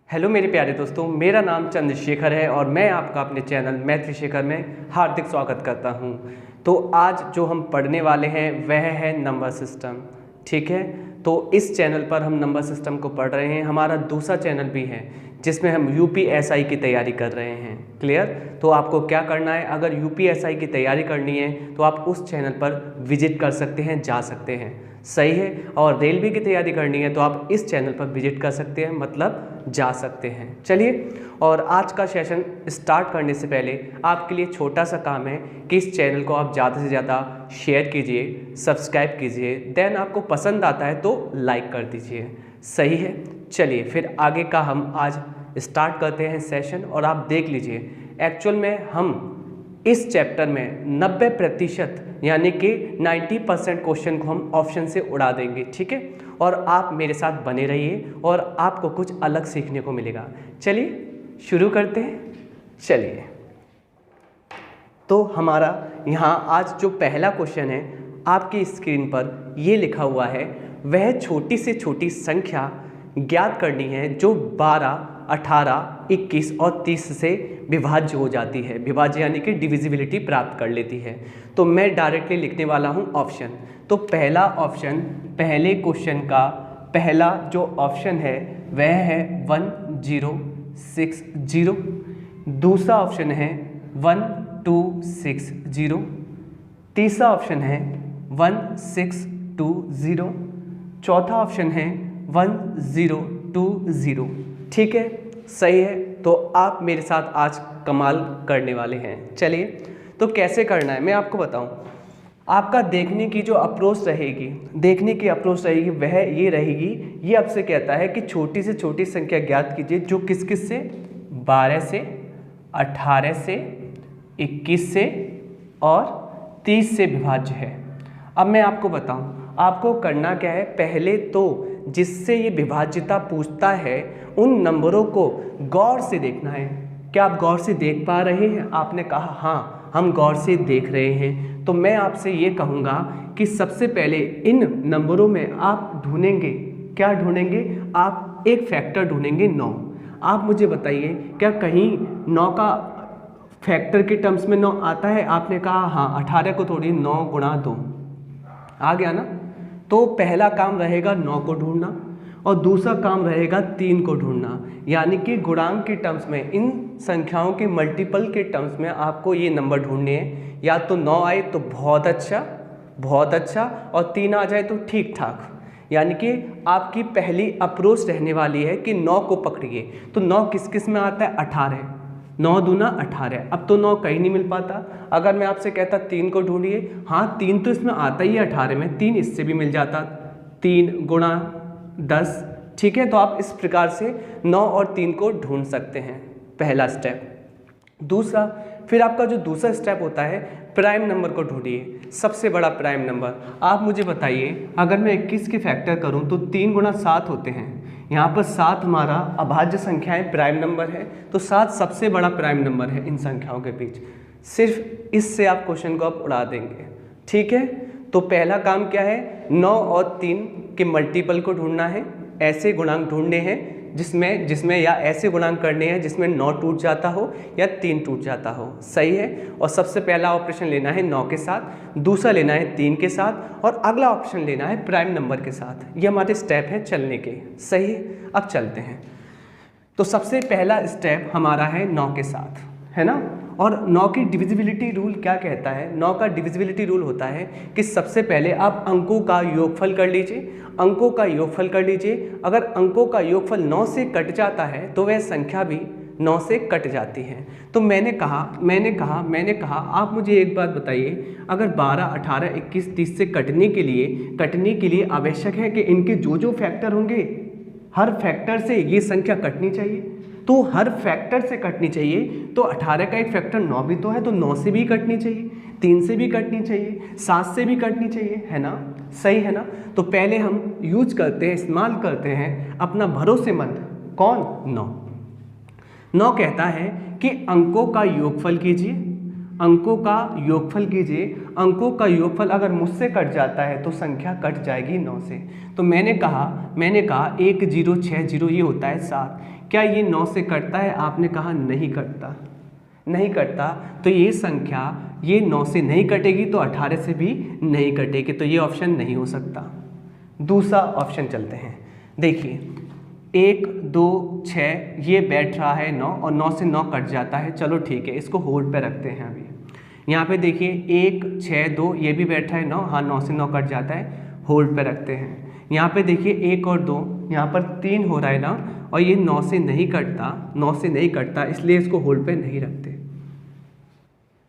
Hello मेरे प्यारे दोस्तों, मेरा नाम चंद्रशेखर है और मैं आपका अपने चैनल मैथ विशेखर में हार्दिक स्वागत करता हूं। तो आज जो हम पढ़ने वाले हैं वह है नंबर सिस्टम। ठीक है, तो इस चैनल पर हम नंबर सिस्टम को पढ़ रहे हैं। हमारा दूसरा चैनल भी है जिसमें हम यूपीएसआई की तैयारी कर रहे हैं। क्लियर? तो आपको क्या करना है, अगर यूपीएसआई की तैयारी करनी है तो आप उस चैनल पर विजिट कर सकते हैं, जा सकते हैं। सही है। और रेलवे की तैयारी करनी है तो आप इस चैनल पर विजिट कर सकते हैं, मतलब जा सकते हैं। चलिए, और आज का सेशन स्टार्ट करने से पहले आपके लिए छोटा सा काम है कि इस चैनल को आप ज़्यादा से ज़्यादा शेयर कीजिए, सब्सक्राइब कीजिए, देन आपको पसंद आता है तो लाइक कर दीजिए। सही है। चलिए फिर आगे का हम आज स्टार्ट करते हैं सेशन। और आप देख लीजिए, एक्चुअल में हम इस चैप्टर में 90% यानी कि 90% क्वेश्चन को हम ऑप्शन से उड़ा देंगे। ठीक है, और आप मेरे साथ बने रहिए और आपको कुछ अलग सीखने को मिलेगा। चलिए शुरू करते हैं। चलिए, तो हमारा यहाँ आज जो पहला क्वेश्चन है आपकी स्क्रीन पर ये लिखा हुआ है, वह छोटी से छोटी संख्या ज्ञात करनी है जो 12, 18, 21 और 30 से विभाज्य हो जाती है। विभाज्य यानी कि डिविजिबिलिटी प्राप्त कर लेती है। तो मैं डायरेक्टली लिखने वाला हूँ ऑप्शन। तो पहला ऑप्शन, पहले क्वेश्चन का पहला जो ऑप्शन है वह है 1060। दूसरा ऑप्शन है 1260। तीसरा ऑप्शन है 1620। चौथा ऑप्शन है 1020। ठीक है, सही है। तो आप मेरे साथ आज कमाल करने वाले हैं। चलिए, तो कैसे करना है मैं आपको बताऊं। आपका देखने की जो अप्रोच रहेगी, वह ये रहेगी। ये आपसे कहता है कि छोटी से छोटी संख्या ज्ञात कीजिए जो किस किस से, 12 से, 18 से, 21 से और 30 से विभाज्य है। अब मैं आपको बताऊं, आपको करना क्या है। पहले तो जिससे ये विभाज्यता पूछता है उन नंबरों को गौर से देखना है। क्या आप गौर से देख पा रहे हैं? आपने कहा हाँ, हम गौर से देख रहे हैं। तो मैं आपसे ये कहूँगा कि सबसे पहले इन नंबरों में आप ढूंढेंगे, क्या ढूंढेंगे? आप एक फैक्टर ढूंढेंगे 9। आप मुझे बताइए, क्या कहीं 9 का फैक्टर के टर्म्स में 9 आता है? आपने कहा हाँ। 18 को थोड़ी 9 गुणा 2 आ गया ना। तो पहला काम रहेगा 9 को ढूंढना और दूसरा काम रहेगा 3 को ढूंढना। यानी कि गुणांक के टर्म्स में, इन संख्याओं के मल्टीपल के टर्म्स में आपको ये नंबर ढूंढने हैं। या तो 9 आए तो बहुत अच्छा, और 3 आ जाए तो ठीक ठाक। यानी कि आपकी पहली अप्रोच रहने वाली है कि 9 को पकड़िए। तो 9 किस किस में आता है? 18। 9 दूना 18। अब तो 9 कहीं नहीं मिल पाता। अगर मैं आपसे कहता 3 को ढूंढिए, हाँ 3 तो इसमें आता ही है 18 में, 3 इससे भी मिल जाता, 3 गुणा 10। ठीक है, तो आप इस प्रकार से 9 और 3 को ढूंढ सकते हैं, पहला स्टेप। दूसरा, फिर आपका जो दूसरा स्टेप होता है, प्राइम नंबर को ढूंढिए, सबसे बड़ा प्राइम नंबर। आप मुझे बताइए, अगर मैं 21 के फैक्टर करूं तो 3 गुणा 7 होते हैं। यहाँ पर 7 हमारा अभाज्य संख्या है, प्राइम नंबर है। तो 7 सबसे बड़ा प्राइम नंबर है इन संख्याओं के बीच। सिर्फ इससे आप क्वेश्चन को आप उड़ा देंगे। ठीक है, तो पहला काम क्या है? 9 और 3 के मल्टीपल को ढूंढना है। ऐसे गुणांक ढूंढने हैं जिसमें या ऐसे गुणांक करने हैं जिसमें 9 टूट जाता हो या 3 टूट जाता हो। सही है। और सबसे पहला ऑपरेशन लेना है 9 के साथ, दूसरा लेना है 3 के साथ और अगला ऑप्शन लेना है प्राइम नंबर के साथ। ये हमारे स्टेप है चलने के। सही है, अब चलते हैं। तो सबसे पहला स्टेप हमारा है 9 के साथ, है ना। और 9 की डिविजिबिलिटी रूल क्या कहता है? 9 का डिविजिबिलिटी रूल होता है कि सबसे पहले आप अंकों का योगफल कर लीजिए। अंकों का योगफल कर लीजिए। अगर अंकों का योगफल 9 से कट जाता है तो वह संख्या भी 9 से कट जाती है। तो मैंने कहा आप मुझे एक बात बताइए, अगर 12, 18, 21, 30 से कटने के लिए आवश्यक है कि इनके जो फैक्टर होंगे, हर फैक्टर से ये संख्या कटनी चाहिए। तो हर फैक्टर से कटनी चाहिए, तो 18 का एक फैक्टर 9 भी तो है, तो 9 से भी कटनी चाहिए, 3 से भी कटनी चाहिए, 7 से भी कटनी चाहिए, है ना। सही है ना। तो पहले हम इस्तेमाल करते हैं अपना भरोसेमंद, कौन? 9। 9 कहता है कि अंकों का योगफल कीजिए। अंकों का योगफल अगर मुझसे कट जाता है तो संख्या कट जाएगी 9 से। तो मैंने कहा 1060 ये होता है 7। क्या ये 9 से कटता है? आपने कहा नहीं कटता, नहीं कटता। तो ये संख्या ये 9 से नहीं कटेगी तो 18 से भी नहीं कटेगी, तो ये ऑप्शन नहीं हो सकता। दूसरा ऑप्शन चलते हैं। देखिए 1 2 6 ये बैठ रहा है 9 और 9 से 9 कट जाता है, चलो ठीक है, इसको होल्ड पे रखते हैं। अभी यहाँ पे देखिए 1 6 2 ये भी बैठ रहा है 9, हाँ 9 से 9 कट जाता है, होल्ड पे रखते हैं। यहाँ पे देखिए 1 और 2, यहाँ पर 3 हो रहा है ना, और ये 9 से नहीं कटता, 9 से नहीं कटता, इसलिए इसको होल्ड पे नहीं रखते।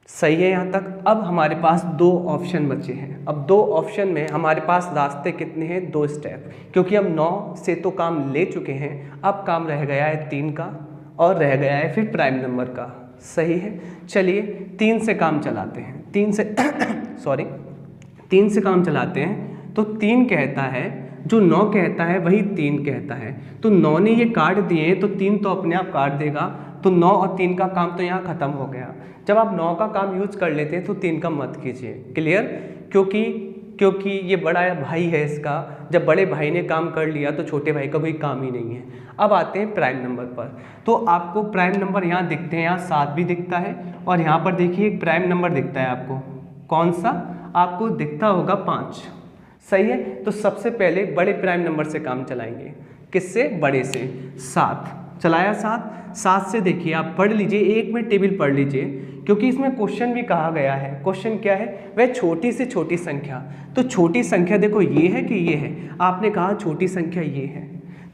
सही है यहाँ तक। अब हमारे पास 2 ऑप्शन बचे हैं। अब 2 ऑप्शन में हमारे पास रास्ते कितने हैं? 2 स्टेप, क्योंकि हम 9 से तो काम ले चुके हैं, अब काम रह गया है 3 का और रह गया है फिर प्राइम नंबर का। सही है, चलिए 3 से काम चलाते हैं। 3 से सॉरी 3 से काम चलाते हैं। तो 3 कहता है, जो 9 कहता है वही 3 कहता है, तो 9 ने ये काट दिए तो 3 तो अपने आप काट देगा, तो 9 और 3 का काम तो यहाँ ख़त्म हो गया। जब आप 9 का काम यूज कर लेते हैं तो 3 का मत कीजिए। क्लियर? क्योंकि ये बड़ा भाई है इसका, जब बड़े भाई ने काम कर लिया तो छोटे भाई का कोई काम ही नहीं है। अब आते हैं प्राइम नंबर पर। तो आपको प्राइम नंबर यहाँ दिखते हैं, यहाँ 7 भी दिखता है और यहाँ पर देखिए एक प्राइम नंबर दिखता है आपको। कौन सा? आपको दिखता होगा 5। सही है, तो सबसे पहले बड़े प्राइम नंबर से काम चलाएंगे। किससे? बड़े से। 7 चलाया, 7 से देखिए आप पढ़ लीजिए, एक में टेबल पढ़ लीजिए, क्योंकि इसमें क्वेश्चन भी कहा गया है। क्वेश्चन क्या है? वह छोटी से छोटी संख्या। तो छोटी संख्या देखो ये है कि ये है? आपने कहा छोटी संख्या ये है,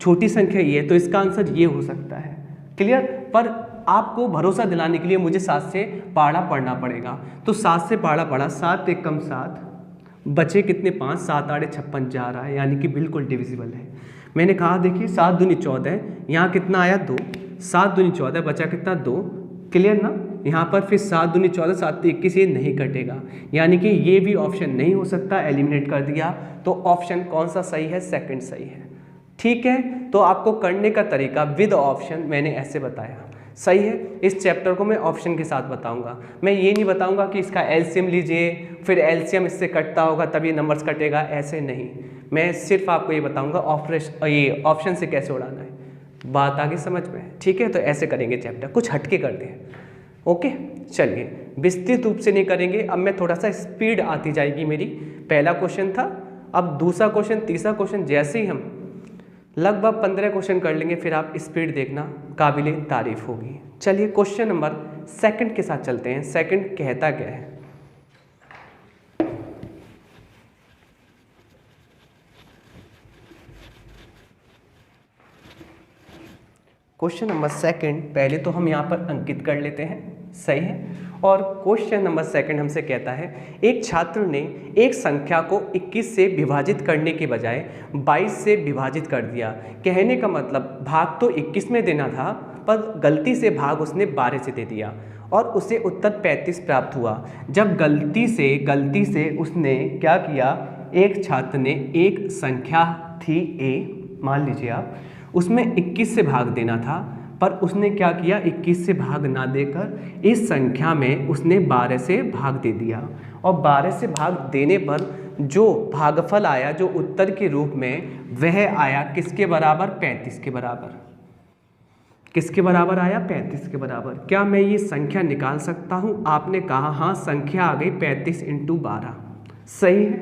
छोटी संख्या ये है, तो इसका आंसर ये हो सकता है। क्लियर? पर आपको भरोसा दिलाने के लिए मुझे 7 से पहाड़ा पढ़ना पड़ेगा। तो 7 से पहाड़ा पढ़ा, 7 एकम 7, बचे कितने? 5, 7 8 56 जा रहा है, यानी कि बिल्कुल डिविजिबल है। मैंने कहा देखिए 7 दूनी 14, यहाँ कितना आया? 2, 7 दूनी 14, बचा कितना? 2। क्लियर ना? यहाँ पर फिर 7 दूनी 14, 7 तो 21, ये नहीं कटेगा, यानी कि ये भी ऑप्शन नहीं हो सकता, एलिमिनेट कर दिया। तो ऑप्शन कौन सा सही है? सेकंड सही है। ठीक है, तो आपको करने का तरीका विद ऑप्शन मैंने ऐसे बताया। सही है, इस चैप्टर को मैं ऑप्शन के साथ बताऊंगा। मैं ये नहीं बताऊंगा कि इसका एलसीएम लीजिए, फिर एलसीएम इससे कटता होगा तब ये नंबर्स कटेगा, ऐसे नहीं। मैं सिर्फ आपको ये बताऊंगा ये ऑप्शन से कैसे उड़ाना है। बात आगे समझ में? ठीक है, तो ऐसे करेंगे चैप्टर, कुछ हटके करते हैं। ओके, चलिए विस्तृत रूप से नहीं करेंगे, अब मैं थोड़ा सा स्पीड आती जाएगी मेरी। पहला क्वेश्चन था, अब दूसरा क्वेश्चन, तीसरा क्वेश्चन, जैसे ही हम लगभग 15 क्वेश्चन कर लेंगे फिर आप स्पीड देखना, काबिले तारीफ होगी। चलिए क्वेश्चन नंबर सेकंड के साथ चलते हैं। सेकंड कहता क्या है? क्वेश्चन नंबर सेकंड पहले तो हम यहाँ पर अंकित कर लेते हैं। सही है, और क्वेश्चन नंबर सेकंड हमसे कहता है, एक छात्र ने एक संख्या को 21 से विभाजित करने के बजाय 22 से विभाजित कर दिया। कहने का मतलब भाग तो 21 में देना था, पर गलती से भाग उसने 12 से दे दिया और उसे उत्तर 35 प्राप्त हुआ। जब गलती से उसने क्या किया? एक छात्र ने एक संख्या थी a, मान लीजिए आप, उसमें 21 से भाग देना था, पर उसने क्या किया? 21 से भाग ना देकर इस संख्या में उसने 12 से भाग दे दिया, और 12 से भाग देने पर जो भागफल आया, जो उत्तर के रूप में, वह आया किसके बराबर? 35 के बराबर। किसके बराबर आया? 35 के बराबर। क्या मैं ये संख्या निकाल सकता हूँ? आपने कहा हाँ, संख्या आ गई 35 × 12। सही है,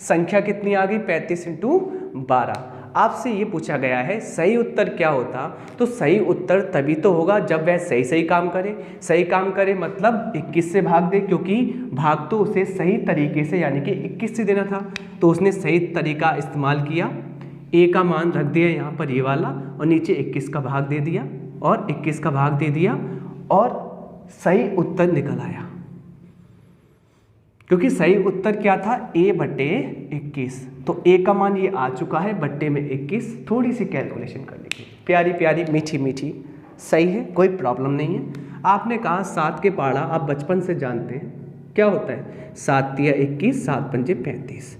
संख्या कितनी आ गई? 35 × 12। आपसे ये पूछा गया है सही उत्तर क्या होता? तो सही उत्तर तभी तो होगा जब वह सही काम करे। सही काम करे मतलब 21 से भाग दे, क्योंकि भाग तो उसे सही तरीके से यानी कि 21 से देना था, तो उसने सही तरीका इस्तेमाल किया। a का मान रख दिया यहाँ पर ये वाला, और नीचे 21 का भाग दे दिया, और 21 का भाग दे दिया, और सही उत्तर निकल आया। क्योंकि सही उत्तर क्या था? a/21। तो a का मान ये आ चुका है, बट्टे में 21। थोड़ी सी कैलकुलेशन कर लीजिए, प्यारी प्यारी मीठी मीठी। सही है, कोई प्रॉब्लम नहीं है। आपने कहा 7 के पहाड़ा आप बचपन से जानते हैं क्या होता है? 7 × 21, 7 × 5 = 35,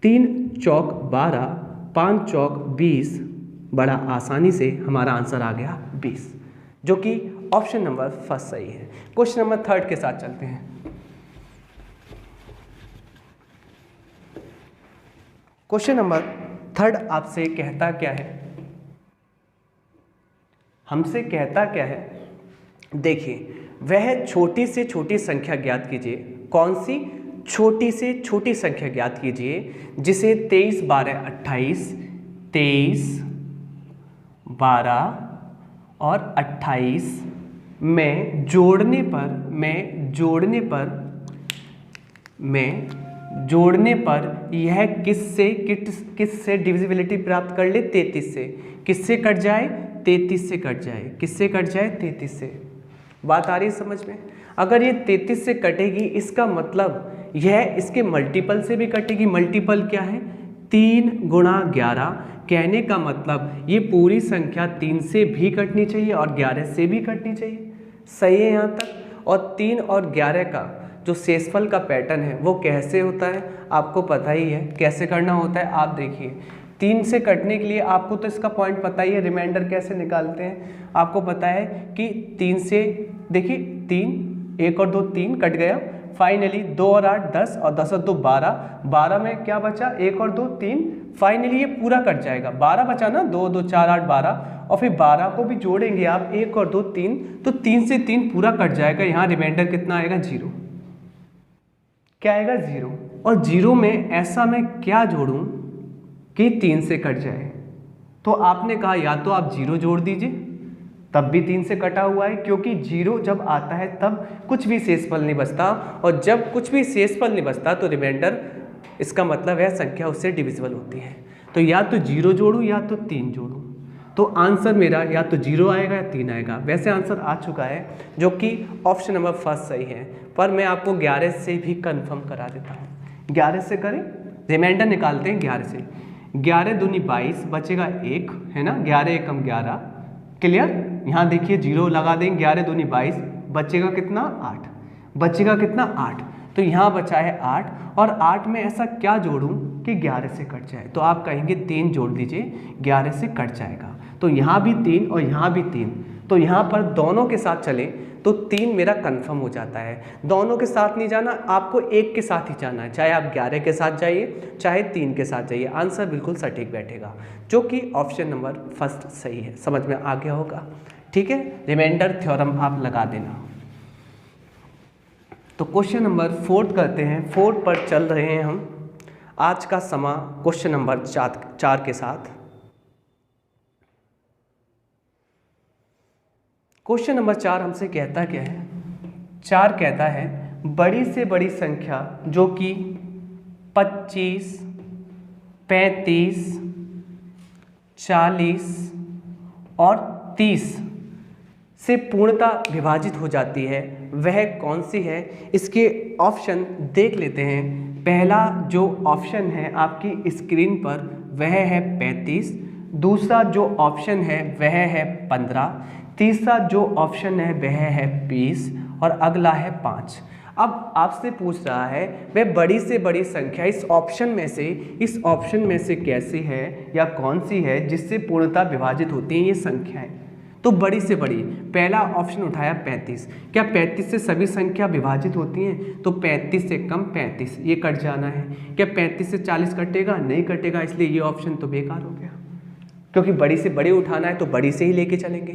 3 चौक 12, 5 चौक 20। बड़ा आसानी से हमारा आंसर आ गया 20, जो कि ऑप्शन नंबर फर्स्ट सही है। क्वेश्चन नंबर थर्ड के साथ चलते हैं। क्वेश्चन नंबर थर्ड आपसे कहता क्या है? हमसे कहता क्या है, देखिए वह छोटी से छोटी संख्या ज्ञात कीजिए। कौन सी? छोटी से छोटी संख्या ज्ञात कीजिए जिसे 23, 12, 28, 23, 12 और 28 में जोड़ने पर यह किससे डिविजिबिलिटी प्राप्त कर ले? 33 से। किससे कट जाए? 33 से कट जाए। किससे कट जाए? 33 से। बात आ रही है समझ में? अगर ये 33 से कटेगी इसका मतलब यह इसके मल्टीपल से भी कटेगी। मल्टीपल क्या है? 3 गुणा 11। कहने का मतलब ये पूरी संख्या 3 से भी कटनी चाहिए और 11 से भी कटनी चाहिए। सही है यहाँ तक? और 3 और 11 का जो शेषफल का पैटर्न है वो कैसे होता है आपको पता ही है। कैसे करना होता है आप देखिए। 3 से कटने के लिए आपको तो इसका पॉइंट पता ही है, रिमाइंडर कैसे निकालते हैं आपको पता है कि 3 से देखिए 3, 1 और 2 3 कट गया। फाइनली 2 और 8 10 और 10 और 2 12। 12 में क्या बचा? 1 और 2 3। फाइनली ये पूरा कट जाएगा। 12 बचा ना, 2 2 4 8 12 और फिर 12 को भी जोड़ेंगे आप 1 और 2 3, तो 3 से 3 पूरा कट जाएगा। यहाँ रिमाइंडर कितना आएगा? 0। क्या आएगा? 0। और 0 में ऐसा मैं क्या जोड़ूं कि 3 से कट जाए? तो आपने कहा या तो आप 0 जोड़ दीजिए तब भी 3 से कटा हुआ है, क्योंकि 0 जब आता है तब कुछ भी शेषफल नहीं बचता, और जब कुछ भी शेषफल नहीं बचता तो रिमाइंडर, इसका मतलब है संख्या उससे डिविजिबल होती है। तो या तो 0 जोड़ूं या तो 3 जोड़ूं। तो आंसर मेरा या तो 0 आएगा या 3 आएगा। वैसे आंसर आ चुका है जो कि ऑप्शन नंबर फर्स्ट सही है, पर मैं आपको 11 से भी कंफर्म करा देता हूँ। 11 से करें, रिमाइंडर निकालते हैं 11 से। 11 दूनी 22, बचेगा 1 है ना, 11 एकम 11। क्लियर? यहाँ देखिए 0 लगा देंगे। 11 दूनी 22, बचेगा कितना? 8। बचेगा कितना? 8। तो यहाँ बचा है 8, और 8 में ऐसा क्या जोड़ूं कि 11 से कट जाए? तो आप कहेंगे 3 जोड़ दीजिए, 11 से कट जाएगा। तो यहाँ भी 3 और यहाँ भी 3, तो यहाँ पर दोनों के साथ चले तो 3 मेरा कंफर्म हो जाता है। दोनों के साथ नहीं जाना, आपको एक के साथ ही जाना है। चाहे आप 11 के साथ जाइए चाहे 3 के साथ जाइए, आंसर बिल्कुल सटीक बैठेगा, जो कि ऑप्शन नंबर फर्स्ट सही है। समझ में आ गया होगा? ठीक है, रिमाइंडर थ्योरम आप लगा देना। तो क्वेश्चन नंबर 4 करते हैं। 4 पर चल रहे हैं हम। आज का समा क्वेश्चन नंबर 4 के साथ। क्वेश्चन नंबर 4 हमसे कहता क्या है? 4 कहता है बड़ी से बड़ी संख्या जो कि 25, 35, 40 और 30 से पूर्णतः विभाजित हो जाती है, वह कौन सी है? इसके ऑप्शन देख लेते हैं। पहला जो ऑप्शन है आपकी स्क्रीन पर वह है 35, दूसरा जो ऑप्शन है वह है 15, तीसरा जो ऑप्शन है वह है 20 और अगला है 5। अब आपसे पूछ रहा है वह बड़ी से बड़ी संख्या इस ऑप्शन में से कैसी है या कौन सी है जिससे पूर्णतः विभाजित होती हैं ये संख्याएं। तो बड़ी से बड़ी, पहला ऑप्शन उठाया 35। क्या 35 से सभी संख्या विभाजित होती हैं? तो 35 से कम 35, ये कट जाना है। क्या 35 से 40 कटेगा? नहीं कटेगा, इसलिए ये ऑप्शन तो बेकार हो गया, क्योंकि बड़ी से बड़ी उठाना है तो बड़ी से ही लेके चलेंगे।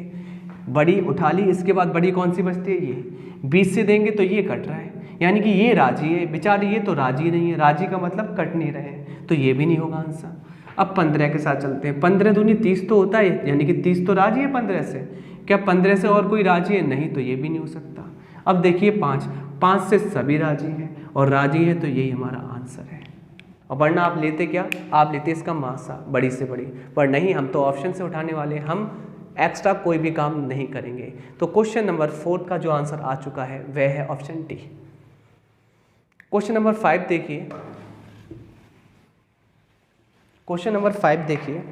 बड़ी उठा ली, इसके बाद बड़ी कौन सी बचती है? ये 20 से देंगे तो ये कट रहा है, यानी कि ये राजी है बेचारी, ये तो राजी नहीं है। राजी का मतलब कट नहीं रहे, तो ये भी नहीं होगा आंसर। अब 15 के साथ चलते हैं। 15 दूनी 30 तो होता है, यानी कि 30 तो राजी है 15 से। क्या 15 से और कोई राजी है? नहीं, तो ये भी नहीं हो सकता। अब देखिए 5 से सभी राजी हैं और राजी है, तो यही हमारा आंसर है। और वरना आप लेते क्या? आप लेते इसका मासा, बड़ी से बड़ी, पर नहीं, हम तो ऑप्शन से उठाने वाले, हम एक्स्ट्रा कोई भी काम नहीं करेंगे। तो क्वेश्चन नंबर 4 का जो आंसर आ चुका है वह है ऑप्शन डी। क्वेश्चन नंबर 5 देखिए। क्वेश्चन नंबर 5 देखिए।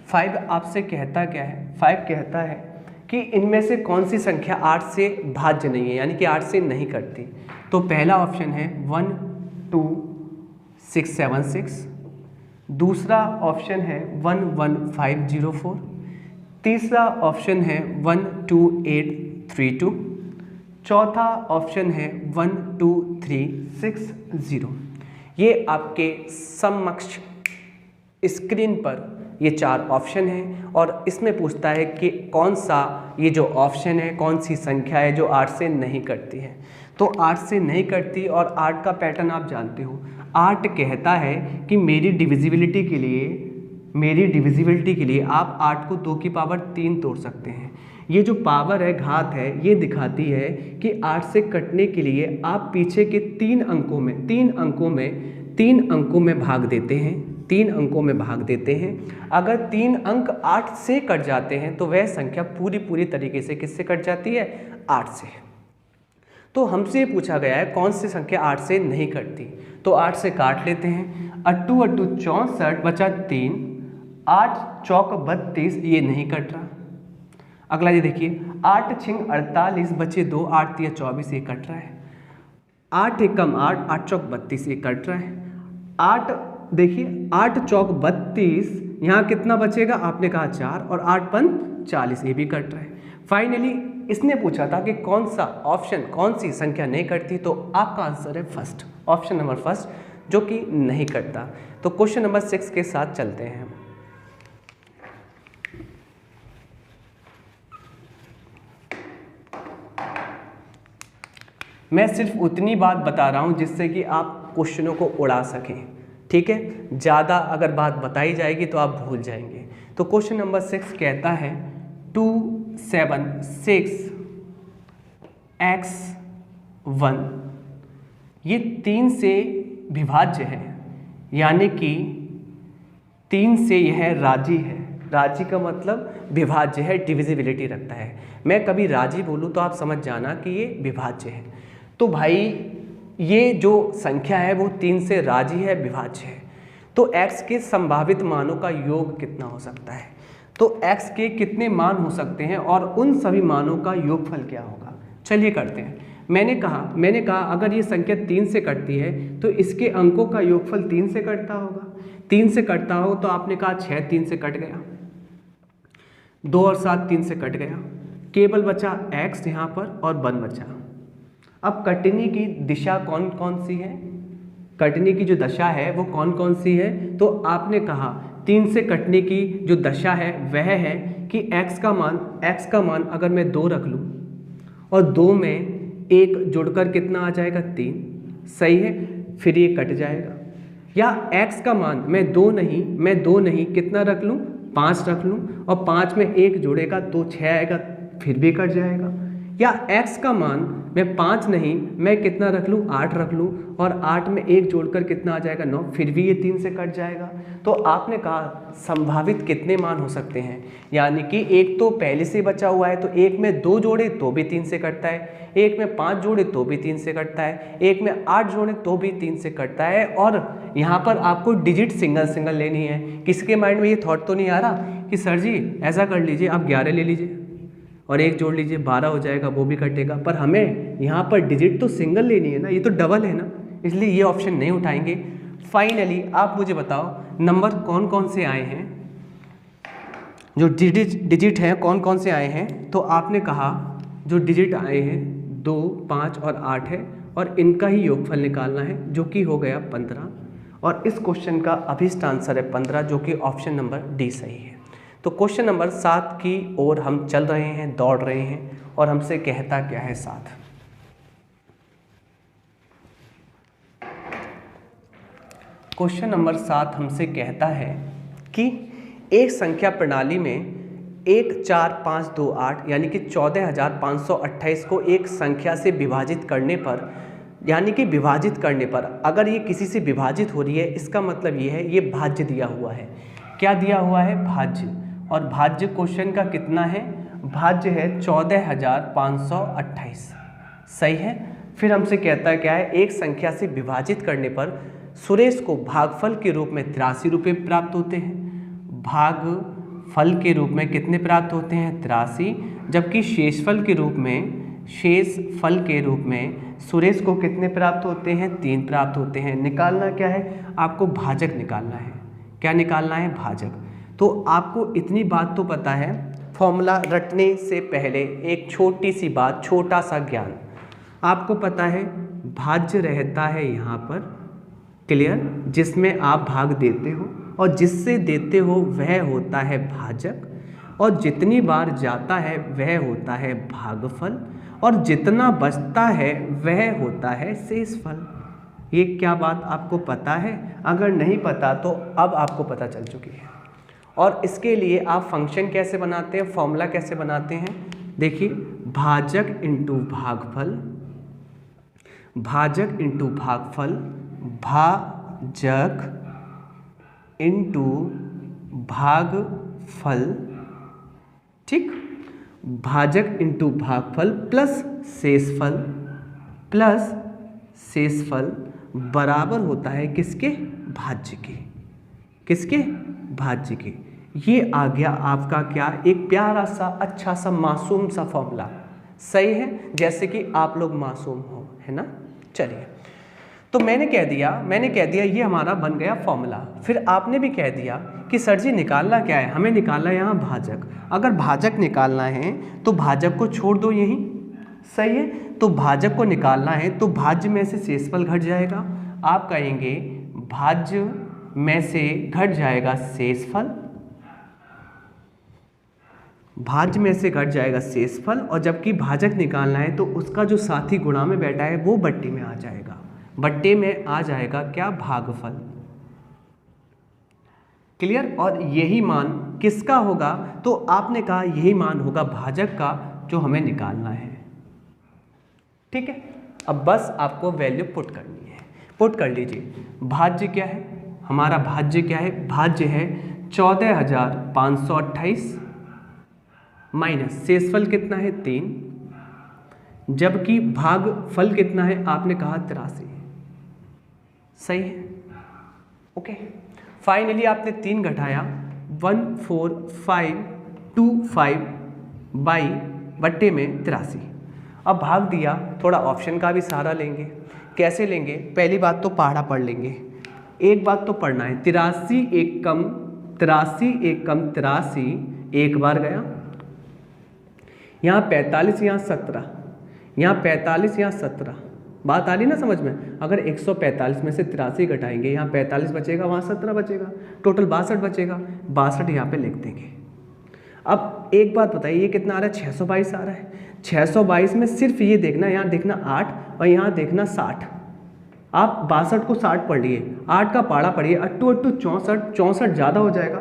5 आपसे कहता क्या है? 5 कहता है कि इनमें से कौन सी संख्या 8 से भाज्य नहीं है, यानी कि 8 से नहीं कटती। तो पहला ऑप्शन है 1 2 6 7 6, दूसरा ऑप्शन है 1 1 5 0 4, तीसरा ऑप्शन है 1 2 8 3 2, चौथा ऑप्शन है 1 2 3 6 0। ये आपके समक्ष स्क्रीन पर ये 4 ऑप्शन हैं और इसमें पूछता है कि कौन सा ये जो ऑप्शन है, कौन सी संख्या है जो 8 से नहीं कटती है। तो 8 से नहीं कटती और 8 का पैटर्न आप जानते हो। 8 कहता है कि मेरी डिविजिबिलिटी के लिए आप 8 को 2 की पावर 3 तोड़ सकते हैं। ये जो पावर है, घात है, ये दिखाती है कि 8 से कटने के लिए आप पीछे के 3 अंकों में भाग देते हैं। 3 अंकों में भाग देते हैं। अगर 3 अंक 8 से कट जाते हैं तो वह संख्या पूरी तरीके से किससे कट जाती है? 8 से। तो हमसे पूछा गया है कौन सी संख्या 8 से नहीं कटती। तो 8 से काट लेते हैं। 8 8 64 बचा 3, 8 चौक 32, ये नहीं कट रहा। अगला ये देखिए 8 6 48 बचे 2, 8 3 24, ये कट रहा है। 8 एकम 8, 8 चौक 32, ये कट रहा है। 8 देखिए 8 चौक 32, यहाँ कितना बचेगा? आपने कहा 4 और 8 पंच 40, ये भी कट रहा है। फाइनली इसने पूछा था कि कौन सा ऑप्शन, कौन सी संख्या नहीं कटती, तो आपका आंसर है फर्स्ट, ऑप्शन नंबर फर्स्ट, जो कि नहीं कटता। तो क्वेश्चन नंबर 6 के साथ चलते हैं। मैं सिर्फ उतनी बात बता रहा हूं जिससे कि आप क्वेश्चनों को उड़ा सकें, ठीक है। ज़्यादा अगर बात बताई जाएगी तो आप भूल जाएंगे। तो क्वेश्चन नंबर 6 कहता है 2 7 6 x1, ये 3 से विभाज्य है, यानी कि 3 से यह राजी है। राजी का मतलब विभाज्य है, डिविजिबिलिटी रखता है। मैं कभी राजी बोलूँ तो आप समझ जाना कि ये विभाज्य है। तो भाई ये जो संख्या है वो 3 से राजी है, विभाज्य है। तो x के संभावित मानों का योग कितना हो सकता है? तो x के कितने मान हो सकते हैं और उन सभी मानों का योगफल क्या होगा? चलिए करते हैं। मैंने कहा अगर ये संख्या 3 से कटती है तो इसके अंकों का योगफल 3 से कटता होगा। 3 से कटता हो तो आपने कहा 6 3 से कट गया, 2 और 7 3 से कट गया, केवल बचा x यहाँ पर और 1 बचा। अब कटने की दिशा कौन कौन सी है? कटने की जो दशा है वो कौन कौन सी है? तो आपने कहा 3 से कटने की जो दशा है वह है कि x का मान अगर मैं 2 रख लूँ और 2 में 1 जोड़कर कितना आ जाएगा? 3, सही है। फिर ये कट जाएगा। या x का मान मैं 2 नहीं कितना रख लूँ? 5 रख लूँ और 5 में 1 जोड़ेगा तो 6 आएगा, फिर भी कट जाएगा। या x का मान मैं 5 नहीं, मैं कितना रख लूँ? 8 रख लूँ और 8 में 1 जोड़कर कितना आ जाएगा? 9, फिर भी ये 3 से कट जाएगा। तो आपने कहा संभावित कितने मान हो सकते हैं, यानी कि एक तो पहले से बचा हुआ है, तो एक में 2 जोड़े तो भी 3 से कटता है, एक में 5 जोड़े तो भी 3 से कटता है, एक में 8 जोड़े तो भी 3 से कटता है। और यहाँ पर आपको डिजिट सिंगल लेनी है। किसी के माइंड में ये थॉट तो नहीं आ रहा कि सर जी ऐसा कर लीजिए, आप 11 ले लीजिए और 1 जोड़ लीजिए, 12 हो जाएगा, वो भी कटेगा। पर हमें यहाँ पर डिजिट तो सिंगल लेनी है ना, ये तो डबल है ना, इसलिए ये ऑप्शन नहीं उठाएंगे। फाइनली आप मुझे बताओ नंबर कौन कौन से आए हैं, जो डिजिट हैं कौन कौन से आए हैं। तो आपने कहा जो डिजिट आए हैं 2, 5 और 8 है और इनका ही योगफल निकालना है, जो कि हो गया 15। और इस क्वेश्चन का अभिष्ट आंसर है 15, जो कि ऑप्शन नंबर डी सही है। तो क्वेश्चन नंबर 7 की ओर हम चल रहे हैं, दौड़ रहे हैं, और हमसे कहता क्या है 7। क्वेश्चन नंबर 7 हमसे कहता है कि एक संख्या प्रणाली में 1 4 5 2 8 यानी कि 14,528 को एक संख्या से विभाजित करने पर, यानी कि विभाजित करने पर अगर ये किसी से विभाजित हो रही है, इसका मतलब ये है ये भाज्य दिया हुआ है। क्या दिया हुआ है? भाज्य। और भाज्य क्वेश्चन का कितना है? भाज्य है 14,528, सही है। फिर हमसे कहता है क्या है? एक संख्या से विभाजित करने पर सुरेश को भागफल के रूप में 83 रुपये प्राप्त होते हैं। भागफल के रूप में कितने प्राप्त होते हैं? 83। जबकि शेषफल के रूप में सुरेश को कितने प्राप्त होते हैं? 3 प्राप्त होते हैं। निकालना क्या है? आपको भाजक निकालना है। क्या निकालना है? भाजक। तो आपको इतनी बात तो पता है, फॉर्मूला रटने से पहले एक छोटी सी बात, छोटा सा ज्ञान आपको पता है। भाज्य रहता है यहाँ पर, क्लियर, जिसमें आप भाग देते हो और जिससे देते हो वह होता है भाजक, और जितनी बार जाता है वह होता है भागफल, और जितना बचता है वह होता है शेषफल। ये क्या बात आपको पता है? अगर नहीं पता तो अब आपको पता चल चुकी है। और इसके लिए आप फंक्शन कैसे बनाते हैं, फॉर्मूला कैसे बनाते हैं? देखिए, भाजक इंटू भागफल, भाजक इंटू भागफल, भाजक इंटू भागफल, ठीक, भाजक इंटू भागफल प्लस शेषफल, प्लस शेषफल बराबर होता है किसके? भाज्य के। किसके? भाज्य के। ये आ गया आपका क्या? एक प्यारा सा अच्छा सा मासूम सा फॉर्मूला। सही है, जैसे कि आप लोग मासूम हो, है ना। चलिए, तो मैंने कह दिया ये हमारा बन गया फॉर्मूला। फिर आपने भी कह दिया कि सर जी निकालना क्या है? हमें निकालना है यहाँ भाजक। अगर भाजक निकालना है तो भाजक को छोड़ दो यहीं, सही है। तो भाजक को निकालना है तो भाज्य में से शेषफल घट जाएगा। आप कहेंगे भाज्य में से घट जाएगा शेषफल, भाज्य में से घट जाएगा शेषफल, और जबकि भाजक निकालना है तो उसका जो साथी गुणा में बैठा है वो बट्टे में आ जाएगा। बट्टे में आ जाएगा क्या? भागफल। क्लियर? और यही मान किसका होगा? तो आपने कहा यही मान होगा भाजक का, जो हमें निकालना है। ठीक है, अब बस आपको वैल्यू पुट करनी है। पुट कर लीजिए। भाज्य क्या है? हमारा भाज्य क्या है? भाज्य है 14,528 माइनस शेषफल कितना है? 3, जबकि भागफल कितना है? आपने कहा 83। सही है, ओके। फाइनली आपने 3 घटाया, 14,525 बाई बट्टे में 83। अब भाग दिया, थोड़ा ऑप्शन का भी सहारा लेंगे। कैसे लेंगे? पहली बात तो पहाड़ा पढ़ लेंगे। एक बात तो पढ़ना है, 83 एक कम 83, एक बार गया, यहाँ 45, यहाँ 17, यहाँ 45, यहाँ 17। बात आ रही ना समझ में? अगर 145 में से 83 घटाएंगे, यहाँ 45 बचेगा, वहाँ 17 बचेगा, टोटल 62 बचेगा। 62 यहाँ पे लिख देंगे। अब एक बात बताइए, ये कितना आ रहा है? 622 आ रहा है। 622 में सिर्फ ये देखना, यहाँ देखना 8 और यहाँ देखना 60। आप 62 को 60 पढ़ लिए, 8 का पहाड़ा पढ़िए, 8 8 64, 64 ज़्यादा हो जाएगा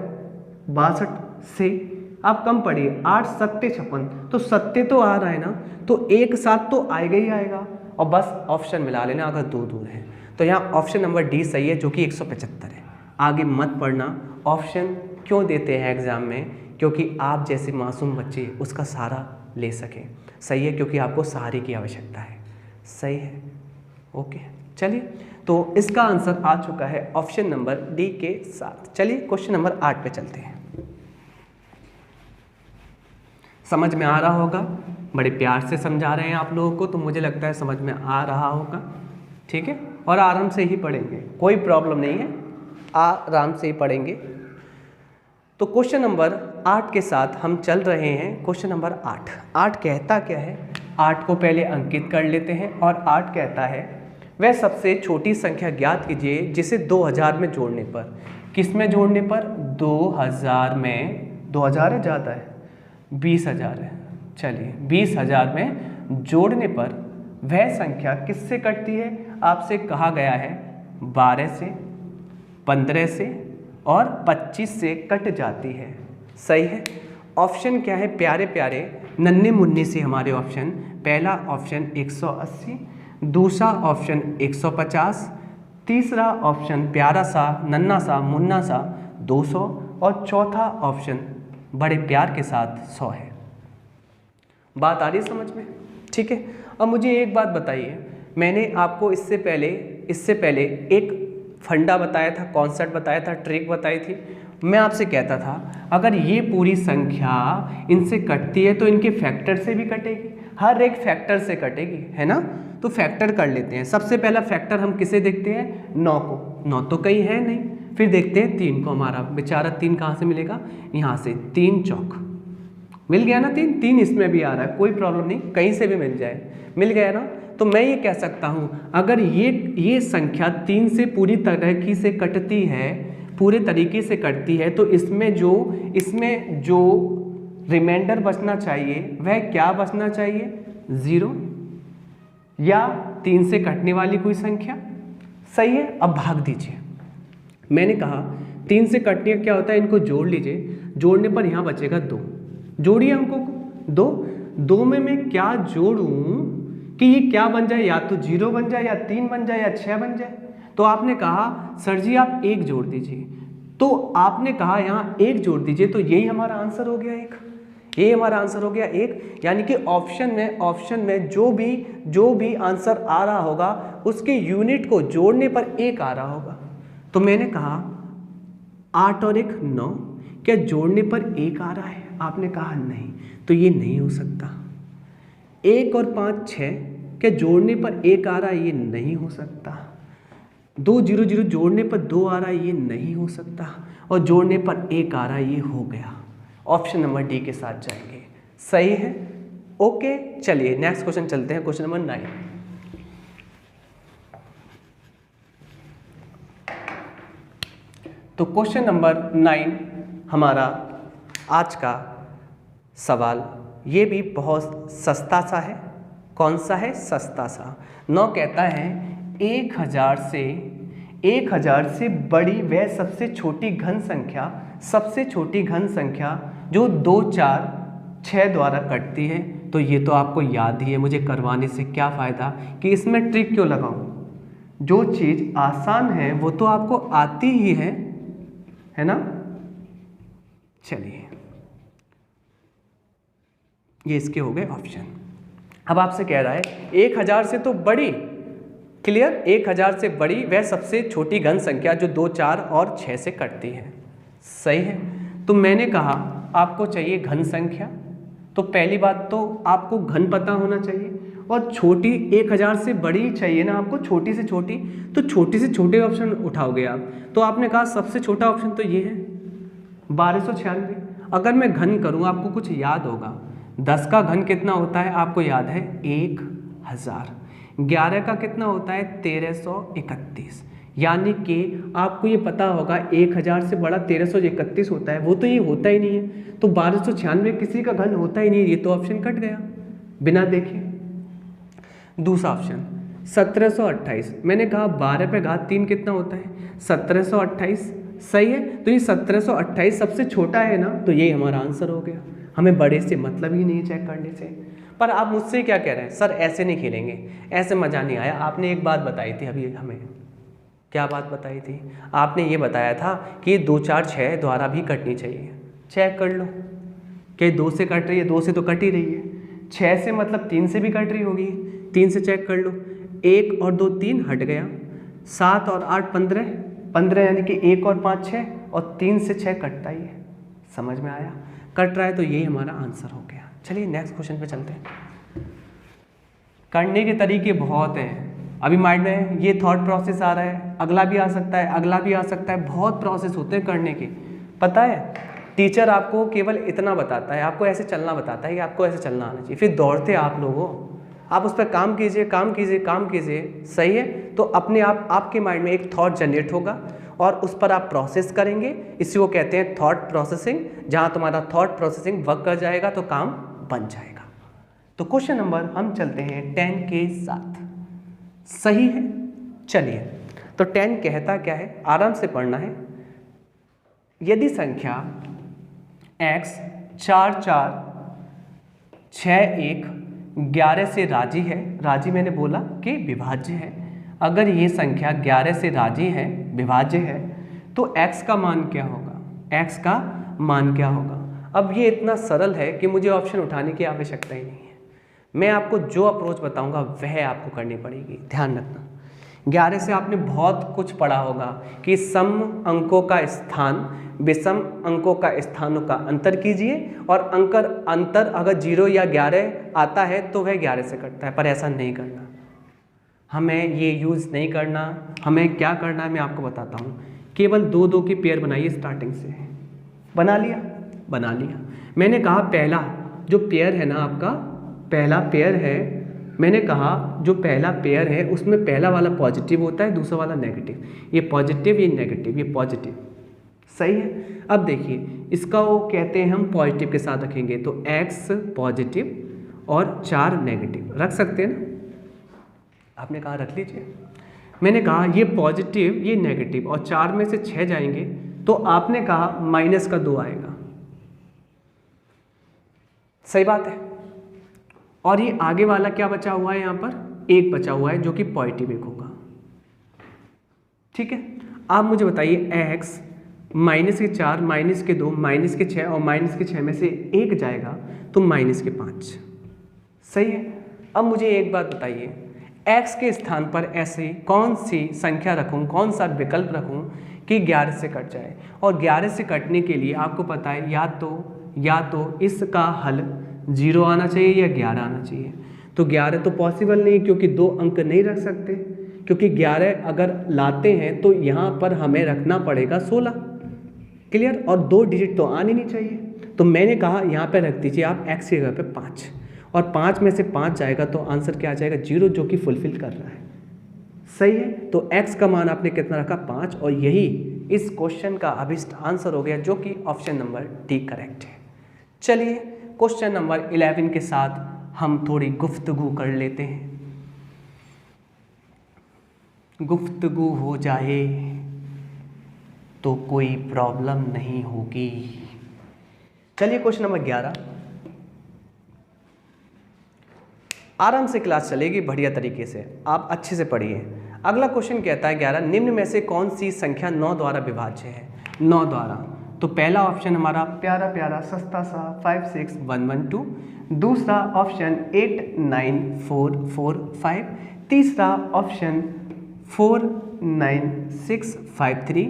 62 से। आप कम पढ़िए, 8 7 56, तो 7 तो आ रहा है ना, तो एक साथ तो आएगा ही आएगा। और बस ऑप्शन मिला लेना अगर 2 दूर है तो। यहाँ ऑप्शन नंबर डी सही है, जो कि 175 है। आगे मत पढ़ना। ऑप्शन क्यों देते हैं एग्जाम में? क्योंकि आप जैसे मासूम बच्चे उसका सहारा ले सकें। सही है, क्योंकि आपको सहारे की आवश्यकता है। सही है, ओके। चलिए, तो इसका आंसर आ चुका है ऑप्शन नंबर डी के साथ। चलिए क्वेश्चन नंबर 8 पे चलते हैं। समझ में आ रहा होगा, बड़े प्यार से समझा रहे हैं आप लोगों को, तो मुझे लगता है समझ में आ रहा होगा। ठीक है, और आराम से ही पढ़ेंगे, कोई प्रॉब्लम नहीं है, आराम से ही पढ़ेंगे। तो क्वेश्चन नंबर 8 के साथ हम चल रहे हैं। क्वेश्चन नंबर 8 कहता क्या है? 8 को पहले अंकित कर लेते हैं। और 8 कहता है वह सबसे छोटी संख्या ज्ञात कीजिए जिसे 2000 में जोड़ने पर। किस में जोड़ने पर? 2000 में। 2000 है, ज़्यादा है, 20,000 है। चलिए, 20,000 में जोड़ने पर वह संख्या किससे कटती है? आपसे कहा गया है 12 से, 15 से और 25 से कट जाती है। सही है। ऑप्शन क्या है? प्यारे प्यारे नन्हे मुन्ने से हमारे ऑप्शन। पहला ऑप्शन 180, दूसरा ऑप्शन 150, तीसरा ऑप्शन प्यारा सा नन्ना सा मुन्ना सा 200 और चौथा ऑप्शन बड़े प्यार के साथ 100 है। बात आ रही है समझ में? ठीक है। अब मुझे एक बात बताइए, मैंने आपको इससे पहले एक फंडा बताया था, कॉन्सेप्ट बताया था, ट्रिक बताई थी। मैं आपसे कहता था अगर ये पूरी संख्या इनसे कटती है तो इनके फैक्टर से भी कटेगी, हर एक फैक्टर से कटेगी, है ना। तो फैक्टर कर लेते हैं। सबसे पहला फैक्टर हम किसे देखते हैं? 9 को। 9 तो कहीं है नहीं। फिर देखते हैं 3 को। हमारा बेचारा 3 कहाँ से मिलेगा? यहाँ से। 3 चौक मिल गया ना। 3 इसमें भी आ रहा है, कोई प्रॉब्लम नहीं, कहीं से भी मिल जाए, मिल गया ना। तो मैं ये कह सकता हूँ अगर ये संख्या 3 से पूरी तरह से कटती है, पूरे तरीके से कटती है तो इसमें जो रिमाइंडर बचना चाहिए वह क्या बचना चाहिए, 0 या 3 से कटने वाली कोई संख्या। सही है। अब भाग दीजिए। मैंने कहा 3 से कटने क्या होता है, इनको जोड़ लीजिए, जोड़ने पर यहाँ बचेगा 2। जोड़िए अंकों को, 2 में मैं क्या जोड़ूं कि ये क्या बन जाए, या तो 0 बन जाए, या 3 बन जाए, या 6 बन जाए। तो आपने कहा सर जी आप 1 जोड़ दीजिए, तो आपने कहा यहाँ 1 जोड़ दीजिए, तो यही हमारा आंसर हो गया 1। ये हमारा आंसर हो गया 1, यानी कि ऑप्शन में जो भी आंसर आ रहा होगा उसके यूनिट को जोड़ने पर 1 आ रहा होगा। तो मैंने कहा 8 और 1 9, क्या जोड़ने पर 1 आ रहा है? आपने कहा नहीं, तो ये नहीं हो सकता। 1 और 5 6, क्या जोड़ने पर 1 आ रहा है? ये नहीं हो सकता। 2 0 0 जोड़ने पर 2 आ रहा है, ये नहीं हो सकता। और जोड़ने पर 1 आ रहा है, ये हो गया। ऑप्शन नंबर डी के साथ जाएंगे। सही है। ओके, चलिए नेक्स्ट क्वेश्चन चलते हैं, क्वेश्चन नंबर 9। तो क्वेश्चन नंबर 9 हमारा आज का सवाल, ये भी बहुत सस्ता सा है। कौन सा है? सस्ता सा। 9 कहता है 1000 से बड़ी वह सबसे छोटी घन संख्या जो 2 4 6 द्वारा कटती है। तो ये तो आपको याद ही है, मुझे करवाने से क्या फ़ायदा कि इसमें ट्रिक क्यों लगाऊं। जो चीज़ आसान है वो तो आपको आती ही है ना। चलिए, ये इसके हो गए ऑप्शन। अब आपसे कह रहा है 1000 से तो बड़ी, क्लियर, 1000 से बड़ी वह सबसे छोटी घन संख्या जो 2 4 और 6 से कटती है। सही है। तो मैंने कहा आपको चाहिए घन संख्या, तो पहली बात तो आपको घन पता होना चाहिए, और छोटी 1000 से बड़ी चाहिए ना आपको, छोटी से छोटी। तो छोटी से छोटे ऑप्शन उठाओगे आप, तो आपने कहा सबसे छोटा ऑप्शन तो ये है 1296। अगर मैं घन करूँ, आपको कुछ याद होगा, 10 का घन कितना होता है आपको याद है 1000। 11 का कितना होता है 1331, यानी कि आपको ये पता होगा 1000 से बड़ा 1331 होता है, वो तो ये होता ही नहीं है। तो 1296 किसी का घन होता ही नहीं है, ये तो ऑप्शन कट गया बिना देखे। दूसरा ऑप्शन 1728, मैंने कहा 12 पे घात 3 कितना होता है 1728। सही है। तो ये 1728 सबसे छोटा है ना, तो ये हमारा आंसर हो गया। हमें बड़े से मतलब ही नहीं चेक करने से। पर आप मुझसे क्या कह रहे हैं, सर ऐसे नहीं खेलेंगे, ऐसे मज़ा नहीं आया। आपने एक बात बताई थी अभी हमें, क्या बात बताई थी? आपने ये बताया था कि 2 4 6 द्वारा भी कटनी चाहिए। चेक कर लो, क्या 2 से कट रही है? 2 से तो कट ही रही है। 6 से मतलब 3 से भी कट रही होगी, 3 से चेक कर लो। 1 और 2 3 हट गया, 7 और 8 15, यानी कि 1 और 5 6, और 3 से 6 कटता ही है। समझ में आया? कट रहा है, तो यही हमारा आंसर हो गया। चलिए नेक्स्ट क्वेश्चन पे चलते हैं। करने के तरीके बहुत हैं, अभी माइंड में ये थॉट प्रोसेस आ रहा है, अगला भी आ सकता है, अगला भी आ सकता है, बहुत प्रोसेस होते हैं करने के। पता है, टीचर आपको केवल इतना बताता है, आपको ऐसे चलना बताता है कि आपको ऐसे चलना आना चाहिए, फिर दौड़ते आप लोगों, आप उस पर काम कीजिए, काम कीजिए, काम कीजिए। सही है। तो अपने आप आपके माइंड में एक थॉट जनरेट होगा और उस पर आप प्रोसेस करेंगे, इसी को कहते हैं थॉट प्रोसेसिंग। जहाँ तुम्हारा थॉट प्रोसेसिंग वर्क कर जाएगा तो काम बन जाएगा। तो क्वेश्चन नंबर हम चलते हैं 10 के साथ। सही है। चलिए, तो 10 कहता क्या है, आराम से पढ़ना है। यदि संख्या x 4 4 6 1 11 से राजी है, राजी मैंने बोला कि विभाज्य है, अगर ये संख्या 11 से राजी है, विभाज्य है, तो x का मान क्या होगा? x का मान क्या होगा? अब ये इतना सरल है कि मुझे ऑप्शन उठाने की आवश्यकता ही नहीं है। मैं आपको जो अप्रोच बताऊंगा वह आपको करनी पड़ेगी। ध्यान रखना, 11 से आपने बहुत कुछ पढ़ा होगा कि सम अंकों का स्थान विषम अंकों का स्थानों का अंतर कीजिए, और अंतर अगर 0 या 11 आता है तो वह 11 से कटता है। पर ऐसा नहीं करना, हमें ये यूज़ नहीं करना। हमें क्या करना है मैं आपको बताता हूँ। केवल 2 2 की पेयर बनाइए स्टार्टिंग से। बना लिया? बना लिया। मैंने कहा पहला जो पेयर है ना, आपका पहला पेयर है, मैंने कहा जो पहला पेयर है उसमें पहला वाला पॉजिटिव होता है, दूसरा वाला नेगेटिव। ये पॉजिटिव, ये नेगेटिव, ये पॉजिटिव, सही है। अब देखिए इसका वो कहते हैं हम पॉजिटिव के साथ रखेंगे, तो x पॉजिटिव और 4 नेगेटिव रख सकते हैं ना। आपने कहा रख लीजिए, मैंने कहा ये पॉजिटिव ये नेगेटिव और 4 में से 6 जाएंगे, तो आपने कहा माइनस का 2 आएगा। सही बात है। और ये आगे वाला क्या बचा हुआ है, यहाँ पर 1 बचा हुआ है जो कि पॉजिटिव 1 होगा। ठीक है, आप मुझे बताइए x माइनस के 4 माइनस के 2 माइनस के 6 और माइनस के 6 में से 1 जाएगा तो माइनस के 5। सही है। अब मुझे एक बात बताइए, x के स्थान पर ऐसी कौन सी संख्या रखूं, कौन सा विकल्प रखूं कि 11 से कट जाए। और 11 से कटने के लिए आपको पता है या तो इसका हल 0 आना चाहिए या 11 आना चाहिए। तो 11 तो पॉसिबल नहीं क्योंकि 2 अंक नहीं रख सकते, क्योंकि 11 अगर लाते हैं तो यहाँ पर हमें रखना पड़ेगा 16। क्लियर। और 2 डिजिट तो आने नहीं चाहिए, तो मैंने कहा यहाँ पे रख दीजिए आप x की जगह पे 5, और 5 में से 5 जाएगा तो आंसर क्या आ जाएगा 0, जो कि फुलफिल कर रहा है। सही है। तो x का मान आपने कितना रखा 5, और यही इस क्वेश्चन का अभिष्ट आंसर हो गया, जो कि ऑप्शन नंबर डी करेक्ट है। चलिए क्वेश्चन नंबर 11 के साथ हम थोड़ी गुफ्तगू कर लेते हैं। गुफ्तगू हो जाए तो कोई प्रॉब्लम नहीं होगी। चलिए क्वेश्चन नंबर 11, आराम से क्लास चलेगी बढ़िया तरीके से, आप अच्छे से पढ़िए। अगला क्वेश्चन कहता है 11, निम्न में से कौन सी संख्या 9 द्वारा विभाज्य है। 9 द्वारा, तो पहला ऑप्शन हमारा प्यारा प्यारा सस्ता सा 5 6 1 1 2, दूसरा ऑप्शन 8 9 4 4 5, तीसरा ऑप्शन 4 9 6 5 3,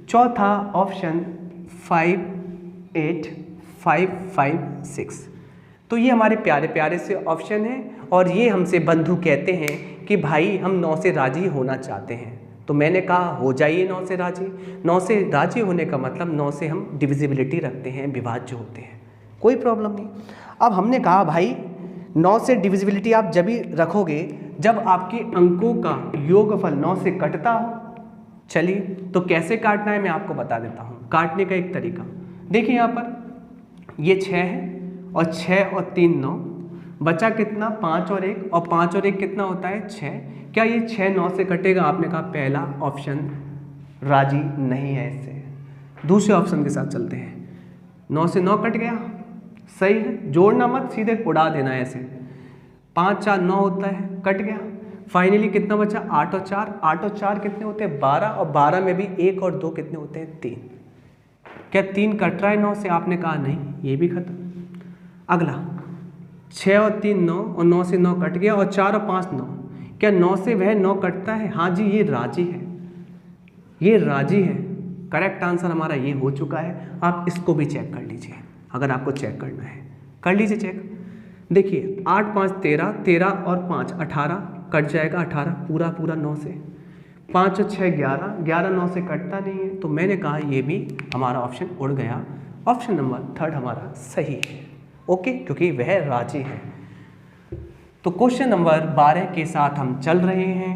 चौथा ऑप्शन 5 8 5 5 6। तो ये हमारे प्यारे प्यारे से ऑप्शन हैं, और ये हमसे बंधु कहते हैं कि भाई हम 9 से राजी होना चाहते हैं। तो मैंने कहा हो जाइए 9 से राजी। 9 से राजी होने का मतलब 9 से हम डिविजिबिलिटी रखते हैं, विभाज्य होते हैं, कोई प्रॉब्लम नहीं। अब हमने कहा भाई 9 से डिविजिबिलिटी आप जब भी रखोगे जब आपके अंकों का योगफल 9 से कटता हो। चलिए तो कैसे काटना है मैं आपको बता देता हूँ। काटने का एक तरीका देखिए, यहाँ पर ये 6 है और 6 और 3 9, बचा कितना 5 और 1, और 5 और 1 कितना होता है 6। क्या ये 6 9 से कटेगा? आपने कहा पहला ऑप्शन राजी नहीं है इससे। दूसरे ऑप्शन के साथ चलते हैं। 9 से 9 कट गया, सही है, जोड़ना मत, सीधे उड़ा देना है ऐसे। 5 4 9 होता है, कट गया। फाइनली कितना बचा 8 और 4, 8 और 4 कितने होते हैं 12, और 12 में भी 1 और 2 कितने होते हैं 3। क्या 3 कट रहा है 9 से? आपने कहा नहीं, ये भी खत्म। अगला 6 और 3 9, और 9 से 9 कट गया, और 4 और 5 9। क्या 9 से वह 9 कटता है? हाँ जी, ये राजी है, ये राजी है। करेक्ट आंसर हमारा ये हो चुका है। आप इसको भी चेक कर लीजिए, अगर आपको चेक करना है कर लीजिए चेक। देखिए 8 5 13, 13 और 5 18, कट जाएगा 18 पूरा पूरा 9 से। 5 और 6 11, 11 9 से कटता नहीं है, तो मैंने कहा ये भी हमारा ऑप्शन उड़ गया। ऑप्शन नंबर 3 हमारा सही है, ओके, क्योंकि वह राजी है। तो क्वेश्चन नंबर 12 के साथ हम चल रहे हैं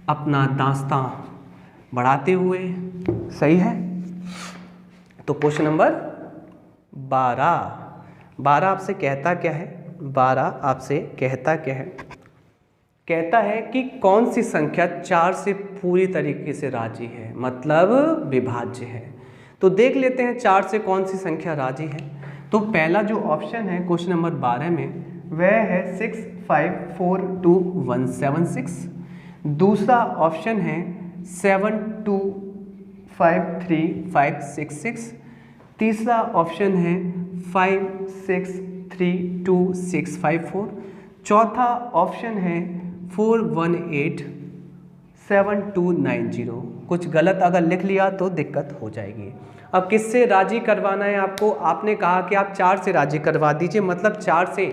अपना दास्तां बढ़ाते हुए, सही है। तो क्वेश्चन नंबर 12 आपसे कहता क्या है? 12 आपसे कहता क्या है? कहता है कि कौन सी संख्या 4 से पूरी तरीके से राजी है, मतलब विभाज्य है। तो देख लेते हैं 4 से कौन सी संख्या राजी है। तो पहला जो ऑप्शन है क्वेश्चन नंबर 12 में वह है 6 5 4 2 1 7 6। दूसरा ऑप्शन है 7 2 5 3 5 6 6। तीसरा ऑप्शन है 5 6 3 2 6 5 4। चौथा ऑप्शन है 4 1 8 7 2 9 0। कुछ गलत अगर लिख लिया तो दिक्कत हो जाएगी। अब किससे राजी करवाना है आपको? आपने कहा कि आप 4 से राजी करवा दीजिए, मतलब 4 से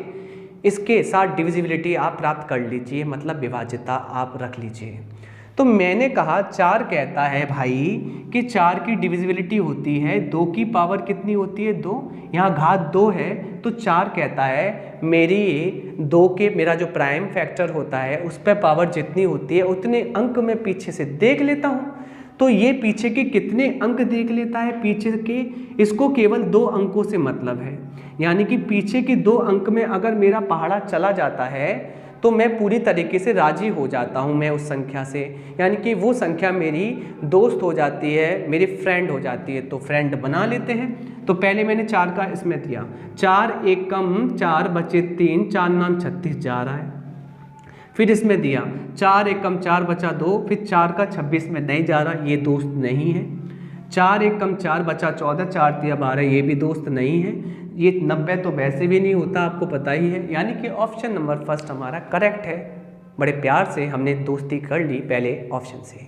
इसके साथ डिविजिबिलिटी आप प्राप्त कर लीजिए, मतलब विभाज्यता आप रख लीजिए। तो मैंने कहा 4 कहता है भाई कि 4 की डिविजिबिलिटी होती है 2 की पावर कितनी होती है 2, यहाँ घात 2 है, तो 4 कहता है मेरी 2 के मेरा जो प्राइम फैक्टर होता है उस पर पावर जितनी होती है उतने अंक मैं पीछे से देख लेता हूँ। तो ये पीछे के कितने अंक देख लेता है, पीछे के, इसको केवल 2 अंकों से मतलब है। यानी कि पीछे के 2 अंक में अगर मेरा पहाड़ा चला जाता है तो मैं पूरी तरीके से राजी हो जाता हूँ मैं उस संख्या से, यानी कि वो संख्या मेरी दोस्त हो जाती है, मेरी फ्रेंड हो जाती है, तो फ्रेंड बना लेते हैं। तो पहले मैंने 4 का इसमें दिया, 4 1 कम 4 बचे 3, 4 नाम 36 जा रहा है। फिर इसमें दिया 4 1 कम 4 बचा 2, फिर 4 का 26 में नहीं जा रहा, ये दोस्त नहीं है। 4 1 कम 4 बचा 14, 4 3 12, ये भी दोस्त नहीं है। ये 90 तो वैसे भी नहीं होता, आपको पता ही है। यानी कि ऑप्शन नंबर फर्स्ट हमारा करेक्ट है। बड़े प्यार से हमने दोस्ती कर ली पहले ऑप्शन से।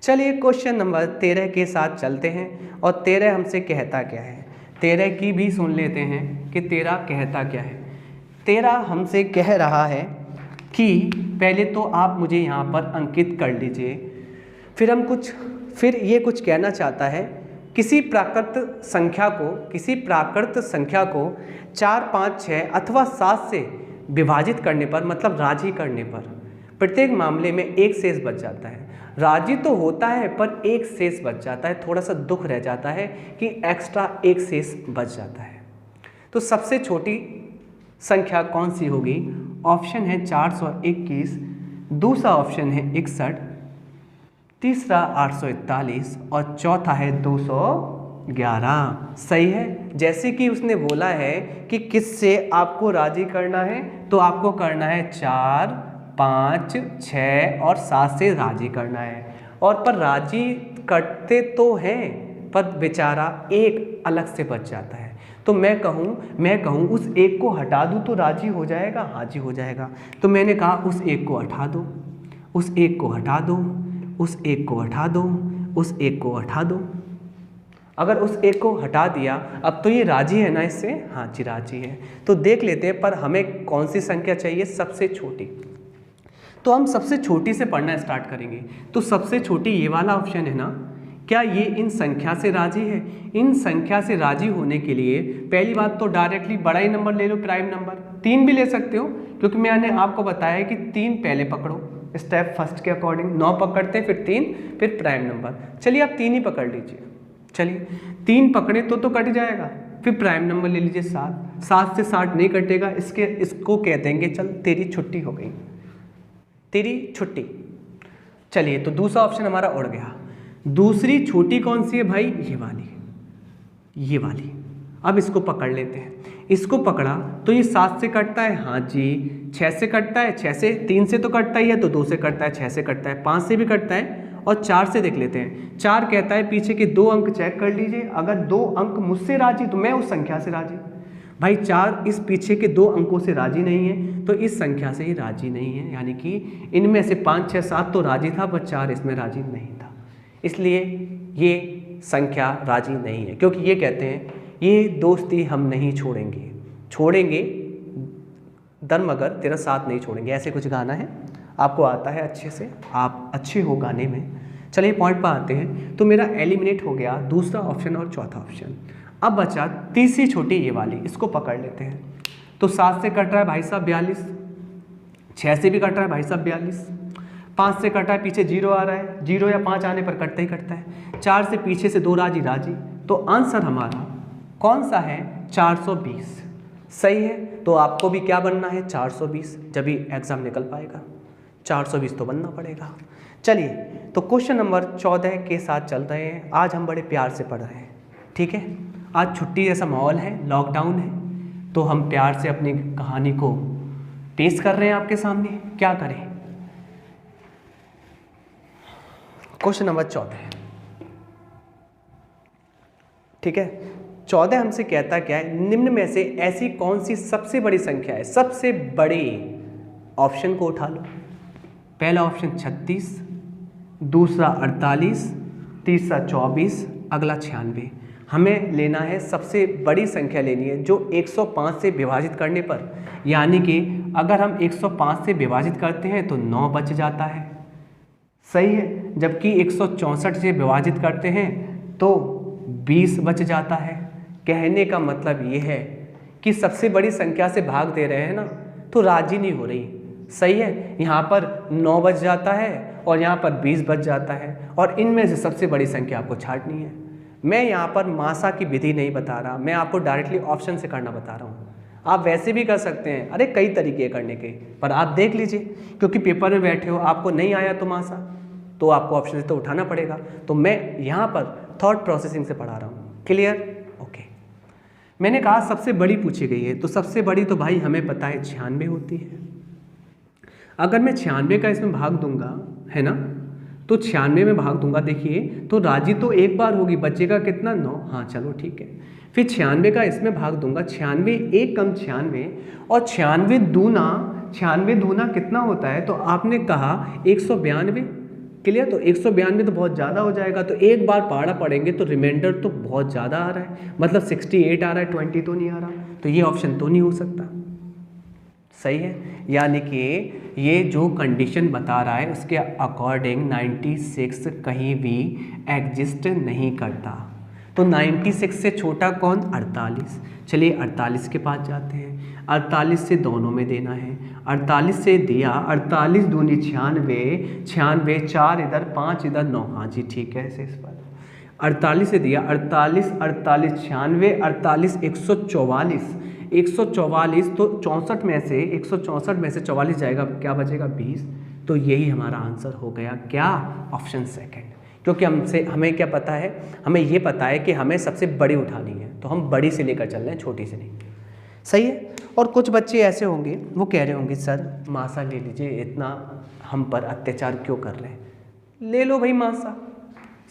चलिए क्वेश्चन नंबर 13 के साथ चलते हैं, और 13 हमसे कहता क्या है, 13 की भी सुन लेते हैं कि 13 कहता क्या है। 13 हमसे कह रहा है कि पहले तो आप मुझे यहाँ पर अंकित कर लीजिए, फिर ये कुछ कहना चाहता है, किसी प्राकृत संख्या को 4 5 6 अथवा 7 से विभाजित करने पर, मतलब राजी करने पर, प्रत्येक मामले में एक शेष बच जाता है। राजी तो होता है पर एक शेष बच जाता है, थोड़ा सा दुख रह जाता है कि एक्स्ट्रा एक शेष बच जाता है। तो सबसे छोटी संख्या कौन सी होगी? ऑप्शन है 421, दूसरा ऑप्शन है 61, तीसरा 841 और चौथा है 211। सही है। जैसे कि उसने बोला है कि किससे आपको राजी करना है, तो आपको करना है 4 5 6 और 7 से राजी करना है। और पर राजी करते तो हैं, पर बेचारा एक अलग से बच जाता है। तो मैं कहूँ उस एक को हटा दूँ तो राजी हो जाएगा? हाजी हो जाएगा। तो मैंने कहा उस एक को हटा दो, उस एक को हटा दो, उस एक को हटा दो, उस एक को हटा दो। अगर उस एक को हटा दिया, अब तो ये राजी है ना इससे? हाँ जी राजी है। तो देख लेते हैं, पर हमें कौन सी संख्या चाहिए? सबसे छोटी। तो हम सबसे छोटी से पढ़ना स्टार्ट करेंगे। तो सबसे छोटी ये वाला ऑप्शन है ना, क्या ये इन संख्या से राजी है? इन संख्या से राजी होने के लिए पहली बात तो डायरेक्टली बड़ा ही नंबर ले लो, प्राइम नंबर। 3 भी ले सकते हो, क्योंकि मैंने आपको बताया कि 3 पहले पकड़ो, स्टेप फर्स्ट के अकॉर्डिंग 9 पकड़ते हैं, फिर 3, फिर प्राइम नंबर। चलिए आप 3 ही पकड़ लीजिए। चलिए 3 पकड़े तो कट जाएगा, फिर प्राइम नंबर ले लीजिए 7। 7 से 60 नहीं कटेगा, इसको कह देंगे चल तेरी छुट्टी हो गई, तेरी छुट्टी। चलिए तो दूसरा ऑप्शन हमारा उड़ गया। दूसरी छोटी कौन सी है भाई? ये वाली, ये वाली। अब इसको पकड़ लेते हैं। इसको पकड़ा तो ये 7 से कटता है, हाँ जी। 6 से कटता है, 6 से 3 से तो कटता ही है, तो 2 से कटता है, 6 से कटता है, 5 से भी कटता है, और 4 से देख लेते हैं। 4 कहता है पीछे के 2 अंक चेक कर लीजिए, अगर 2 अंक मुझसे राजी तो मैं उस संख्या से राजी। भाई 4 इस पीछे के 2 अंकों से राजी नहीं है, तो इस संख्या से ही राजी नहीं है। यानी कि इनमें से 5 6 7 तो राजी था, पर 4 इसमें राजी नहीं था, इसलिए ये संख्या राजी नहीं है। क्योंकि ये कहते हैं ये दोस्ती हम नहीं छोड़ेंगे दर मगर तेरा साथ नहीं छोड़ेंगे, ऐसे कुछ गाना है, आपको आता है अच्छे से, आप अच्छे हो गाने में। चलिए पॉइंट पर आते हैं। तो मेरा एलिमिनेट हो गया दूसरा ऑप्शन और चौथा ऑप्शन। अब बचा तीसरी छोटी ये वाली, इसको पकड़ लेते हैं। तो 7 से कट रहा है भाई साहब 42, 6 से भी कट रहा है भाई साहब 42, 5 से कटा है, पीछे 0 आ रहा है, 0 या 5 आने पर कटता ही कटता है। 4 से पीछे से 2 राजी। तो आंसर हमारा कौन सा है? 420। सही है। तो आपको भी क्या बनना है? 420, जब भी एग्जाम निकल पाएगा 420 तो बनना पड़ेगा। चलिए तो क्वेश्चन नंबर 14 के साथ चल रहे हैं। आज हम बड़े प्यार से पढ़ रहे हैं, ठीक है। आज छुट्टी जैसा माहौल है, लॉकडाउन है, तो हम प्यार से अपनी कहानी को पेश कर रहे हैं आपके सामने। क्या करें? क्वेश्चन नंबर 14, ठीक है। 14 हमसे कहता क्या है? निम्न में से ऐसी कौन सी सबसे बड़ी संख्या है? सबसे बड़ी ऑप्शन को उठा लो। पहला ऑप्शन 36, दूसरा 48, तीसरा 24, अगला 96। हमें लेना है सबसे बड़ी संख्या लेनी है, जो 105 से विभाजित करने पर, यानी कि अगर हम 105 से विभाजित करते हैं तो 9 बच जाता है। सही है। जबकि 164 से विभाजित करते हैं तो 20 बच जाता है। कहने का मतलब ये है कि सबसे बड़ी संख्या से भाग दे रहे हैं ना, तो राजी नहीं हो रही, सही है। यहाँ पर 9 बच जाता है और यहाँ पर 20 बच जाता है और इनमें से सबसे बड़ी संख्या आपको छांटनी है। मैं यहाँ पर मासा की विधि नहीं बता रहा, मैं आपको डायरेक्टली ऑप्शन से करना बता रहा हूँ। आप वैसे भी कर सकते हैं, अरे कई तरीके करने के, पर आप देख लीजिए क्योंकि पेपर में बैठे हो, आपको नहीं आया तो मासा तो आपको ऑप्शन से तो उठाना पड़ेगा। तो मैं यहाँ पर थॉट प्रोसेसिंग से पढ़ा रहा हूँ। क्लियर? ओके। मैंने कहा सबसे बड़ी पूछी गई है, तो सबसे बड़ी तो भाई हमें पता है 96 होती है। अगर मैं 96 का इसमें भाग दूंगा, है ना, तो 96 में भाग दूंगा, देखिए तो राजी तो एक बार होगी, बचेगा कितना 9, हाँ चलो ठीक है। फिर 96 का इसमें भाग दूंगा, 96 एक कम 96 और 96 दूना कितना होता है, तो आपने कहा 192। क्लियर? तो 192 तो बहुत ज़्यादा हो जाएगा, तो एक बार पहाड़ा पढ़ेंगे तो रिमाइंडर तो बहुत ज़्यादा आ रहा है, मतलब 68 आ रहा है, 20 तो नहीं आ रहा, तो ये ऑप्शन तो नहीं हो सकता। सही है, यानी कि ये जो कंडीशन बता रहा है उसके अकॉर्डिंग 96 कहीं भी एग्जिस्ट नहीं करता। तो 96 से छोटा कौन? 48। चलिए 48 के पास जाते हैं। 48 से दोनों में देना है, 48 से दिया, 48 दूनी 96, 96 4 इधर 5 इधर 9, हाँ जी ठीक है, ऐसे इस पर 48 से दिया, 48 48 96 48 144, 144 तो 64 में से 164 में से 44 जाएगा, क्या बचेगा 20। तो यही हमारा आंसर हो गया, क्या? Option second. क्योंकि हमें क्या पता है, हमें ये पता है कि हमें सबसे बड़ी उठानी है, तो हम बड़ी से लेकर चल रहे हैं, छोटी से नहीं। सही है। और कुछ बच्चे ऐसे होंगे वो कह रहे होंगे सर मासा ले लीजिए, इतना हम पर अत्याचार क्यों कर रहे हैं? ले लो भाई मासा,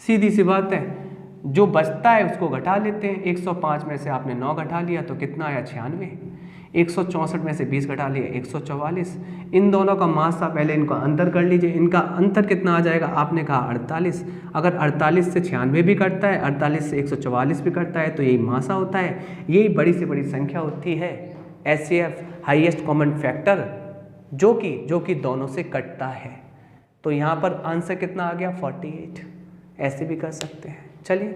सीधी सी बात है, जो बचता है उसको घटा लेते हैं। 105 में से आपने 9 घटा लिया तो कितना आया 96, 164 में से 20 घटा लिया 144। इन दोनों का मासा पहले इनका अंतर कर लीजिए, इनका अंतर कितना आ जाएगा, आपने कहा 48। अगर 48 से 96 भी कटता है, 48 से 144 भी कटता है, तो यही मासा होता है, यही बड़ी से बड़ी संख्या होती है, HCF हाईएस्ट कॉमन फैक्टर, जो कि दोनों से कटता है। तो यहाँ पर आंसर कितना आ गया 48। ऐसे भी कर सकते हैं। चलिए,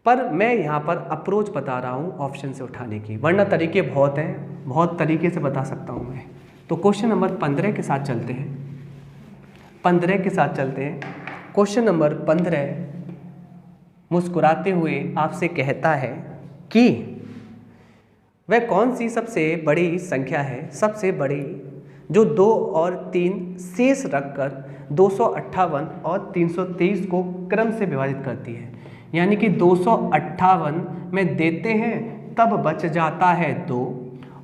पर मैं यहाँ पर अप्रोच बता रहा हूँ ऑप्शन से उठाने की, वरना तरीके बहुत हैं, बहुत तरीके से बता सकता हूँ मैं। तो क्वेश्चन नंबर 15 के साथ चलते हैं, 15 के साथ चलते हैं। क्वेश्चन नंबर 15 मुस्कुराते हुए आपसे कहता है कि वह कौन सी सबसे बड़ी संख्या है, सबसे बड़ी, जो 2 और 3 शेष रखकर 258 और 323 को क्रम से विभाजित करती है। यानी कि 258 में देते हैं तब बच जाता है 2,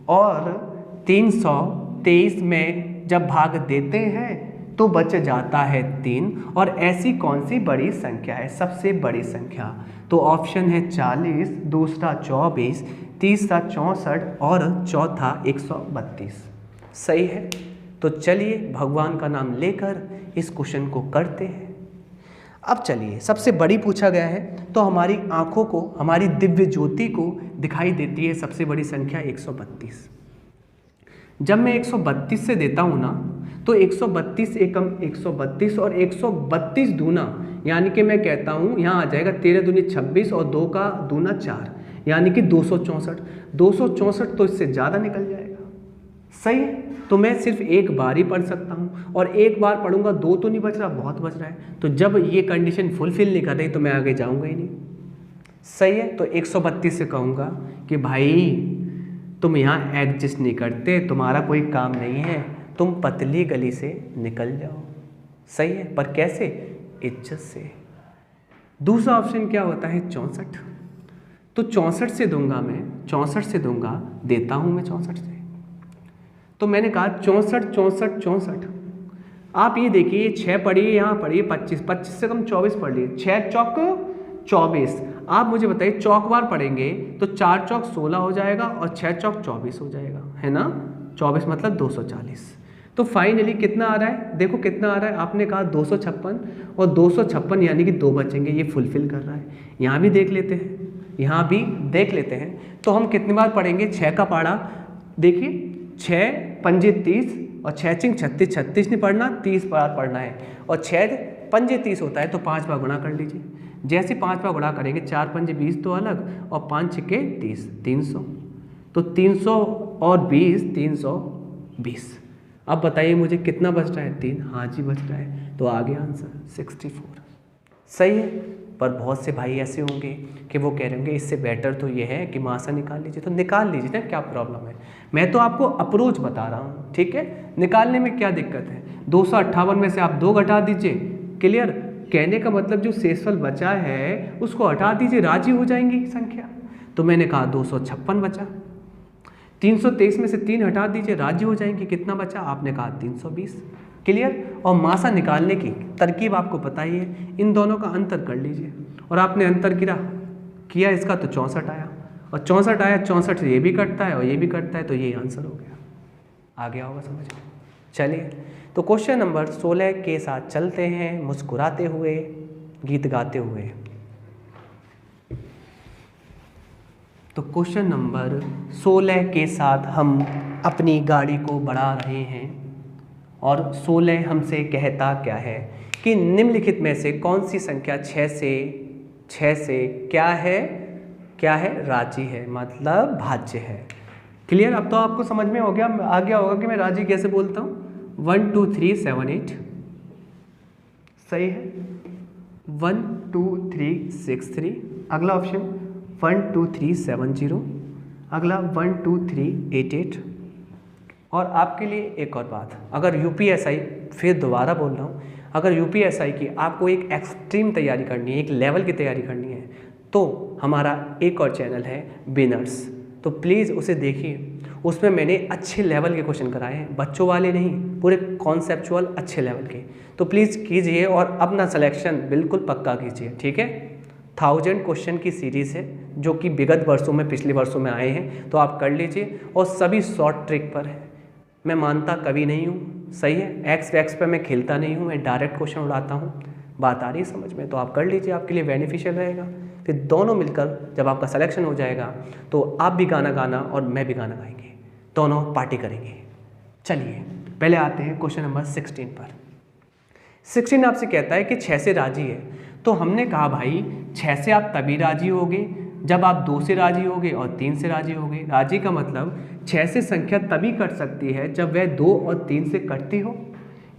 और 323 में जब भाग देते हैं तो बच जाता है 3। और ऐसी कौन सी बड़ी संख्या है, सबसे बड़ी संख्या? तो ऑप्शन है 40, दूसरा 24, तीसरा 64 और चौथा 132। सही है। तो चलिए भगवान का नाम लेकर इस क्वेश्चन को करते हैं। अब चलिए, सबसे बड़ी पूछा गया है तो हमारी आंखों को, हमारी दिव्य ज्योति को दिखाई देती है सबसे बड़ी संख्या 132। जब मैं 132 से देता हूँ ना, तो 132 एकम 132 और 132 दूना, यानी कि मैं कहता हूँ यहाँ आ जाएगा 13 दूनी 26 और 2 का दूना 4, यानी कि 264। 264 तो इससे ज़्यादा निकल जाएगा। सही है। तो मैं सिर्फ एक बार ही पढ़ सकता हूँ, और एक बार पढ़ूंगा 2 तो नहीं बच रहा, बहुत बच रहा है। तो जब ये कंडीशन फुलफिल नहीं कर रही तो मैं आगे जाऊँगा ही नहीं। सही है। तो 132 से कहूँगा कि भाई तुम यहाँ एडजस्ट नहीं करते, तुम्हारा कोई काम नहीं है, तुम पतली गली से निकल जाओ। सही है। पर कैसे? इज्जत से। दूसरा ऑप्शन क्या होता है 64। तो 64 से दूंगा मैं, 64 से दूंगा, देता हूँ मैं 64 से। तो मैंने कहा 64 64 64। आप ये देखिए 6 पढ़िए, यहाँ पढ़िए 25, 25 से कम 24 पढ़ लिए, 6 चौक 24। आप मुझे बताइए चौक बार पढ़ेंगे तो 4 चौक 16 हो जाएगा और 6 चौक 24 हो जाएगा, है ना। 24 मतलब 240। तो फाइनली कितना आ रहा है, देखो कितना आ रहा है, आपने कहा 256 और 256 यानी कि 2 बचेंगे, ये फुलफिल कर रहा है। यहाँ भी देख लेते हैं, यहाँ भी देख लेते हैं। तो हम कितनी बार पढ़ेंगे 6 का पाढ़ा, देखिए 6 पंजे 30 और 6 चिंग 36, 36 नहीं पढ़ना, 30 बार पढ़ना है। और 6 पंजे 30 होता है तो 5 बार गुणा कर लीजिए। जैसे 5 बार गुणा करेंगे, 4 पंजे 20 तो अलग, और 5 छक्के 30, 300। तो 300 और 20 300, 20। अब बताइए मुझे कितना बच रहा है, 3। हाँ जी बच रहा है, तो आ गया आंसर 64। सही है। पर बहुत से भाई ऐसे होंगे कि वो कह रहे होंगे इससे बेटर तो ये है कि मासा निकाल लीजिए, तो निकाल लीजिए ना, क्या प्रॉब्लम है। मैं तो आपको अप्रोच बता रहा हूँ, ठीक है। निकालने में क्या दिक्कत है, 258 में से आप 2 घटा दीजिए, क्लियर। कहने का मतलब जो शेषफल बचा है उसको हटा दीजिए, राजी हो जाएंगी संख्या। तो मैंने कहा 256 बचा। 323 में से 3 हटा दीजिए, राजी हो जाएंगी। कितना बचा, आपने कहा 320, क्लियर। और मासा निकालने की तरकीब आपको पता ही है, इन दोनों का अंतर कर लीजिए। और आपने अंतर किया इसका तो 64 आया, और 64 आया, 64 से ये भी कटता है और ये भी कटता है, तो ये आंसर हो गया। आ गया होगा समझ में। चलिए, तो क्वेश्चन नंबर 16 के साथ चलते हैं, मुस्कुराते हुए, गीत गाते हुए। तो क्वेश्चन नंबर 16 के साथ हम अपनी गाड़ी को बढ़ा रहे हैं, और 16 हमसे कहता क्या है कि निम्नलिखित में से कौन सी संख्या 6 से क्या है राजी है, मतलब भाज्य है। क्लियर। अब तो आपको समझ में आ गया होगा कि मैं राजी कैसे बोलता हूँ। 1 2 3 7 8 सही है। 1 2 3 6 3, अगला ऑप्शन 1 2 3 7 0, अगला 1 2 3 8 8। और आपके लिए एक और बात, अगर यूपीएसआई, फिर दोबारा बोल रहा हूँ, अगर यूपीएसआई की आपको एक एक्सट्रीम तैयारी करनी है, एक लेवल की तैयारी करनी है, तो हमारा एक और चैनल है विनर्स, तो प्लीज़ उसे देखिए। उसमें मैंने अच्छे लेवल के क्वेश्चन कराए हैं, बच्चों वाले नहीं, पूरे कॉन्सेप्चुअल अच्छे लेवल के। तो प्लीज़ कीजिए और अपना सिलेक्शन बिल्कुल पक्का कीजिए, ठीक है। 1000 क्वेश्चन की सीरीज़ है जो कि विगत वर्षों में, पिछले वर्षों में आए हैं, तो आप कर लीजिए। और सभी शॉर्ट ट्रिक पर है, मैं मानता कभी नहीं हूँ, सही है। एक्स वैक्स पे मैं खेलता नहीं हूँ, मैं डायरेक्ट क्वेश्चन उड़ाता हूँ। बात आ रही है समझ में, तो आप कर लीजिए, आपके लिए बेनिफिशियल रहेगा। फिर दोनों मिलकर जब आपका सिलेक्शन हो जाएगा तो आप भी गाना गाना और मैं भी गाना गाएंगे, दोनों पार्टी करेंगे। चलिए पहले आते हैं क्वेश्चन नंबर 16 पर। 16 आपसे कहता है कि 6 से राजी है। तो हमने कहा भाई 6 से आप तभी राजी होगे जब आप 2 से राजी होगे और 3 से राजी होगे। राजी का मतलब 6 से संख्या तभी कट सकती है जब वह 2 और 3 से कटती हो,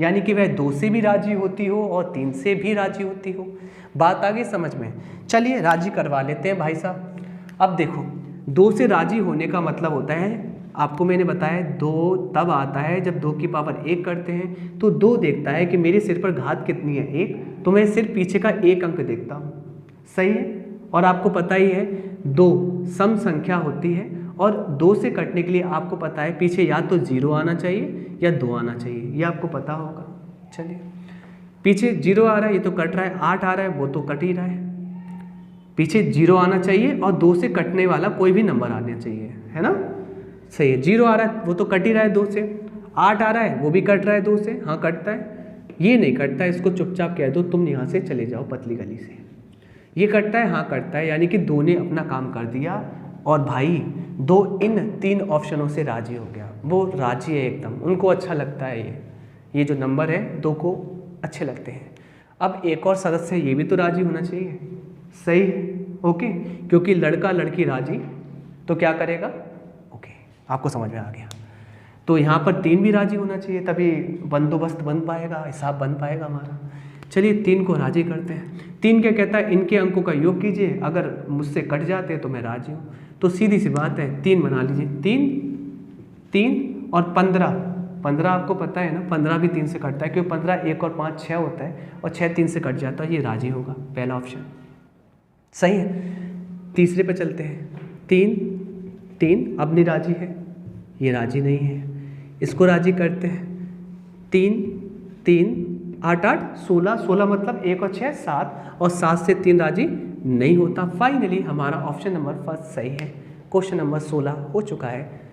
यानी कि वह 2 से भी राजी होती हो और 3 से भी राजी होती हो। बात आ गई समझ में। चलिए राजी करवा लेते हैं भाई साहब। अब देखो 2 से राजी होने का मतलब होता है, आपको मैंने बताया 2 तब आता है जब 2 की पावर 1 करते हैं। तो 2 देखता है कि मेरे सिर पर घात कितनी है, 1, तो मैं सिर्फ पीछे का 1 अंक देखता हूँ, सही है। और आपको पता ही है 2 सम संख्या होती है, और 2 से कटने के लिए आपको पता है पीछे या तो 0 आना चाहिए या 2 आना चाहिए, ये आपको पता होगा। चलिए पीछे 0 आ रहा है, ये तो कट रहा है, 8 आ रहा है, वो तो कट ही रहा है। पीछे 0 आना चाहिए और 2 से कटने वाला कोई भी नंबर आना चाहिए, है ना, सही है। 0 आ रहा है, वो तो कट ही रहा है 2 से। 8 आ रहा है, वो भी कट रहा है 2 से, हाँ कटता है। ये नहीं कटता है, इसको चुपचाप कह दो तुम यहाँ से चले जाओ पतली गली से। ये कटता है, हाँ कटता है, यानी कि 2 ने अपना काम कर दिया। और भाई 2 इन 3 ऑप्शनों से राजी हो गया, वो राजी है एकदम, उनको अच्छा लगता है ये जो नंबर है 2 को अच्छे लगते हैं। अब एक और सदस्य ये भी तो राजी होना चाहिए, सही है, ओके। क्योंकि लड़का लड़की राजी तो क्या करेगा, ओके, आपको समझ में आ गया। तो यहाँ पर 3 भी राजी होना चाहिए, तभी बंदोबस्त बन पाएगा, हिसाब बन पाएगा हमारा। चलिए 3 को राजी करते हैं। 3 क्या कहता है, इनके अंकों का योग कीजिए, अगर मुझसे कट जाते हैं तो मैं राजी हूँ। तो सीधी सी बात है, 3 बना लीजिए, 3 और 15 आपको पता है ना, 15 भी 3 से कटता है, क्योंकि 15 1 और 5 6 होता है, और 6 3 से कट जाता है, ये राजी होगा, पहला ऑप्शन सही है। तीसरे पे चलते हैं। 3 अब नहीं राजी है, ये राजी नहीं है, इसको राजी करते हैं। 3 8 8 16 मतलब 1 और 6 7, और 7 से 3 राजी नहीं होता। फाइनली हमारा ऑप्शन नंबर फर्स्ट सही है। क्वेश्चन नंबर 16 हो चुका है।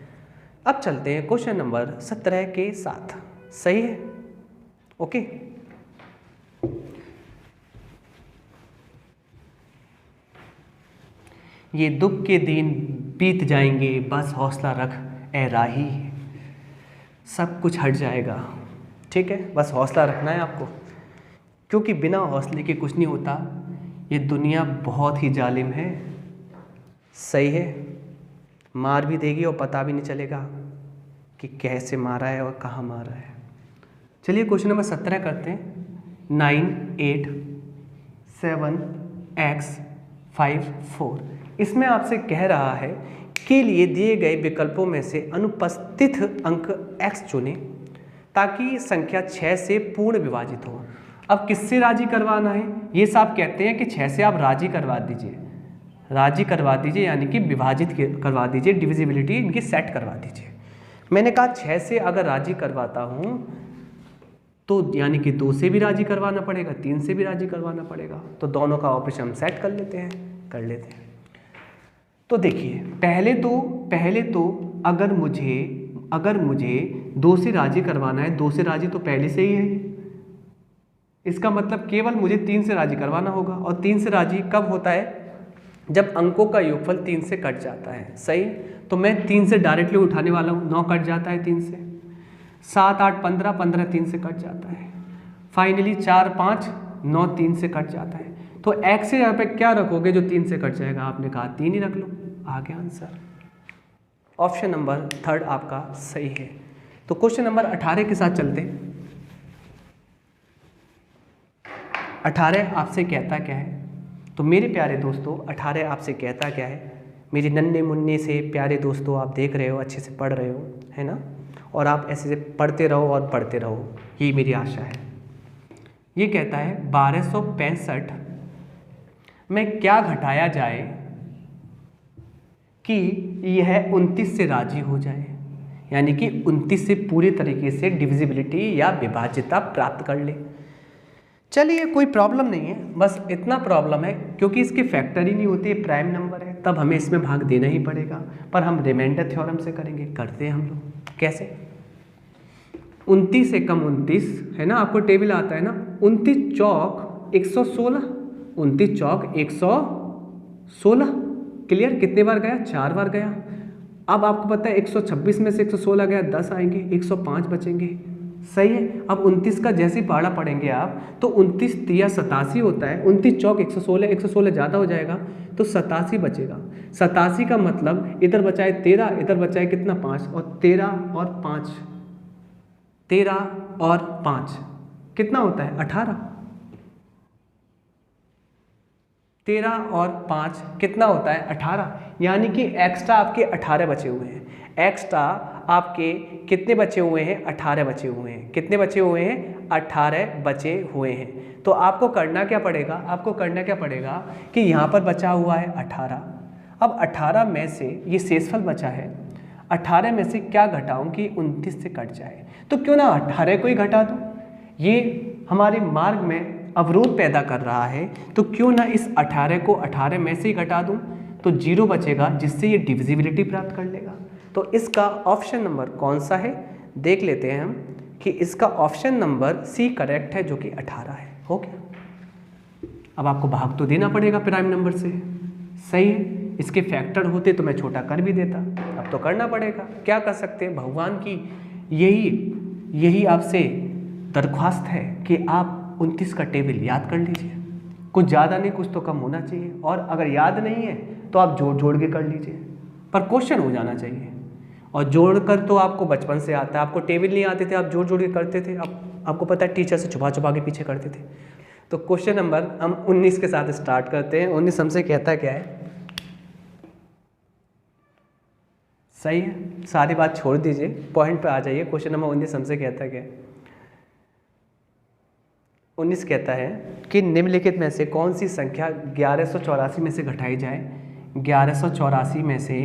अब चलते हैं क्वेश्चन नंबर 17 के साथ, सही है, ओके। ये दुख के दिन बीत जाएंगे, बस हौसला रख ए राही, सब कुछ हट जाएगा, ठीक है, बस हौसला रखना है आपको, क्योंकि बिना हौसले के कुछ नहीं होता। ये दुनिया बहुत ही जालिम है, सही है, मार भी देगी और पता भी नहीं चलेगा, कि कैसे मारा है और कहाँ मारा है। चलिए क्वेश्चन नंबर 17 करते हैं। 9, 8, 7, x 5, 4। इसमें आपसे कह रहा है के लिए दिए गए विकल्पों में से अनुपस्थित अंक x चुनें ताकि संख्या 6 से पूर्ण विभाजित हो। अब किससे राजी करवाना है? ये साहब कहते हैं कि 6 से आप राजी करवा दीजिए, राजी करवा दीजिए यानी कि विभाजित करवा दीजिए, डिविजिबिलिटी इनकी सेट करवा दीजिए। मैंने कहा 6 से अगर राजी करवाता हूँ तो यानी कि 2 से भी राजी करवाना पड़ेगा, 3 से भी राजी करवाना पड़ेगा, तो दोनों का ऑपरेशन हम सेट कर लेते हैं। तो देखिए पहले तो अगर मुझे 2 से राजी करवाना है, 2 से राजी तो पहले से ही है, इसका मतलब केवल मुझे 3 से राजी करवाना होगा। और 3 से राजी कब होता है? जब अंकों का योगफल 3 से कट जाता है। सही, तो मैं 3 से डायरेक्टली उठाने वाला हूँ, 9 कट जाता है 3 से, 7, 8, 15, 15 3 से कट जाता है, फाइनली 4, 5, 9 3 से कट जाता है। तो x से यहाँ पे क्या रखोगे जो 3 से कट जाएगा? आपने कहा 3 ही रख लो, आ गया आंसर। ऑप्शन नंबर 3 आपका सही है। तो क्वेश्चन नंबर 18 के साथ चलते हैं। 18 आपसे कहता क्या है? तो मेरे प्यारे दोस्तों 18 आपसे कहता क्या है? मेरे नन्हे मुन्ने से प्यारे दोस्तों, आप देख रहे हो, अच्छे से पढ़ रहे हो, है ना, और आप ऐसे से पढ़ते रहो और पढ़ते रहो, यही मेरी आशा है। ये कहता है 1265 में क्या घटाया जाए कि यह 29 से राजी हो जाए, यानी कि 29 से पूरी तरीके से डिविजिबिलिटी या विभाज्यता प्राप्त कर ले। चलिए कोई प्रॉब्लम नहीं है, बस इतना प्रॉब्लम है क्योंकि इसके फैक्टर ही नहीं होते, प्राइम नंबर है, तब हमें इसमें भाग देना ही पड़ेगा। पर हम रिमाइंडर थ्योरम से करेंगे, करते हैं हम लोग। कैसे? 29 से कम 29 है ना, आपको टेबल आता है ना, 29 चौक 116, 29 चौक 116, क्लियर? कितने बार गया? 4 बार गया। अब आपको पता है 126 में से 116 गया, 10 आएंगे, 105 बचेंगे। सही है। अब 29 का जैसे पहाड़ा पढ़ेंगे आप तो 29 तिया 87 होता है, 29 चौक 116, 116 ज़्यादा हो जाएगा तो 87 बचेगा। 87 का मतलब इधर बचाए 13, इधर बचाए कितना? 5, और 13 और 5, 13 और 5 कितना होता है? 18। 13 और 5 कितना होता है? 18। यानी कि एक्स्ट्रा आपके 18 बचे हुए हैं। एक्स्ट्रा आपके कितने बचे हुए हैं? 18 बचे हुए हैं। कितने बचे हुए हैं? 18 बचे हुए हैं। तो आपको करना क्या पड़ेगा? आपको करना क्या पड़ेगा कि यहाँ पर बचा हुआ है 18। अब 18 में से ये शेषफल बचा है, 18 में से क्या घटाऊं कि 29 से कट जाए? तो क्यों ना 18 को ही घटा दूं? ये हमारे मार्ग में अवरोध पैदा कर रहा है, तो क्यों ना इस 18 को 18 में से ही घटा दूं, तो 0 बचेगा, जिससे ये डिविजिबिलिटी प्राप्त कर लेगा। तो इसका ऑप्शन नंबर कौन सा है देख लेते हैं हम कि इसका ऑप्शन नंबर सी करेक्ट है, जो कि 18 है। हो गया। अब आपको भाग तो देना पड़ेगा प्राइम नंबर से। सही है। इसके फैक्टर होते तो मैं छोटा कर भी देता, अब तो करना पड़ेगा। क्या कर सकते हैं? भगवान की यही आपसे दरख्वास्त है कि आप 29 का टेबल याद कर लीजिए। कुछ ज़्यादा नहीं, कुछ तो कम होना चाहिए, और अगर याद नहीं है तो आप जोड़ के कर लीजिए, पर क्वेश्चन हो जाना चाहिए। और जोड़कर तो आपको बचपन से आता है, आपको टेबल नहीं आते थे, आप जोड़ के करते थे। अब आपको पता है टीचर से छुपा के पीछे करते थे। तो क्वेश्चन नंबर हम 19 के साथ स्टार्ट करते हैं। 19 हमसे कहता क्या है? सही है, सारी बात छोड़ दीजिए, पॉइंट पे आ जाइए। क्वेश्चन नंबर 19 हमसे कहता क्या है? 19 कहता है कि निम्नलिखित में से कौन सी संख्या 1184 में से घटाई जाए? 1184 में से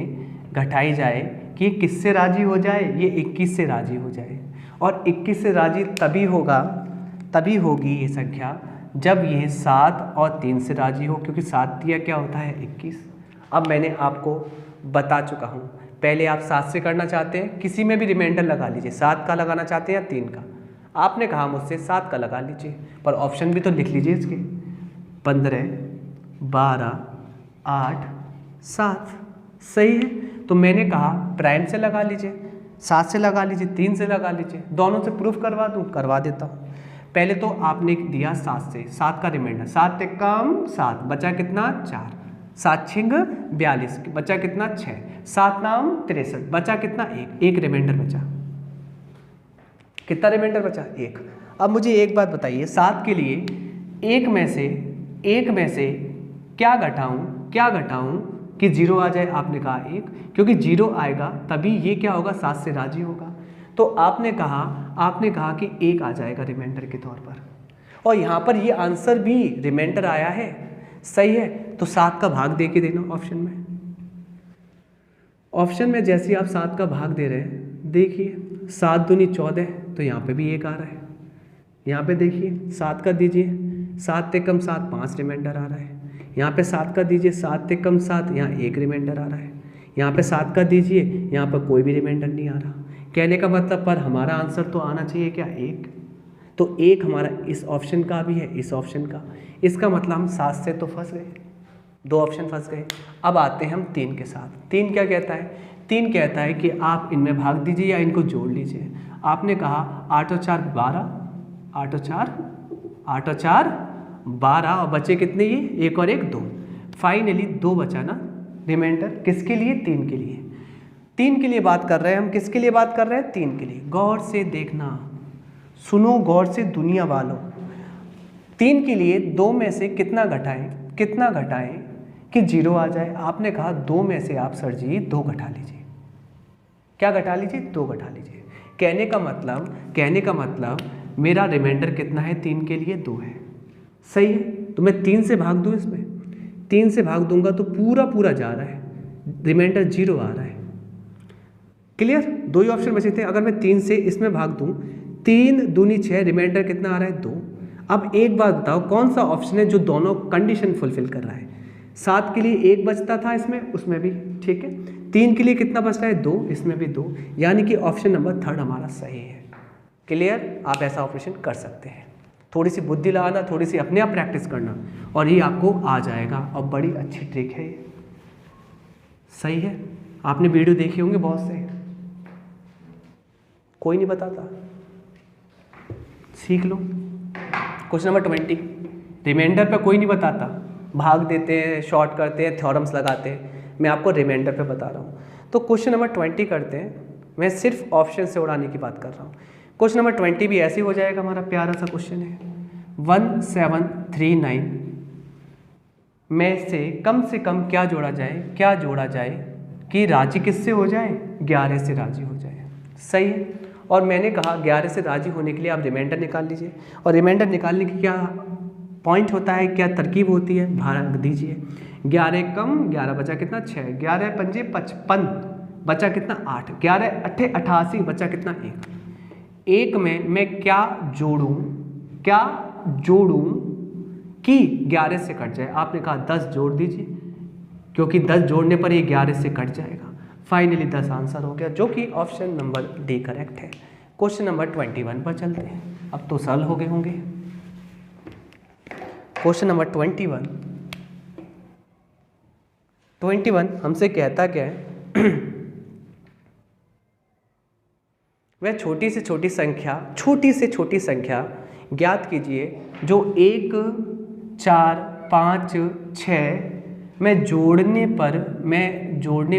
घटाई जाए कि किससे राजी हो जाए? ये 21 से राजी हो जाए। और 21 से राजी तभी होगी ये संख्या जब ये 7 और 3 से राजी हो, क्योंकि 7 दिया क्या होता है? 21। अब मैंने आपको बता चुका हूँ, पहले आप 7 से करना चाहते हैं, किसी में भी रिमाइंडर लगा लीजिए, 7 का लगाना चाहते हैं या 3 का। आपने कहा मुझसे 7 का लगा लीजिए, पर ऑप्शन भी तो लिख लीजिए इसके, 15, 12, 8, 7। सही है। तो मैंने कहा प्राइम से लगा लीजिए, 7 से लगा लीजिए, 3 से लगा लीजिए, दोनों से प्रूफ करवा दूँ? करवा देता हूँ। पहले तो आपने दिया 7 से, 7 का रिमाइंडर, 7 से कम 7, बचा कितना? 4, 7 छिंग 42, बचा कितना? 6, 7 नाम 63, बचा कितना? 1 रिमाइंडर बचा। कितना रिमाइंडर बचा? 1। अब मुझे एक बात बताइए, 7 के लिए एक में से क्या घटाऊं कि 0 आ जाए? आपने कहा 1, क्योंकि 0 आएगा तभी ये क्या होगा, 7 से राजी होगा। तो आपने कहा कि 1 आ जाएगा रिमाइंडर के तौर पर, और यहाँ पर ये आंसर भी रिमाइंडर आया है, सही है। तो 7 का भाग दे के देना ऑप्शन में जैसे ही आप 7 का भाग दे रहे हैं, देखिए 7 दूनी 14, तो यहाँ पे भी 1 आ रहा है। यहाँ पे देखिए 7 का दीजिए, 7 से कम 7, 5 रिमाइंडर आ रहा है। यहाँ पे 7 का दीजिए, 7 से कम 7, यहाँ 1 रिमाइंडर आ रहा है। यहाँ पे 7 का दीजिए, यहाँ पर कोई भी रिमाइंडर नहीं आ रहा। कहने का मतलब पर हमारा आंसर तो आना चाहिए क्या? 1। तो 1 हमारा इस ऑप्शन का भी है, इस ऑप्शन का। इसका मतलब हम 7 से तो फंस गए, 2 ऑप्शन फंस गए। अब आते हैं हम 3 के साथ। 3 क्या कहता है? 3 कहता है कि आप इनमें भाग दीजिए या इनको जोड़ लीजिए। आपने कहा 8 और 4 12, 8 और 4 12, और बचे कितने? ये 1 और 1 2। फाइनली 2 बचा ना रिमाइंडर, किसके लिए? 3 के लिए। 3 के लिए बात कर रहे हैं हम। किसके लिए बात कर रहे हैं? 3 के लिए। गौर से देखना, सुनो गौर से दुनिया वालों। 3 के लिए 2 में से कितना घटाएं कि 0 आ जाए? आपने कहा 2 में से आप सर जी 2 घटा लीजिए। क्या घटा लीजिए? 2 घटा लीजिए। कहने का मतलब मेरा रिमाइंडर कितना है? 3 के लिए 2 है, सही है। तो मैं 3 से भाग दूँ, इसमें 3 से भाग दूंगा तो पूरा जा रहा है, रिमाइंडर 0 आ रहा है। क्लियर? 2 ही ऑप्शन बचे थे। अगर मैं 3 से इसमें भाग दूं, 3 दूनी 6, रिमाइंडर कितना आ रहा है? 2। अब एक बात बताओ, कौन सा ऑप्शन है जो दोनों कंडीशन फुलफिल कर रहा है? 7 के लिए 1 बचता था इसमें, उसमें भी ठीक है। 3 के लिए कितना बच रहा है? 2, इसमें भी 2, यानी कि ऑप्शन नंबर 3 हमारा सही है। क्लियर? आप ऐसा ऑपरेशन कर सकते हैं। थोड़ी सी बुद्धि लगाना, थोड़ी सी अपने आप प्रैक्टिस करना, और ये आपको आ जाएगा। और बड़ी अच्छी ट्रिक है ये, सही है। आपने वीडियो देखे होंगे बहुत से, कोई नहीं बताता, सीख लो। क्वेश्चन नंबर 20, रिमाइंडर पे कोई नहीं बताता, भाग देते हैं, शॉर्ट करते हैं, थ्योरम्स लगाते हैं। मैं आपको रिमाइंडर पे बता रहा हूँ। तो क्वेश्चन नंबर 20 करते हैं। मैं सिर्फ ऑप्शन से उड़ाने की बात कर रहा हूँ। क्वेश्चन नंबर 20 भी ऐसे ही हो जाएगा। हमारा प्यारा सा क्वेश्चन है, 1739 में से कम क्या जोड़ा जाए कि राजी किससे हो जाए? 11 से राजी हो जाए, सही है। और मैंने कहा 11 से राजी होने के लिए आप रिमाइंडर निकाल लीजिए, और रिमाइंडर निकालने की क्या पॉइंट होता है, क्या तरकीब होती है? भाग दीजिए। 11 कम 11 बचा कितना? 6, 11 पंजे 55 बचा कितना? 8, 11 अट्ठे 88 बचा कितना? 1 में मैं क्या जोड़ूं कि 11 से कट जाए? आपने कहा 10 जोड़ दीजिए, क्योंकि 10 जोड़ने पर ये 11 से कट जाएगा। फाइनली 10 आंसर हो गया, जो कि ऑप्शन नंबर डी करेक्ट है। क्वेश्चन नंबर 21 पर चलते हैं। अब तो सरल हो गए होंगे। क्वेश्चन नंबर 21 हमसे कहता क्या है? वह छोटी से छोटी संख्या ज्ञात कीजिए जो 1, 4, 5, 6 में जोड़ने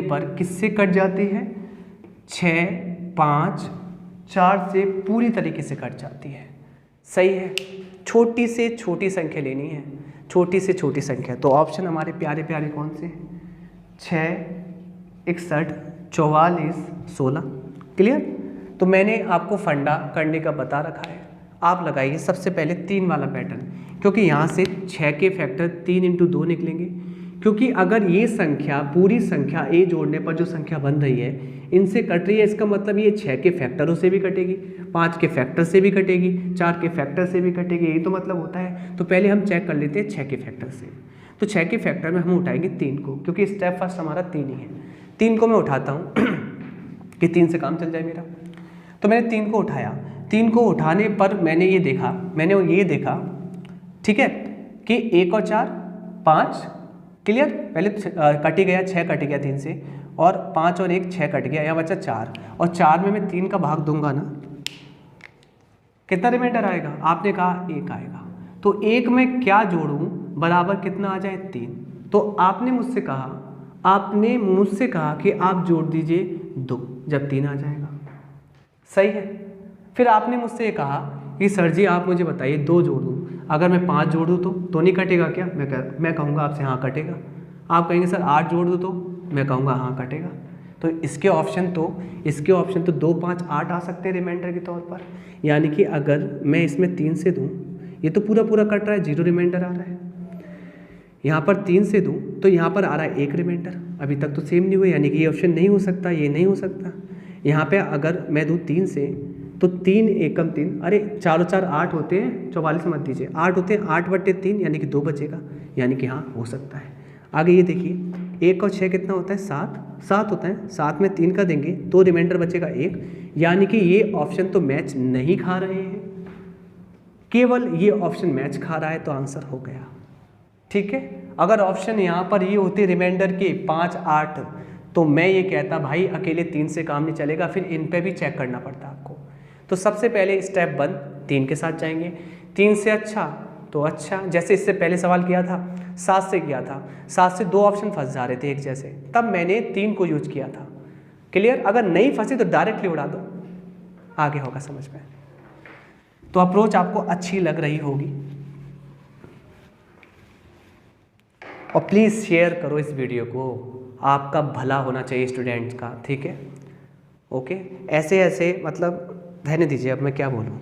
पर किससे कट जाती है? 6, 5, 4 से पूरी तरीके से कट जाती है, सही है। छोटी से छोटी संख्या लेनी है, छोटी से छोटी संख्या। तो ऑप्शन हमारे प्यारे प्यारे कौन से? 6, 61, 44, 16। क्लियर? तो मैंने आपको फंडा करने का बता रखा है। आप लगाइए सबसे पहले 3 वाला पैटर्न, क्योंकि यहाँ से 6 के फैक्टर 3 × 2 निकलेंगे। क्योंकि अगर ये संख्या पूरी संख्या ए जोड़ने पर जो संख्या बन रही है इनसे कट रही है, इसका मतलब ये 6 के फैक्टरों से भी कटेगी, 5 के फैक्टर से भी कटेगी, 4 के फैक्टर से भी कटेगी, यही तो मतलब होता है। तो पहले हम चेक कर लेते हैं 6 के फैक्टर से। तो 6 के फैक्टर में हम उठाएंगे 3 को, क्योंकि स्टेप फर्स्ट हमारा 3 ही है। 3 को मैं उठाता हूँ कि 3 से काम चल जाए मेरा। तो मैंने 3 को उठाया। 3 को उठाने पर मैंने ये देखा ठीक है कि 1 और 4 5। क्लियर? पहले कट ही गया, 6 कट गया 3 से, और 5 और 1 6 कट गया, यहाँ बचा 4, और 4 में मैं 3 का भाग दूंगा ना, कितना रिमाइंडर आएगा? आपने कहा 1 आएगा। तो 1 में क्या जोड़ूं बराबर कितना आ जाए? 3। तो आपने मुझसे कहा कि आप जोड़ दीजिए 2 जब 3 आ जाएगा, सही है। फिर आपने मुझसे कहा कि सर जी आप मुझे बताइए 2 जोड़ दूँ, अगर मैं 5 जोड़ दूँ तो नहीं कटेगा क्या? मैं कहूँगा आपसे हाँ कटेगा। आप कहेंगे सर 8 जोड़ दूँ तो? मैं कहूँगा हाँ कटेगा। तो इसके ऑप्शन तो 2, 5, 8 आ सकते हैं रिमाइंडर के तौर पर। यानी कि अगर मैं इसमें 3 से दूँ, ये तो पूरा पूरा कट रहा है, 0 रिमाइंडर आ रहा है। यहाँ पर 3 से दूँ तो यहाँ पर आ रहा है 1 रिमाइंडर, अभी तक तो सेम नहीं हुआ, यानी कि ये ऑप्शन नहीं हो सकता, ये नहीं हो सकता। यहाँ पे अगर मैं दूँ 3 से तो 3 एकम 3, अरे 4 4 8 होते हैं, 44 मत दीजिए, 8 होते हैं, 8/3 यानी कि 2 बचेगा, यानी कि हाँ हो सकता है। आगे ये देखिए 1 और 6 कितना होता है? 7 होता है, 7 में 3 का देंगे तो रिमाइंडर बचेगा 1, यानी कि ये ऑप्शन तो मैच नहीं खा रहे हैं, केवल ये ऑप्शन मैच खा रहा है, तो आंसर हो गया। ठीक है, अगर ऑप्शन यहाँ पर ये होते रिमाइंडर के 5, 8 तो मैं ये कहता भाई अकेले 3 से काम नहीं चलेगा, फिर इन पे भी चेक करना पड़ता आपको। तो सबसे पहले स्टेप 1 3 के साथ जाएंगे, 3 से अच्छा तो अच्छा, जैसे इससे पहले सवाल किया था 7 से किया था, 7 से 2 ऑप्शन फंस जा रहे थे एक जैसे, तब मैंने 3 को यूज किया था। क्लियर? अगर नहीं फंसी तो डायरेक्टली उड़ा दो, आगे होगा समझ में। तो अप्रोच आपको अच्छी लग रही होगी, और प्लीज़ शेयर करो इस वीडियो को, आपका भला होना चाहिए स्टूडेंट्स का। ठीक है, ओके, ऐसे मतलब रहने दीजिए, अब मैं क्या बोलूँ।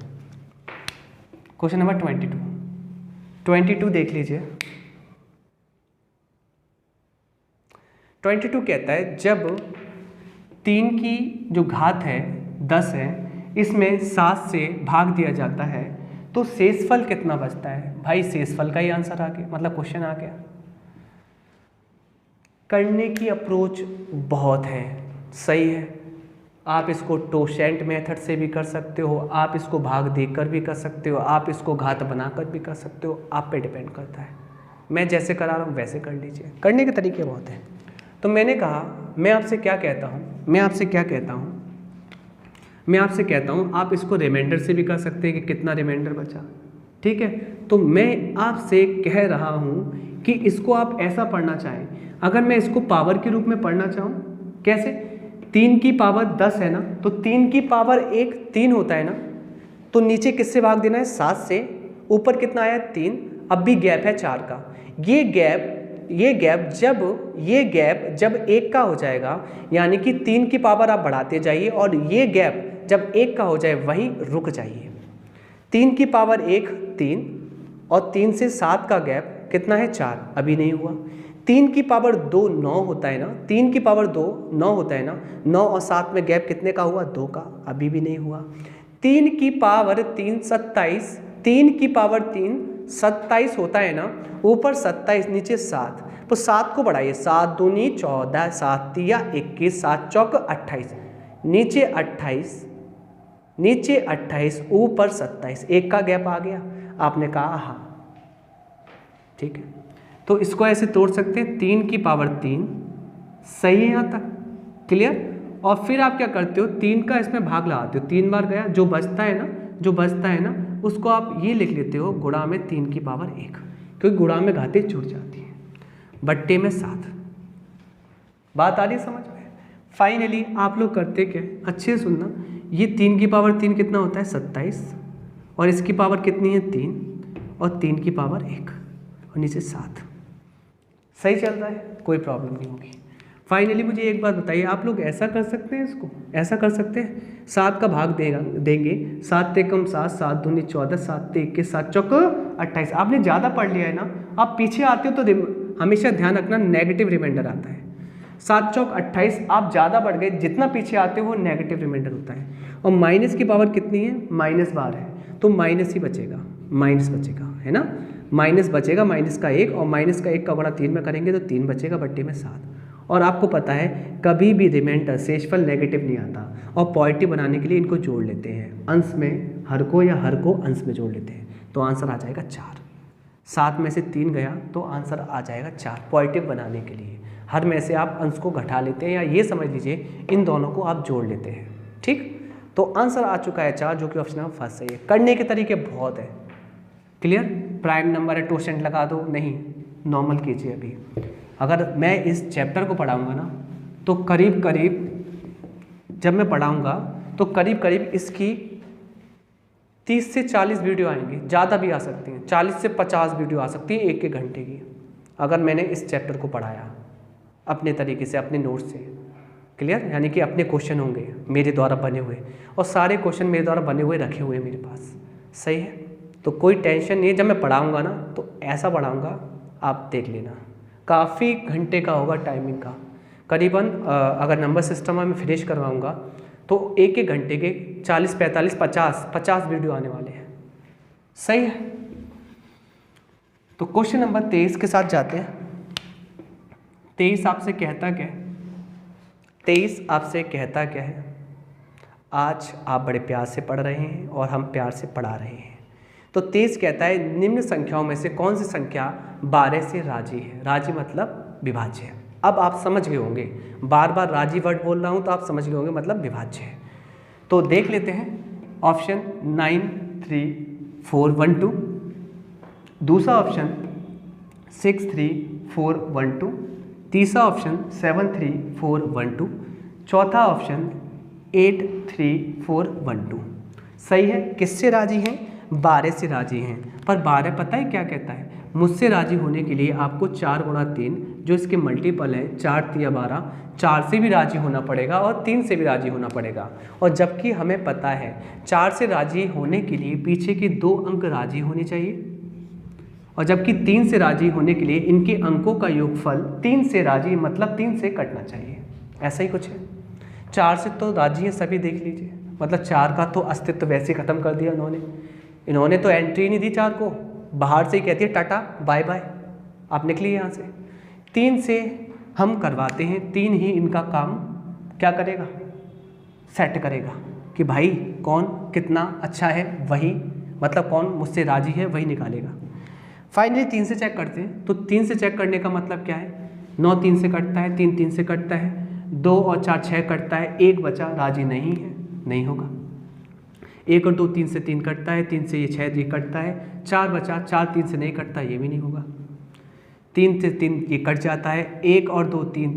क्वेश्चन नंबर 22 देख लीजिए। 22 कहता है जब 3 की जो घात है 10 है, इसमें 7 से भाग दिया जाता है तो शेषफल कितना बचता है? भाई शेषफल का ही आंसर आ गया, मतलब क्वेश्चन आ गया। करने की अप्रोच बहुत है, सही है। आप इसको टोसेंट मेथड से भी कर सकते हो, आप इसको भाग देकर भी कर सकते हो, आप इसको घात बनाकर भी कर सकते हो, आप पे डिपेंड करता है। मैं जैसे करा रहा हूँ वैसे कर लीजिए, करने के तरीके बहुत हैं। तो मैंने कहा मैं आपसे क्या कहता हूँ आप इसको रिमाइंडर से भी कर सकते हैं कि कितना रिमाइंडर बचा। ठीक है, तो मैं आपसे कह रहा हूँ कि इसको आप ऐसा पढ़ना चाहें, अगर मैं इसको पावर के रूप में पढ़ना चाहूँ, कैसे? 3 की पावर 10 है ना, तो 3 की पावर 1 3 होता है ना, तो नीचे किससे भाग देना है? 7 से। ऊपर कितना आया? 3। अब भी गैप है 4 का। ये गैप जब 1 का हो जाएगा, यानी कि 3 की पावर आप बढ़ाते जाइए, और ये गैप जब 1 का हो जाए वहीं रुक जाइए। 3 की पावर 1 3, और 3 से 7 का गैप कितना है? 4, अभी नहीं हुआ। 3 की पावर 2 9 होता है ना, 3 की पावर 2 9 होता है ना, 9 और 7 में गैप कितने का हुआ? 2 का, अभी भी नहीं हुआ। 3 की पावर 3 27, 3 की पावर 3 27 होता है ना, ऊपर 27 नीचे 7, तो 7 को बढ़ाइए, 7 दूनी 14, 7 तिया 21, 7 चौक 28, नीचे 28 ऊपर 27, 1 का गैप आ गया। आपने कहा हाँ, ठीक है, तो इसको ऐसे तोड़ सकते हैं, 3 की पावर 3, सही है यहाँ तक? क्लियर? और फिर आप क्या करते हो? 3 का इसमें भाग लगाते हो, 3 बार गया, जो बचता है ना उसको आप ये लिख लेते हो गुणा में 3 की पावर 1, क्योंकि गुणा में घातें छूट जाती हैं, बट्टे में 7। बात आ रही है समझ में? फाइनली आप लोग करते क्या, अच्छे से सुनना, ये 3 की पावर 3 कितना होता है? 27, और इसकी पावर कितनी है? 3, और 3 की पावर 1, और नीचे 7। सही चल रहा है, कोई प्रॉब्लम नहीं होगी। फाइनली मुझे एक बात बताइए, आप लोग ऐसा कर सकते हैं, इसको ऐसा कर सकते हैं, 7 का भाग देंगे, 7 ते कम 7, 7 दूनी 14, 7 ते 21, 7 चौक 28। आपने ज़्यादा पढ़ लिया है ना, आप पीछे आते हो तो हमेशा ध्यान रखना नेगेटिव रिमाइंडर आता है। 7 चौक 28, आप ज़्यादा बढ़ गए, जितना पीछे आते हो वो नेगेटिव रिमाइंडर होता है। और माइनस की पावर कितनी है? -12 है, तो माइनस ही बचेगा, माइनस बचेगा, है ना, माइनस बचेगा, माइनस का 1, और माइनस का 1 का गुणा 3 में करेंगे तो 3 बचेगा, बट्टे में 7। और आपको पता है कभी भी रिमाइंडर शेषफल नेगेटिव नहीं आता, और पॉजिटिव बनाने के लिए इनको जोड़ लेते हैं, अंश में हर को या हर को अंश में जोड़ लेते हैं, तो आंसर आ जाएगा 4। 7 में से 3 गया तो आंसर आ जाएगा 4, पॉजिटिव बनाने के लिए। हर में से आप अंश को घटा लेते हैं, या ये समझ लीजिए इन दोनों को आप जोड़ लेते हैं। ठीक, तो आंसर आ चुका है 4, जो कि ऑप्शन नंबर फर्स्ट सही है। करने के तरीके बहुत है। क्लियर? प्राइम नंबर है, टोसेंट लगा दो, नहीं, नॉर्मल कीजिए। अभी अगर मैं इस चैप्टर को पढ़ाऊंगा ना, तो करीब करीब जब मैं पढ़ाऊंगा तो करीब करीब इसकी 30 से 40 वीडियो आएंगी, ज़्यादा भी आ सकती हैं, 40 से 50 वीडियो आ सकती है एक घंटे की, अगर मैंने इस चैप्टर को पढ़ाया अपने तरीके से, अपने नोट से। क्लियर? यानी कि अपने क्वेश्चन होंगे मेरे द्वारा बने हुए, और सारे क्वेश्चन मेरे द्वारा बने हुए रखे हुए हैं मेरे पास। सही है? तो कोई टेंशन नहीं है, जब मैं पढ़ाऊँगा ना तो ऐसा पढ़ाऊँगा, आप देख लेना, काफ़ी घंटे का होगा टाइमिंग का, करीबन अगर नंबर सिस्टम में फिनिश करवाऊँगा तो एक घंटे के 40, 45, 50 वीडियो आने वाले हैं। सही है? तो क्वेश्चन नंबर 23 के साथ जाते हैं। 23 आपसे कहता क्या है? 23 आपसे कहता क्या है? आज आप बड़े प्यार से पढ़ रहे हैं और हम प्यार से पढ़ा रहे हैं। तो 23 कहता है निम्न संख्याओं में से कौन सी संख्या 12 से राजी है? राजी मतलब विभाज्य है। अब आप समझ गए होंगे, बार बार राजी वर्ड बोल रहा हूँ तो आप समझ गए होंगे मतलब विभाज्य है। तो देख लेते हैं ऑप्शन 9, 3, 4, 1, 2, दूसरा ऑप्शन 6, 3, 4, 1, 2, तीसरा ऑप्शन 7, 3, 4, 1, 2, चौथा ऑप्शन 8, 3, 4, 1, 2। सही है। किससे राजी हैं? 12 से राजी हैं। पर 12 पता है क्या कहता है? मुझसे राजी होने के लिए आपको 4 गुणा 3 जो इसके मल्टीपल है, 4 3 12, 4 से भी राजी होना पड़ेगा और 3 से भी राजी होना पड़ेगा। और जबकि हमें पता है 4 से राजी होने के लिए पीछे के 2 अंक राजी होने चाहिए, और जबकि 3 से राजी होने के लिए इनके अंकों का योगफल 3 से राजी मतलब 3 से कटना चाहिए। ऐसा ही कुछ है। 4 से तो राजी हैं सभी, देख लीजिए, मतलब 4 का तो अस्तित्व वैसे ही खत्म कर दिया इन्होंने तो एंट्री नहीं दी 4 को, बाहर से ही कहती है टाटा बाय बाय, आप निकलिए यहाँ से। 3 से हम करवाते हैं, 3 ही इनका काम क्या करेगा? सेट करेगा कि भाई कौन कितना अच्छा है, वही मतलब कौन मुझसे राजी है वही निकालेगा। फाइनली 3 से चेक करते हैं। तो 3 से चेक करने का मतलब क्या है? 9 3 से कटता है, 3 3 से कटता है, 2 और 4 6 कटता है, 1 बचा, राजी नहीं है, नहीं होगा। 1 और 2 3 से 3 कटता है, 3 से ये 6 ये कटता है, 4 बचा, 4 3 से नहीं कटता, ये भी नहीं होगा। 3 से 3 ये कट जाता है, 1 और 2 3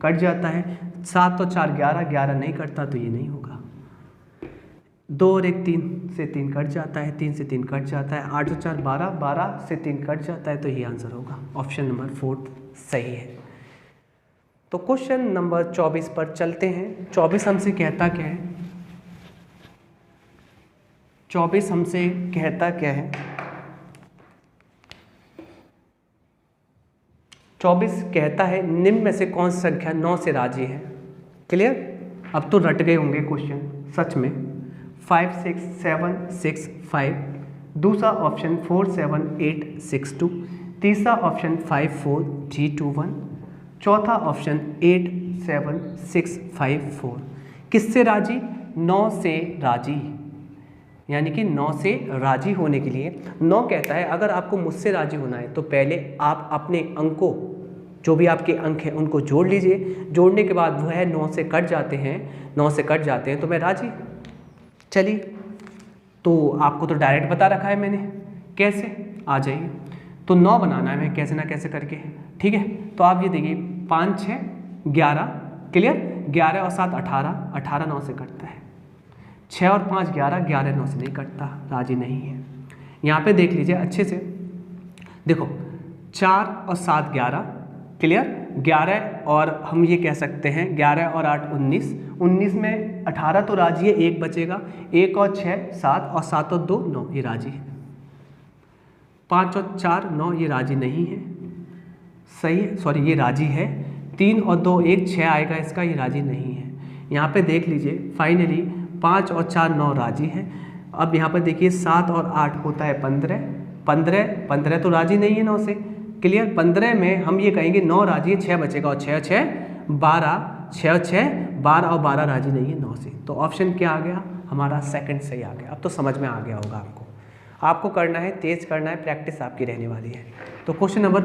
कट जाता है, 7 और 4 11, 11 नहीं कटता तो ये नहीं होगा। 2 और 1 3 से 3 कट जाता है, 3 से 3 कट जाता है, 8 और 4 12, 12 से 3 कट जाता है, तो ये आंसर होगा। ऑप्शन नंबर 4 सही है। तो क्वेश्चन नंबर 24 पर चलते हैं। 24 हमसे कहता क्या है? 24 हमसे कहता क्या है? 24 कहता है निम्न में से कौन सी संख्या 9 से राजी है? क्लियर? अब तो रट गए होंगे क्वेश्चन सच में। 5 6 7 6 5, दूसरा ऑप्शन 4 7 8 6 2, तीसरा ऑप्शन 5 4 3 2 1, चौथा ऑप्शन 8 7 6 5 4। किससे राजी? 9 से राजी, यानी कि 9 से राजी होने के लिए 9 कहता है अगर आपको मुझसे राजी होना है तो पहले आप अपने अंकों, जो भी आपके अंक हैं उनको जोड़ लीजिए। जोड़ने के बाद वह 9 से कट जाते हैं, 9 से कट जाते हैं तो मैं राजी। चलिए, तो आपको तो डायरेक्ट बता रखा है मैंने, कैसे? आ जाइए। तो 9 बनाना है मैं कैसे ना कैसे करके, ठीक है? तो आप ये देखिए 5 6 11, क्लियर? 11 और 7 18, 18 9 से कटता है। 6 और 5 11, 11 9 से नहीं कटता, राजी नहीं है। यहाँ पे देख लीजिए अच्छे से, देखो 4 और 7 11, क्लियर? 11 और हम ये कह सकते हैं 11 और 8 19, 19 में 18 तो राजी है, 1 बचेगा, 1 और 6 7, और 7 और 2 9, ये राजी है। 5 और 4 9, ये राजी नहीं है, सही है, सॉरी ये राजी है। 3 और 2 1 6 आएगा इसका, ये राजी नहीं है। यहाँ पे देख लीजिए फाइनली 5 और 4 9 राजी है। अब यहाँ पर देखिए 7 और 8 होता है 15, 15 तो राजी नहीं है 9 से, क्लियर? 15 में हम ये कहेंगे 9 राजी है, 6 बचेगा, और 6 6 12, 6 6 12 और 12 राजी नहीं है 9 से। तो ऑप्शन क्या आ गया हमारा? सेकंड सही आ गया। अब तो समझ में आ गया होगा आपको। आपको करना है, तेज करना है, प्रैक्टिस आपकी रहने वाली है। तो क्वेश्चन नंबर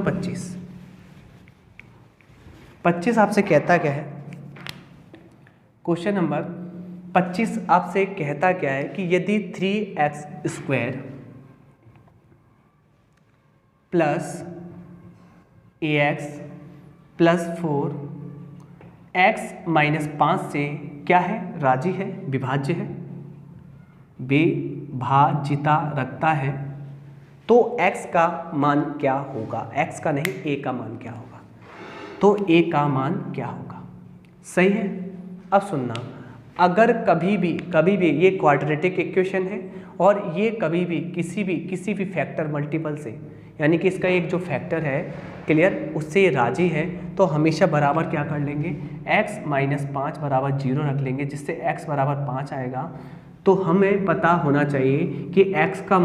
25 आपसे कहता क्या है? क्वेश्चन नंबर 25 आपसे कहता क्या है कि यदि 3x² plus ax plus 4 x minus 5 से क्या है? राजी है, विभाज्य है। बी भाजिता रखता है तो x का मान क्या होगा, x का नहीं a का मान क्या होगा, तो a का मान क्या होगा। सही है। अब सुनना, अगर कभी भी ये क्वाड्रेटिक इक्वेशन है और ये कभी भी किसी भी फैक्टर मल्टीपल से, यानी कि इसका एक जो फैक्टर है क्लियर, उससे ये राजी है, तो हमेशा बराबर क्या कर लेंगे, x - 5 बराबर 0 रख लेंगे, जिससे x बराबर 5 आएगा। तो हमें पता होना चाहिए कि x का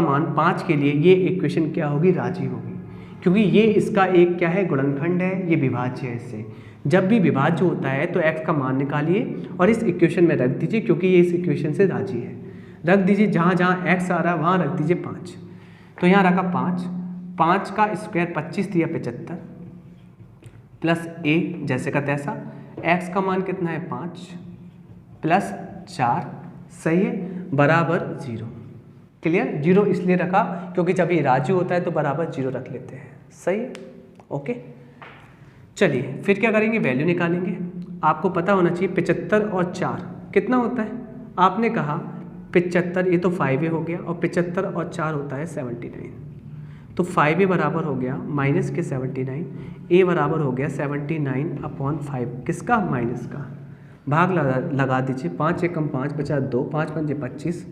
मान 5 के लिए ये इक्वेशन क्या होगी, राजी होगी, क्योंकि ये इसका एक क्या है, गुणनखंड है, ये विभाज्य है इससे। जब भी विभाज्य होता है तो x का मान निकालिए और इस इक्वेशन में रख दीजिए, क्योंकि ये इस इक्वेशन से राजी है। रख दीजिए, जहाँ जहाँ x आ रहा है वहाँ रख दीजिए 5। तो यहाँ रखा 5 का स्क्वायर 25 दिया 75 प्लस a जैसे का तैसा। x का मान कितना है, 5 प्लस 4, सही है, बराबर 0। क्लियर। 0 इसलिए रखा क्योंकि जब ये राजी होता है तो बराबर 0 रख लेते हैं। सही है, ओके। चलिए फिर क्या करेंगे, वैल्यू निकालेंगे। आपको पता होना चाहिए 75 और 4 कितना होता है। आपने कहा 75, ये तो 5a हो गया, और 75 और 4 होता है 79। तो 5a बराबर हो गया माइनस के 79, a बराबर हो गया 79/5, किसका, माइनस का। भाग लगा दीजिए, 5 एकम 5 बचा 2, 5 पंजे 25,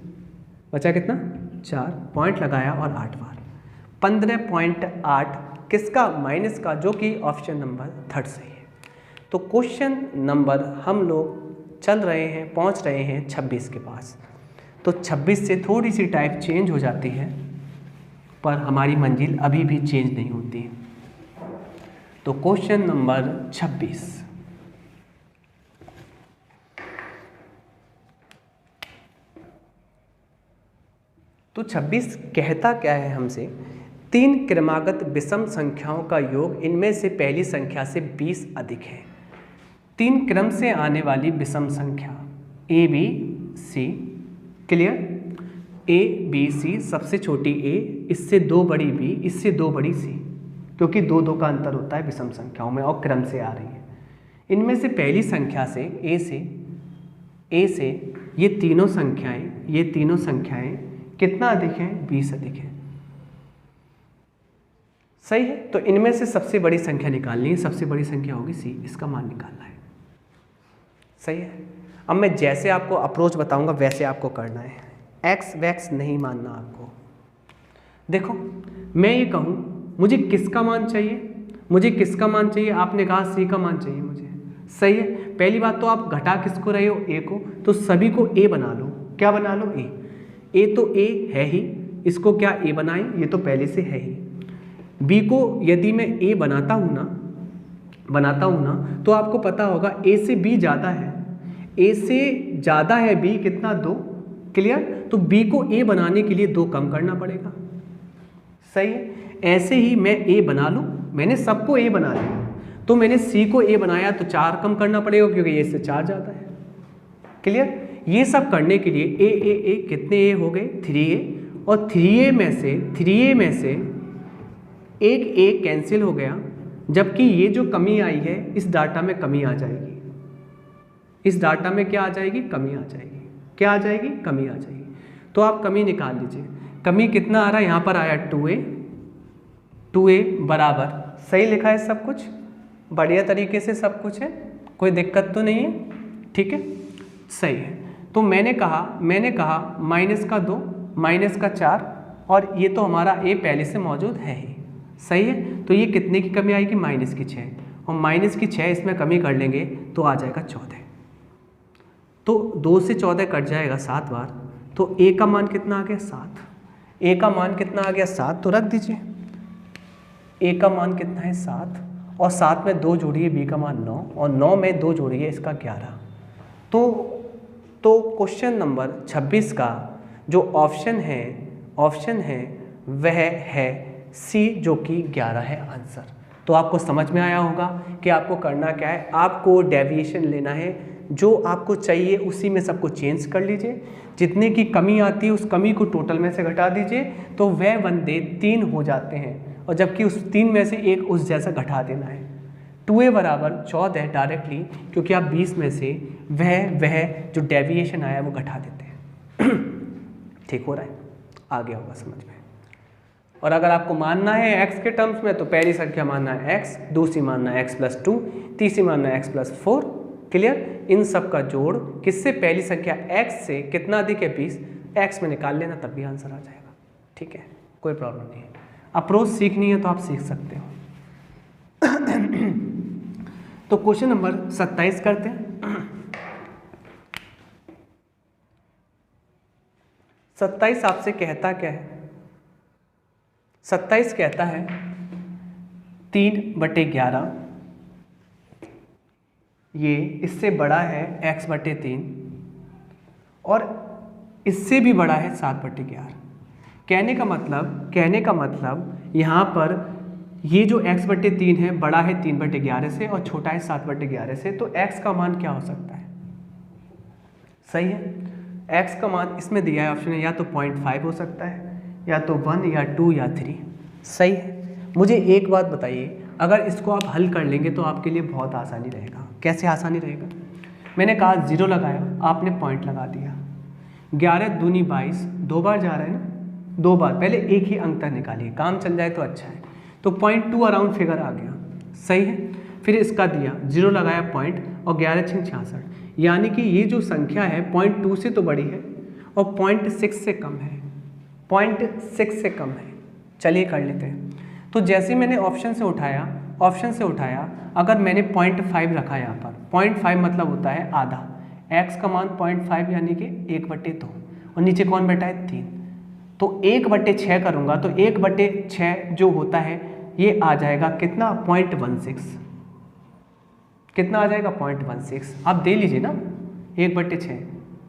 बचा कितना, 4, पॉइंट लगाया और 8 बार, 15.8 किसका, माइनस का, जो कि ऑप्शन नंबर 3 सही है। तो क्वेश्चन नंबर हम लोग चल रहे हैं, पहुंच रहे हैं 26 के पास। तो 26 से थोड़ी सी टाइप चेंज हो जाती है, पर हमारी मंजिल अभी भी चेंज नहीं होती। तो क्वेश्चन नंबर 26, तो 26 कहता क्या है हमसे, 3 क्रमागत विषम संख्याओं का योग इनमें से पहली संख्या से 20 अधिक है। 3 क्रम से आने वाली विषम संख्या a b c, clear, a b c, सबसे छोटी a, इससे 2 बड़ी b, इससे 2 बड़ी c, क्योंकि 2 का अंतर होता है विषम संख्याओं में और क्रम से आ रही है। इनमें से पहली संख्या से a से ये तीनों संख्याएं कितना अधिक है, 20 अधिक है। सही है। तो इनमें से सबसे बड़ी संख्या निकालनी है, सबसे बड़ी संख्या होगी c, इसका मान निकालना है। सही है। अब मैं जैसे आपको अप्रोच बताऊंगा वैसे आपको करना है, एक्स वैक्स नहीं मानना आपको। देखो मैं ये कहूँ मुझे किसका मान चाहिए, आपने कहा c का मान चाहिए मुझे। सही है। पहली बात तो आप घटा किसको रहे हो, a को, तो सभी को a बना लो। क्या बना लो, a तो a है ही, इसको क्या a बनाएं, ये तो पहले से है ही। b को यदि मैं a बनाता हूँ ना तो आपको पता होगा a से b ज़्यादा है, b कितना, 2, क्लियर। तो b को a बनाने के लिए 2 कम करना पड़ेगा। सही है। ऐसे ही मैं a बना लूँ, मैंने सबको a बना लिया, तो मैंने c को a बनाया तो 4 कम करना पड़ेगा, क्योंकि ये से 4 ज़्यादा है। क्लियर। ये सब करने के लिए a कितने a हो गए, 3a, और 3a में से एक a कैंसिल हो गया, जबकि ये जो कमी आई है इस डाटा में कमी आ जाएगी। इस डाटा में क्या आ जाएगी, कमी आ जाएगी। क्या आ जाएगी, कमी आ जाएगी। तो आप कमी निकाल लीजिए। कमी कितना आ रहा है, यहाँ पर आया 2a बराबर, सही लिखा है सब कुछ, बढ़िया तरीके से सब कुछ है, कोई दिक्कत तो नहीं है, ठीक है, सही है। तो मैंने कहा माइनस का 2, माइनस का 4, और ये तो हमारा a पहले से मौजूद है ही। सही है। तो ये कितने की कमी आएगी, माइनस की 6, और माइनस की 6 इसमें कमी कर लेंगे तो आ जाएगा 14। तो 2 से 14 कट जाएगा 7 बार, तो a का मान कितना आ गया, 7। a का मान कितना आ गया, 7, तो रख दीजिए। a का मान कितना है, 7, और 7 में 2 जोड़िए, b का मान 9, और 9 में 2 जोड़िए, इसका 11। तो क्वेश्चन नंबर 26 का जो ऑप्शन है वह है सी, जो कि 11 है आंसर। तो आपको समझ में आया होगा कि आपको करना क्या है, आपको डेविएशन लेना है, जो आपको चाहिए उसी में सबको चेंज कर लीजिए। जितने की कमी आती है उस कमी को टोटल में से घटा दीजिए, तो वह बंदे 3 हो जाते हैं, और जबकि उस 3 में से एक उस जैसा घटा देना है। 2a बराबर 14 डायरेक्टली, क्योंकि आप 20 में से वह जो डेविएशन आया वो घटा देते हैं। ठीक हो रहा है, आ गया होगा समझ में। और अगर आपको मानना है x के टर्म्स में तो पहली संख्या मानना है x, दूसरी मानना है x+2, तीसरी मानना है x+4। क्लियर? इन सब का जोड़ किससे, पहली संख्या x से कितना अधिक है 20, x में निकाल लेना तब भी आंसर आ जाएगा। ठीक है, कोई प्रॉब्लम नहीं है। अप्रोच सीखनी है तो आप सीख सकते हो। तो क्वेश्चन नंबर 27 करते हैं। 27 आपसे कहता क्या है? 27 कहता है 3/11, ये इससे बड़ा है x/3 और इससे भी बड़ा है 7/11। कहने का मतलब यहाँ पर ये जो x/3 है बड़ा है 3/11 से और छोटा है 7/11 से, तो x का मान क्या हो सकता है? सही है, x का मान इसमें दिया है ऑप्शन है, या तो 0.5 हो सकता है, या तो 1 या 2 या 3। सही है। मुझे एक बात बताइए, अगर इसको आप हल कर लेंगे तो आपके लिए बहुत आसानी रहेगा। कैसे आसानी रहेगा? मैंने कहा 0 लगाया, आपने पॉइंट लगा दिया। 11 दूनी 22, 2 बार जा रहा है ना, 2 बार, पहले एक ही अंक तक निकालिए, काम चल जाए तो अच्छा है। तो 0.2 अराउंड फिगर आ गया। सही है। फिर इसका दिया, 0 लगाया पॉइंट और 11 6 66, यानी कि ये जो संख्या है 0.2 से तो बड़ी है और 0.6 से कम है, 0.6 से कम है। चलिए कर लेते हैं। तो जैसे मैंने ऑप्शन से उठाया, अगर मैंने 0.5 रखा यहाँ पर, 0.5 मतलब होता है आधा, x का मान 0.5 यानी कि 1/2 और नीचे कौन बैठा है 3, तो 1/6 करूँगा तो 1/6 जो होता है ये आ जाएगा कितना, 0.16। कितना आ जाएगा? 0.16। आप दे लीजिए ना, 1/6,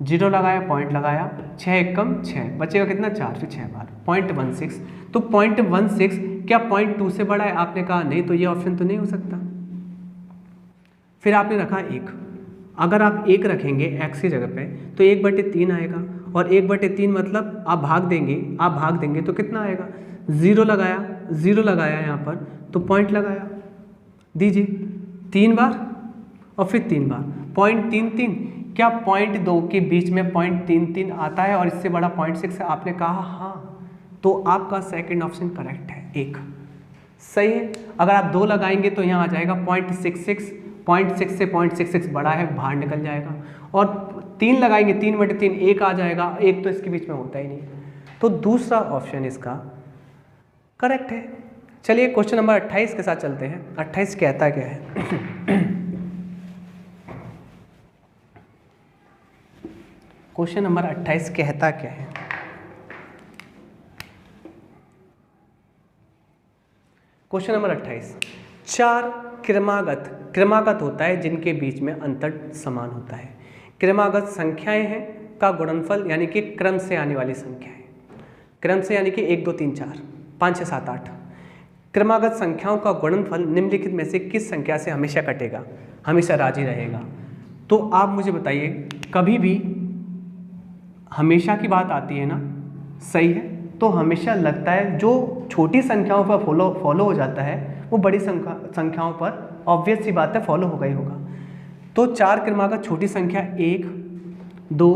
0 लगाया, पॉइंट लगाया, 6 1 कम 6, बचेगा कितना 4, फिर 6 बार 0.16। तो 0.16 क्या 0.2 से बड़ा है? आपने कहा नहीं, तो ये ऑप्शन तो नहीं हो सकता। फिर आपने रखा 1, अगर आप 1 रखेंगे x की जगह पे तो 1/3 आएगा, और 1/3 मतलब आप भाग देंगे तो कितना आएगा? 0 लगाया यहाँ पर, तो पॉइंट लगाया, दीजिए 3 बार और फिर 3 बार, 0.33। क्या 0.2 के बीच में 0.33 आता है और इससे बड़ा 0.6 है? आपने कहा हाँ, तो आपका सेकंड ऑप्शन करेक्ट है, 1। सही है। अगर आप 2 लगाएंगे तो यहाँ आ जाएगा 0.66, 0.6 से 0.66 बड़ा है, बाहर निकल जाएगा। और 3 लगाएंगे, 3/3, 1 आ जाएगा, 1 तो इसके बीच में होता ही नहीं, तो दूसरा ऑप्शन इसका करेक्ट है। चलिए क्वेश्चन नंबर 28 के साथ चलते हैं। 28 कहता क्या है? क्वेश्चन नंबर 28 कहता क्या है? क्वेश्चन नंबर 28, 4 क्रमागत होता है जिनके बीच में अंतर समान होता है। क्रमागत संख्याएं हैं का गुणनफल, यानी कि क्रम से आने वाली संख्याएं, क्रम से यानी कि 1 2 3 4 5 6 7 8। क्रमागत संख्याओं का गुणनफल निम्नलिखित में से किस संख्या से हमेशा कटेगा, हमेशा राजी रहेगा? तो आप मुझे बताइए, कभी भी हमेशा की बात आती है ना, सही है, तो हमेशा लगता है जो छोटी संख्याओं पर फॉलो हो जाता है वो बड़ी संख्याओं पर ऑब्वियस सी बात है फॉलो होगा ही होगा। तो 4 क्रमागत छोटी संख्या 1 2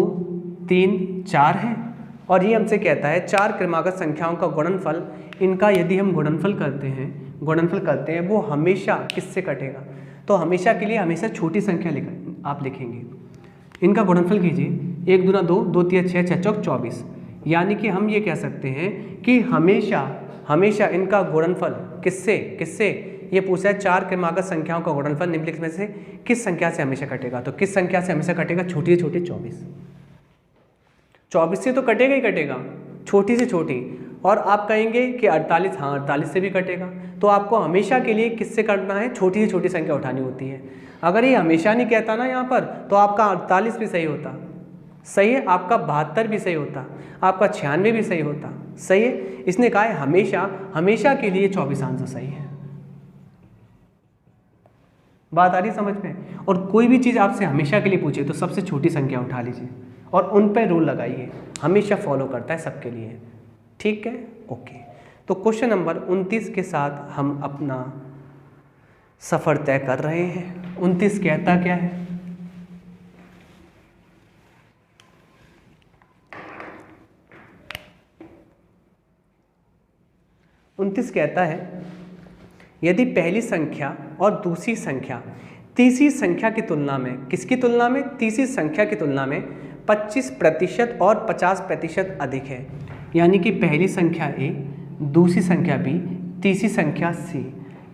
3 4 है, और ये हमसे कहता है 4 क्रमागत संख्याओं का गुणनफल, इनका यदि हम गुणनफल करते हैं वो हमेशा किससे कटेगा? तो हमेशा के लिए हमेशा छोटी संख्या आप लिखेंगे, इनका गुणनफल कीजिए, 1 दूना 2, 2 3 6, 6 चौक 24, यानी कि हम ये कह सकते हैं कि हमेशा इनका गुणनफल किससे ये पूछा है, 4 क्रमागत संख्याओं का गुणनफल निम्नलिखित में से किस संख्या से हमेशा कटेगा? तो किस संख्या से हमेशा कटेगा? छोटी से छोटी 24 से तो कटेगा ही कटेगा, छोटी से छोटी। और आप कहेंगे कि 48, हाँ 48 से भी कटेगा। तो आपको हमेशा के लिए किससे करना है? छोटी से छोटी संख्या उठानी होती है। अगर ये हमेशा नहीं कहता ना यहाँ पर, तो आपका 48 भी सही होता, सही है, आपका 72 भी सही होता, आपका 96 भी सही होता, सही है। इसने कहा है हमेशा के लिए 24 आंसर सही है। बात आ रही समझ में? और कोई भी चीज़ आपसे हमेशा के लिए पूछे तो सबसे छोटी संख्या उठा लीजिए और उन पर रूल लगाइए, हमेशा फॉलो करता है सबके लिए। ठीक है, ओके। तो क्वेश्चन नंबर 29 के साथ हम अपना सफ़र तय कर रहे हैं। 29 कहता क्या है? 29 कहता है यदि पहली संख्या और दूसरी संख्या तीसरी संख्या की तुलना में, किसकी तुलना में? तीसरी संख्या की तुलना में 25% और 50% अधिक है, यानी कि पहली संख्या ए, दूसरी संख्या बी, तीसरी संख्या सी,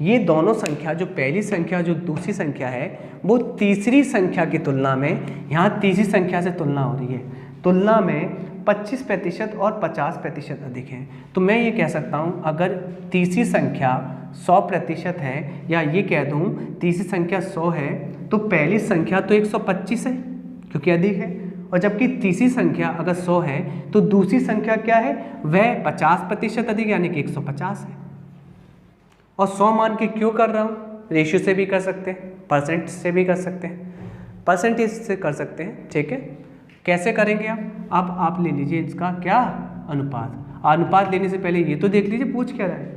ये दोनों संख्या, जो पहली संख्या जो दूसरी संख्या है, वो तीसरी संख्या की तुलना में, यहाँ तीसरी संख्या से तुलना हो रही है, तुलना में 25% और 50% अधिक है। तो मैं ये कह सकता हूँ अगर तीसरी संख्या 100% है, या ये कह दूँ तीसरी संख्या 100 है, तो पहली संख्या तो 125 है क्योंकि अधिक है, और जबकि तीसरी संख्या अगर 100 है तो दूसरी संख्या क्या है? वह 50% अधिक यानी कि 150 है। और 100 मान के क्यों कर रहा हूँ? रेशियो से भी कर सकते हैं, परसेंट से भी कर सकते हैं, परसेंटेज से कर सकते हैं, ठीक है। कैसे करेंगे आप? अब आप ले लीजिए इसका क्या? अनुपात। अनुपात लेने से पहले ये तो देख लीजिए पूछ क्या रहा है।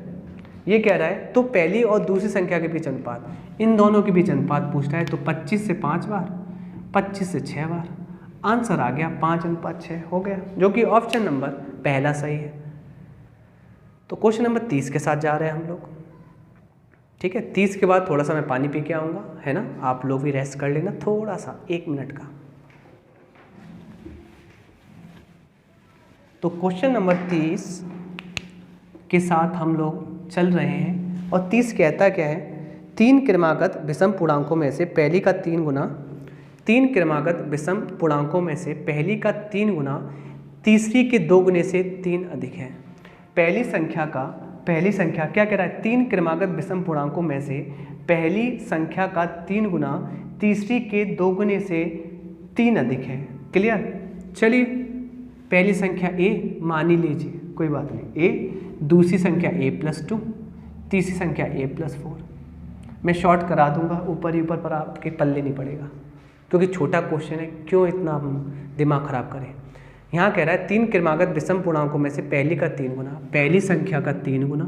ये कह रहा है तो पहली और दूसरी संख्या के बीच अनुपात, इन दोनों के बीच अनुपात पूछ रहा है, तो 25 से 5 बार, 25 से 6 बार, आंसर आ गया 5:6 हो गया, जो कि ऑप्शन नंबर पहला सही है। तो क्वेश्चन नंबर 30 के साथ जा रहे हैं हम लोग, ठीक है। 30 के बाद थोड़ा सा मैं पानी पी के आऊँगा, है ना, आप लोग भी रेस्ट कर लेना थोड़ा सा, 1 मिनट का। तो क्वेश्चन नंबर 30 के साथ हम लोग चल रहे हैं, और 30 कहता क्या है? 3 क्रमागत विषम पूर्णांकों में से पहली का 3 गुना, 3 क्रमागत विषम पूर्णांकों में से पहली का 3 गुना तीसरी के 2 गुने से 3 अधिक है। पहली संख्या क्या कह रहा है? 3 क्रमागत विषम पूर्णांकों में से पहली संख्या का 3 गुना तीसरी के 2 गुने से 3 अधिक है। क्लियर? चलिए, पहली संख्या ए मान ही लीजिए, कोई बात नहीं, ए, दूसरी संख्या a+2, तीसरी संख्या a+4। मैं शॉर्ट करा दूंगा, ऊपर ही ऊपर पर आपके पल्ले नहीं पड़ेगा क्योंकि छोटा क्वेश्चन है, क्यों इतना हम दिमाग खराब करें। यहाँ कह रहा है 3 क्रमागत विषम पूर्णांकों में से पहली का 3 गुना, पहली संख्या का 3 गुना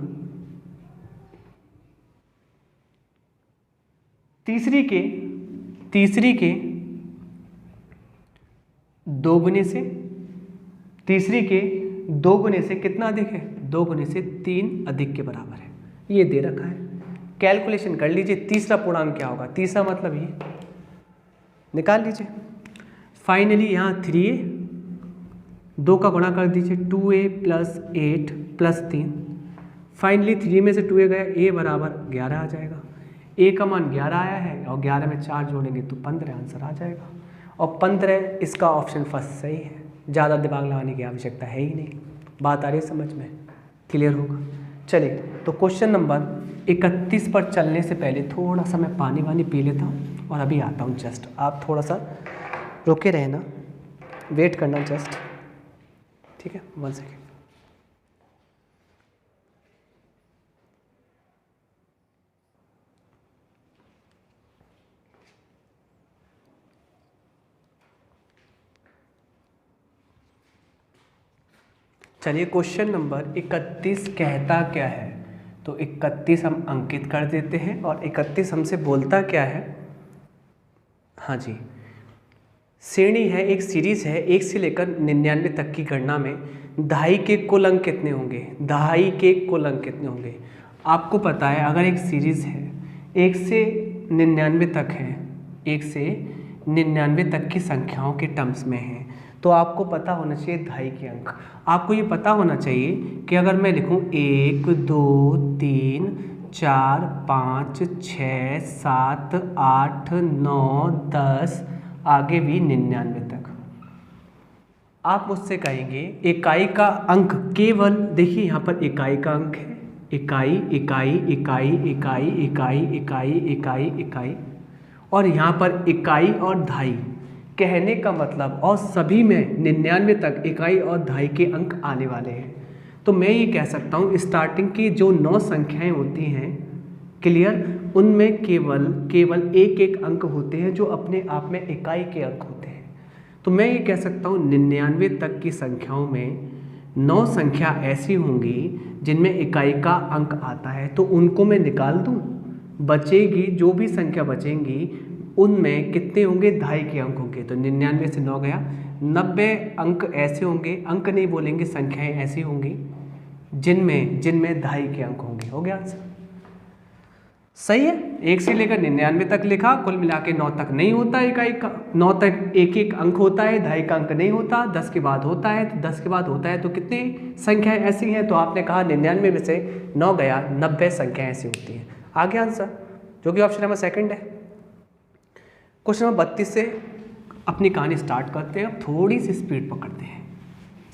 तीसरी के 2 गुने से, तीसरी के 2 गुने से कितना अधिक है? 2 गुने से 3 अधिक के बराबर है, ये दे रखा है। कैलकुलेशन कर लीजिए, तीसरा पूर्णांक क्या होगा? तीसरा मतलब ये निकाल लीजिए। फाइनली यहाँ 3a, 2 का गुणा कर दीजिए, 2a + 8 + 3। फाइनली 3 में से 2a गया, a बराबर 11 आ जाएगा। a का मान 11 आया है, और 11 में 4 जोड़ेंगे तो 15 आंसर आ जाएगा। और 15 इसका ऑप्शन फर्स्ट सही है, ज़्यादा दिमाग लगाने की आवश्यकता है ही नहीं। बात आ रही है समझ में? क्लियर होगा? चलिए, तो क्वेश्चन नंबर 31 पर चलने से पहले थोड़ा सा मैं पानी वानी पी लेता हूँ और अभी आता हूँ जस्ट। आप थोड़ा सा रुके रहना, वेट करना जस्ट, ठीक है? 1 सेकेंड। चलिए, क्वेश्चन नंबर 31 कहता क्या है? तो 31 हम अंकित कर देते हैं, और 31 हमसे बोलता क्या है? हाँ जी, श्रेणी है, एक सीरीज है, 1 से लेकर 99 तक की गणना में दहाई के कुल अंक कितने होंगे? दहाई के कुल अंक कितने होंगे? आपको पता है अगर एक सीरीज है 1 से 99 तक है, 1 से 99 तक की संख्याओं के टर्म्स में है, तो आपको पता होना चाहिए दहाई के अंक। आपको ये पता होना चाहिए कि अगर मैं लिखूं 1 2 3 4 5 6 7 8 9 10 आगे भी 99 तक, आप मुझसे कहेंगे इकाई का अंक केवल, देखिए यहाँ पर इकाई का अंक है, इकाई इकाई इकाई इकाई इकाई इकाई इकाई इकाई, और यहाँ पर इकाई और दहाई। कहने का मतलब, और सभी में 99 तक इकाई और दहाई के अंक आने वाले हैं। तो मैं ये कह सकता हूँ स्टार्टिंग की जो 9 संख्याएं होती हैं, क्लियर, उनमें केवल एक एक अंक होते हैं जो अपने आप में इकाई के अंक होते हैं। तो मैं ये कह सकता हूँ 99 तक की संख्याओं में 9 संख्या ऐसी होंगी जिनमें इकाई का अंक आता है, तो उनको मैं निकाल दूँ, बचेगी जो भी संख्या बचेंगी उनमें कितने होंगे? दहाई के अंक होंगे। तो 99 से 9 गया, 90 अंक ऐसे होंगे, अंक नहीं बोलेंगे, संख्याएं ऐसी होंगी जिनमें दहाई के अंक होंगे। हो गया आंसर? सही है। 1 से लेकर 99 तक लिखा, कुल मिला के 9 तक नहीं होता, एक 9 तक एक अंक होता है, दहाई का अंक नहीं होता, 10 के बाद होता है। तो 10 के बाद होता है तो कितनी संख्याएं ऐसी हैं? तो आपने कहा 99 में से 9 गया, 90 संख्याएं ऐसी होती हैं। आगे आंसर जो कि ऑप्शन नंबर सेकंड है। क्वेश्चन नंबर 32 से अपनी कहानी स्टार्ट करते हैं। अब थोड़ी सी स्पीड पकड़ते हैं।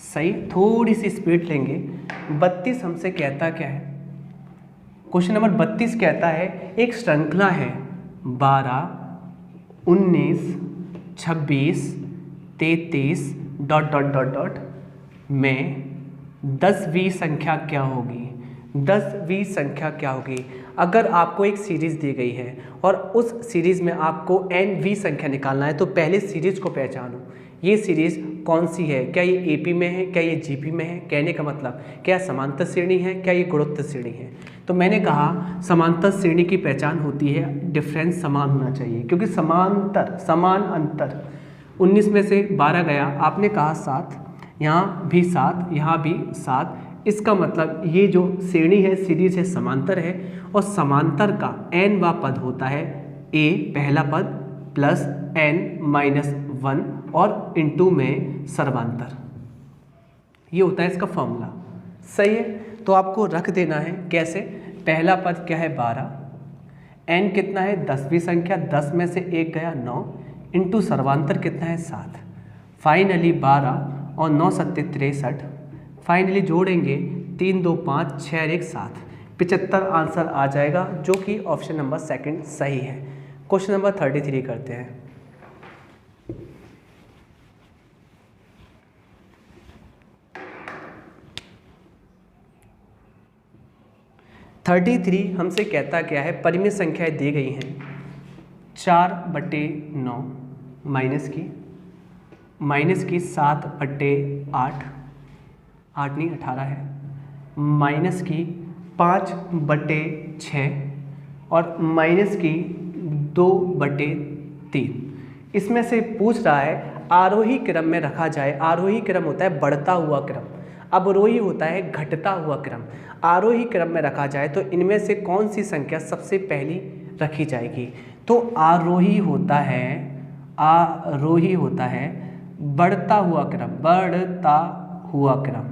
सही, थोड़ी सी स्पीड लेंगे। 32 हमसे कहता क्या है? क्वेश्चन नंबर 32 कहता है एक श्रृंखला है 12, 19, 26, 33 ... में 10वीं संख्या क्या होगी? 10वीं संख्या क्या होगी? अगर आपको एक सीरीज़ दी गई है और उस सीरीज़ में आपको nवीं संख्या निकालना है तो पहले सीरीज़ को पहचानो। ये सीरीज़ कौन सी है? क्या ये एपी में है? क्या ये जीपी में है? कहने का मतलब क्या समांतर श्रेणी है? क्या ये गुणोत्तर श्रेणी है? तो मैंने कहा समांतर श्रेणी की पहचान होती है डिफरेंस समान होना चाहिए, क्योंकि समान अंतर 19 में से 12 गया, आपने कहा 7, यहाँ भी 7, यहाँ भी 7। इसका मतलब ये जो श्रेणी है, सीरीज है, समांतर है और समांतर का nवां पद होता है a पहला पद प्लस n-1 और इनटू में सर्वांतर। ये होता है इसका फॉर्मूला। सही है, तो आपको रख देना है। कैसे? पहला पद क्या है? 12, n कितना है? 10वीं संख्या, 10 में से 1 गया 9, इनटू सर्वांतर कितना है? 7। फाइनली 12 और 9 7 63। फाइनली जोड़ेंगे 3 2 5 6 1 7, 75 आंसर आ जाएगा, जो कि ऑप्शन नंबर सेकंड सही है। क्वेश्चन नंबर 33 करते हैं। हमसे कहता क्या है? परिमित संख्याएं दी गई हैं 4/9 माइनस की 7/8, 8 नहीं 18 है, माइनस की 5/6 और माइनस की 2/3। इसमें से पूछ रहा है आरोही क्रम में रखा जाए। आरोही क्रम होता है बढ़ता हुआ क्रम, अवरोही होता है घटता हुआ क्रम। आरोही क्रम में रखा जाए तो इनमें से कौन सी संख्या सबसे पहली रखी जाएगी? तो आरोही होता है बढ़ता हुआ क्रम।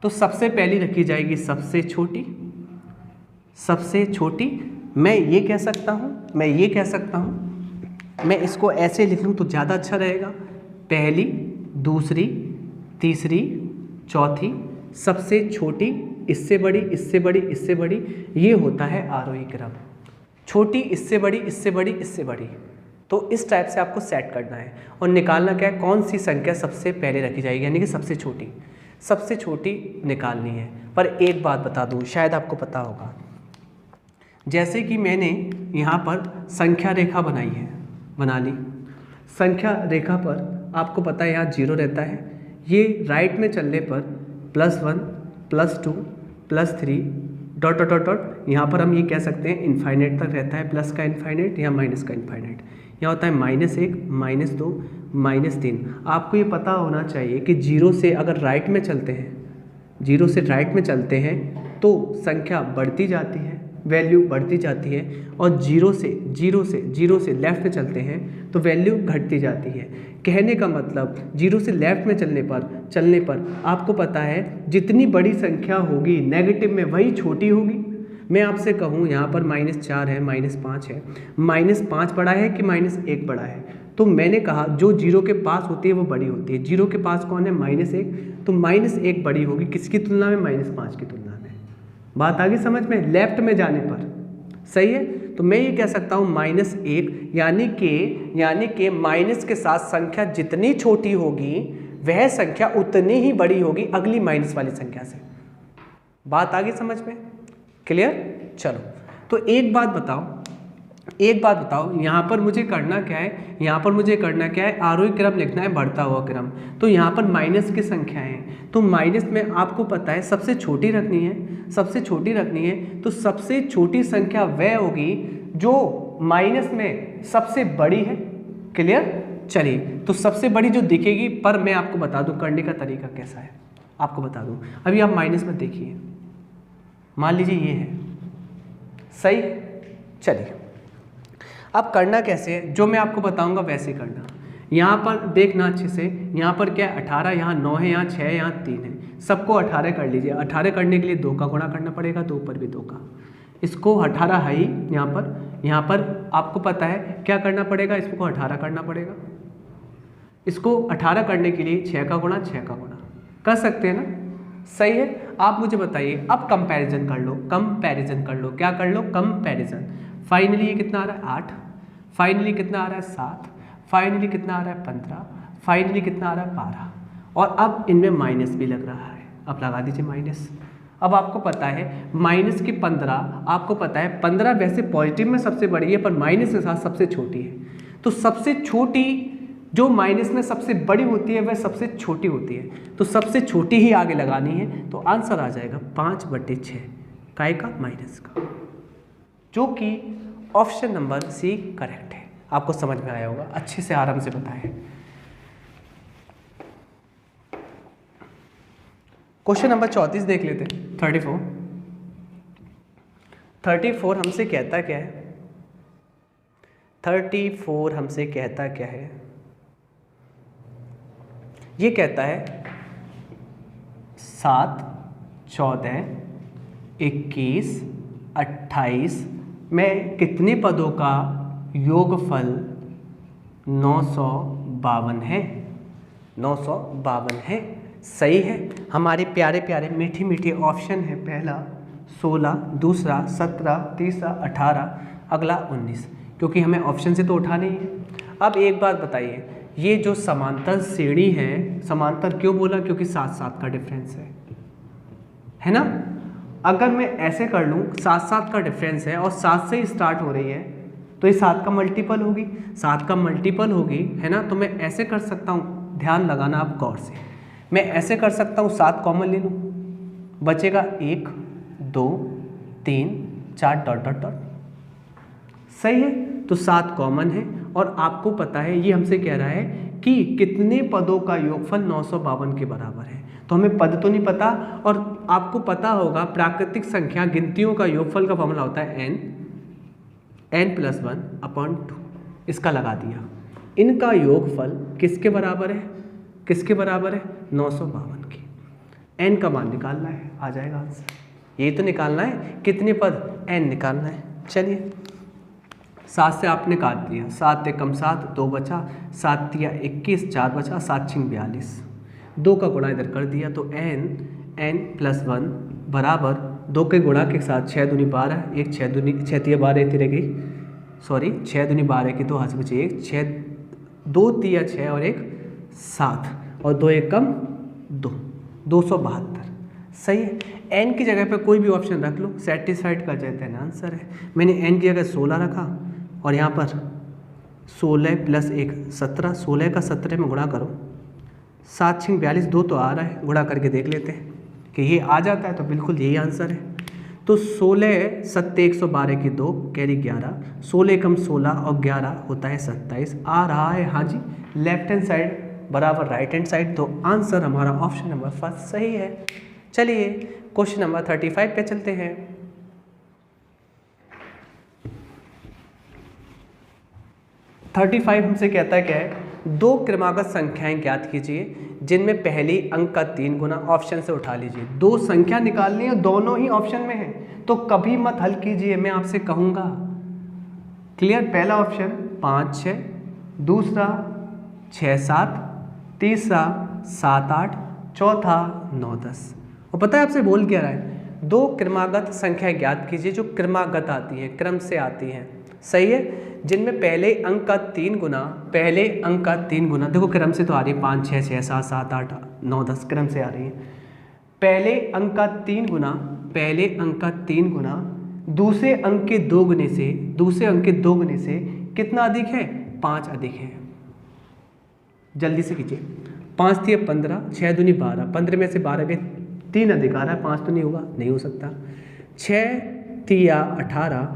तो सबसे पहली रखी जाएगी सबसे छोटी। मैं ये कह सकता हूँ, मैं इसको ऐसे लिख लूँ तो ज़्यादा अच्छा रहेगा। पहली, दूसरी, तीसरी, चौथी, सबसे छोटी, इससे बड़ी, इससे बड़ी, इससे बड़ी। ये होता है आरोही क्रम। छोटी, इससे बड़ी, इससे बड़ी, इससे बड़ी। तो इस टाइप से आपको सेट करना है और निकालना क्या है? कौन सी संख्या सबसे पहले रखी जाएगी, यानी कि सबसे छोटी निकालनी है। पर एक बात बता दूं, शायद आपको पता होगा, जैसे कि मैंने यहाँ पर संख्या रेखा बना ली। संख्या रेखा पर आपको पता है यहाँ 0 रहता है। ये राइट में चलने पर +1, +2, +3 ... यहाँ पर हम ये कह सकते हैं इन्फाइनेट तक रहता है, प्लस का इन्फाइनेट या माइनस का इन्फाइनेट। यहाँ होता है -1, -2, -3। आपको ये पता होना चाहिए कि 0 से अगर राइट में चलते हैं तो संख्या बढ़ती जाती है, वैल्यू बढ़ती जाती है, और 0 से लेफ़्ट में चलते हैं तो वैल्यू घटती जाती है। कहने का मतलब 0 से लेफ़्ट में चलने पर आपको पता है जितनी बड़ी संख्या होगी नेगेटिव में वही छोटी होगी। मैं आपसे कहूँ यहाँ पर -4 है, -5 है, -5 बड़ा है कि -1 बड़ा है? तो मैंने कहा जो 0 के पास होती है वो बड़ी होती है। 0 के पास कौन है? -1, तो -1 बड़ी होगी किसकी तुलना में? -5 की तुलना में। बात आ गई समझ में? लेफ्ट में जाने पर। सही है, तो मैं ये कह सकता हूँ -1, यानी कि माइनस के साथ संख्या जितनी छोटी होगी वह संख्या उतनी ही बड़ी होगी अगली माइनस वाली संख्या से। बात आ गई समझ में? क्लियर? चलो, तो एक बात बताओ, यहाँ पर मुझे करना क्या है? आरोही क्रम लिखना है, बढ़ता हुआ क्रम। तो यहाँ पर माइनस की संख्या है, तो माइनस में आपको पता है सबसे छोटी रखनी है। तो सबसे छोटी संख्या वह होगी जो माइनस में सबसे बड़ी है। क्लियर? चलिए, तो सबसे बड़ी जो दिखेगी, पर मैं आपको बता दूं करने का तरीका कैसा है। आपको बता दूं। अभी आप माइनस में देखिए, मान लीजिए ये है, सही है। चलिए अब करना कैसे है, जो मैं आपको बताऊंगा वैसे करना। यहाँ पर देखना अच्छे से, यहाँ पर क्या है 18, यहाँ 9 है, यहाँ 6 है, यहाँ 3 है, सबको 18 कर लीजिए। 18 करने के लिए 2 का गुणा करना पड़ेगा, 2 पर भी 2 का, इसको 18 है ही यहाँ पर आपको पता है क्या करना पड़ेगा, इसको 18 करना पड़ेगा। इसको 18 करने के लिए 6 का गुणा 6 का गुणा कर सकते हैं ना, सही है। आप मुझे बताइए, अब कंपैरिजन कर लो, कंपैरिजन कर लो, क्या कर लो, कंपैरिजन। फाइनली ये कितना आ रहा है 8, फाइनली कितना आ रहा है 7, फाइनली कितना आ रहा है 15, फाइनली कितना आ रहा है 12, और अब इनमें माइनस भी लग रहा है। अब लगा दीजिए माइनस। अब आपको पता है माइनस की 15, आपको पता है 15 वैसे पॉजिटिव में सबसे बड़ी है पर माइनस के साथ सबसे छोटी है, तो सबसे छोटी जो माइनस में सबसे बड़ी होती है वह सबसे छोटी होती है, तो सबसे छोटी ही आगे लगानी है। तो आंसर आ जाएगा 5/6 काय का माइनस का, जो कि ऑप्शन नंबर सी करेक्ट है। आपको समझ में आया होगा, अच्छे से आराम से बताएं। क्वेश्चन नंबर 34 देख लेते हैं। 34 हमसे कहता क्या है, 34 हमसे कहता क्या है, ये कहता है 7, 14, 21, 28 में कितने पदों का योगफल 952 है, 952 है, सही है। हमारे प्यारे प्यारे मीठी मीठी ऑप्शन है, पहला 16, दूसरा 17, तीसरा 18, अगला 19, क्योंकि हमें ऑप्शन से तो उठानी है। अब एक बात बताइए, ये जो समांतर श्रेणी है, समांतर क्यों बोला, क्योंकि 7-7 का डिफरेंस है ना। अगर मैं ऐसे कर लूँ, 7-7 का डिफरेंस है और 7 से ही स्टार्ट हो रही है, तो ये 7 का मल्टीपल होगी, 7 का मल्टीपल होगी, है ना। तो मैं ऐसे कर सकता हूँ, ध्यान लगाना आप गौर से, मैं ऐसे कर सकता हूँ, 7 कॉमन ले लूँ, बचेगा 1, 2, 3, 4 डॉट डॉट डॉट, सही है। तो 7 कॉमन है और आपको पता है ये हमसे कह रहा है कि कितने पदों का योगफल 952 के बराबर है। तो हमें पद तो नहीं पता, और आपको पता होगा प्राकृतिक संख्या गिनतियों का योगफल का फॉर्मूला होता है n+1/2। इसका लगा दिया, इनका योगफल किसके बराबर है, किसके बराबर है, 952 की। n का मान निकालना है, आ जाएगा आंसर। ये तो निकालना है कितने पद, n निकालना है। चलिए 7 से आपने काट दिया, 7 एकम 7, 2 बचा, 7 तिया 21, 4 बचा, 7 छिंग 42, 2 का गुणा इधर कर दिया, तो n+1 बराबर 2 के गुणा के साथ 6 दूनी 12, 1 6 दूनी 6 तिया 12 इतनी रह गई, सॉरी 6 दूनी 12 की 2 हाथ से बचे 1, 6 2 तिया 6 और 1 7, और 2 एकम 2, 272, सही है। n की जगह पे कोई भी ऑप्शन रख लो, सेटिस्फाइड कर जाते हैं, आंसर है। मैंने n की जगह 16 रखा और यहाँ पर 16 + 1 17, 16 का 17 में गुणा करो, 7 छिंग 42, 2 तो आ रहा है, गुणा करके देख लेते हैं कि ये आ जाता है, तो बिल्कुल यही आंसर है। तो 16 7 112 की 2 कैरी 11, 16 एकम 16 और 11 होता है 27, आ रहा है हाँ जी लेफ्ट हैंड साइड बराबर राइट हैंड साइड, तो आंसर हमारा ऑप्शन नंबर फर्स्ट सही है। चलिए क्वेश्चन नंबर 35 पे चलते हैं। 35 हमसे कहता है क्या है, 2 क्रमागत संख्याएं ज्ञात कीजिए जिनमें पहली अंक का 3 गुना, ऑप्शन से उठा लीजिए। 2 संख्या निकालनी है, दोनों ही ऑप्शन में है, तो कभी मत हल कीजिए, मैं आपसे कहूँगा। क्लियर, पहला ऑप्शन 5 6, दूसरा 6 7, तीसरा 7 8, चौथा 9 10। और पता है आपसे बोल क्या रहा है, 2 क्रमागत संख्या ज्ञात कीजिए जो क्रमागत आती हैं, क्रम से आती हैं, सही है, जिनमें पहले अंक का 3 गुना, पहले अंक का 3 गुना, देखो क्रम से तो आ रही है, 5 6 6 7 7 8 9 10 क्रम से आ रही है। पहले अंक का 3 गुना, पहले अंक का 3 गुना दूसरे अंक के 2 गुने से, दूसरे अंक के 2 गुने से कितना अधिक है, 5 अधिक है। जल्दी से कीजिए, 5 थी 15, 6 दूनी 12, 15 में से 12 के 3 अधिक आ रहा है, 5 तो नहीं होगा, नहीं हो सकता। 6 तिया 18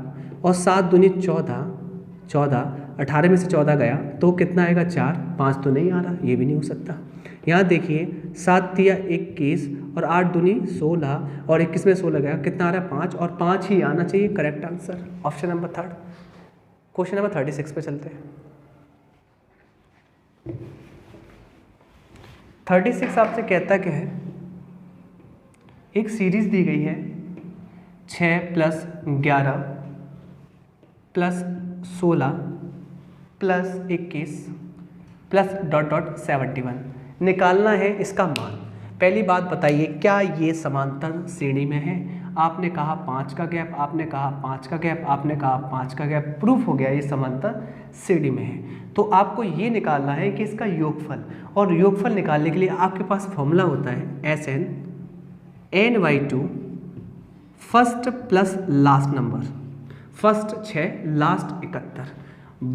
और 7 दूनी 14, 18 में से 14 गया तो कितना आएगा 4, 5 तो नहीं आ रहा, ये भी नहीं हो सकता। यहाँ देखिए 7 तिया 21 और 8 दूनी 16 और 21 में 16 गया, कितना आ रहा है 5, और 5 ही आना चाहिए correct answer, option number 3। Question number 36 पे चलते हैं। 36 आपसे कहता क्या है, एक सीरीज दी गई है 6 + 11 + 16 + 21 + ... 71 निकालना है इसका मान। पहली बात बताइए क्या ये समांतर श्रेणी में है? आपने कहा 5 का गैप, आपने कहा 5 का गैप, आपने कहा 5 का गैप, प्रूफ हो गया ये समांतर श्रेणी में है। तो आपको ये निकालना है कि इसका योगफल, और योगफल निकालने के लिए आपके पास फॉर्मूला होता है SN n/2 first plus last number, first 6 last 71।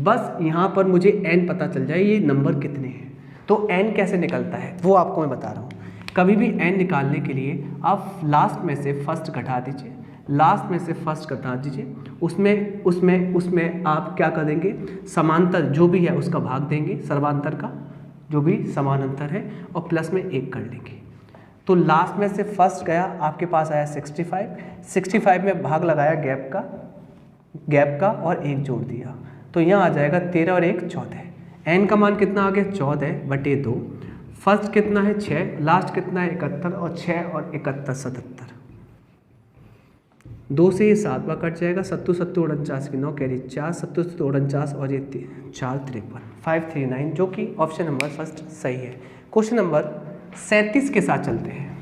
बस यहाँ पर मुझे n पता चल जाए ये नंबर कितने हैं। तो n कैसे निकलता है वो आपको मैं बता रहा हूँ। कभी भी n निकालने के लिए आप लास्ट में से फर्स्ट घटा दीजिए, लास्ट में से फर्स्ट घटा दीजिए, उसमें आप क्या कर देंगे, समांतर जो भी है उसका भाग देंगे, सर्वांतर का जो भी समानांतर है, और प्लस में 1 कर लेंगे। तो लास्ट में से फर्स्ट गया, आपके पास आया 65 में भाग लगाया गैप का और 1 जोड़ दिया, तो यहाँ आ जाएगा 13 और 1 14। n का मान कितना आ गया 14/2। फर्स्ट कितना है 6, लास्ट कितना है 71, और 6 और 71 77। 2 से ये 7वां कट जाएगा, 7 7 49 की 9 कैरी 4, 7 7 49 और ये 4 53 539, जो कि ऑप्शन नंबर फर्स्ट सही है। क्वेश्चन नंबर 37 के साथ चलते हैं।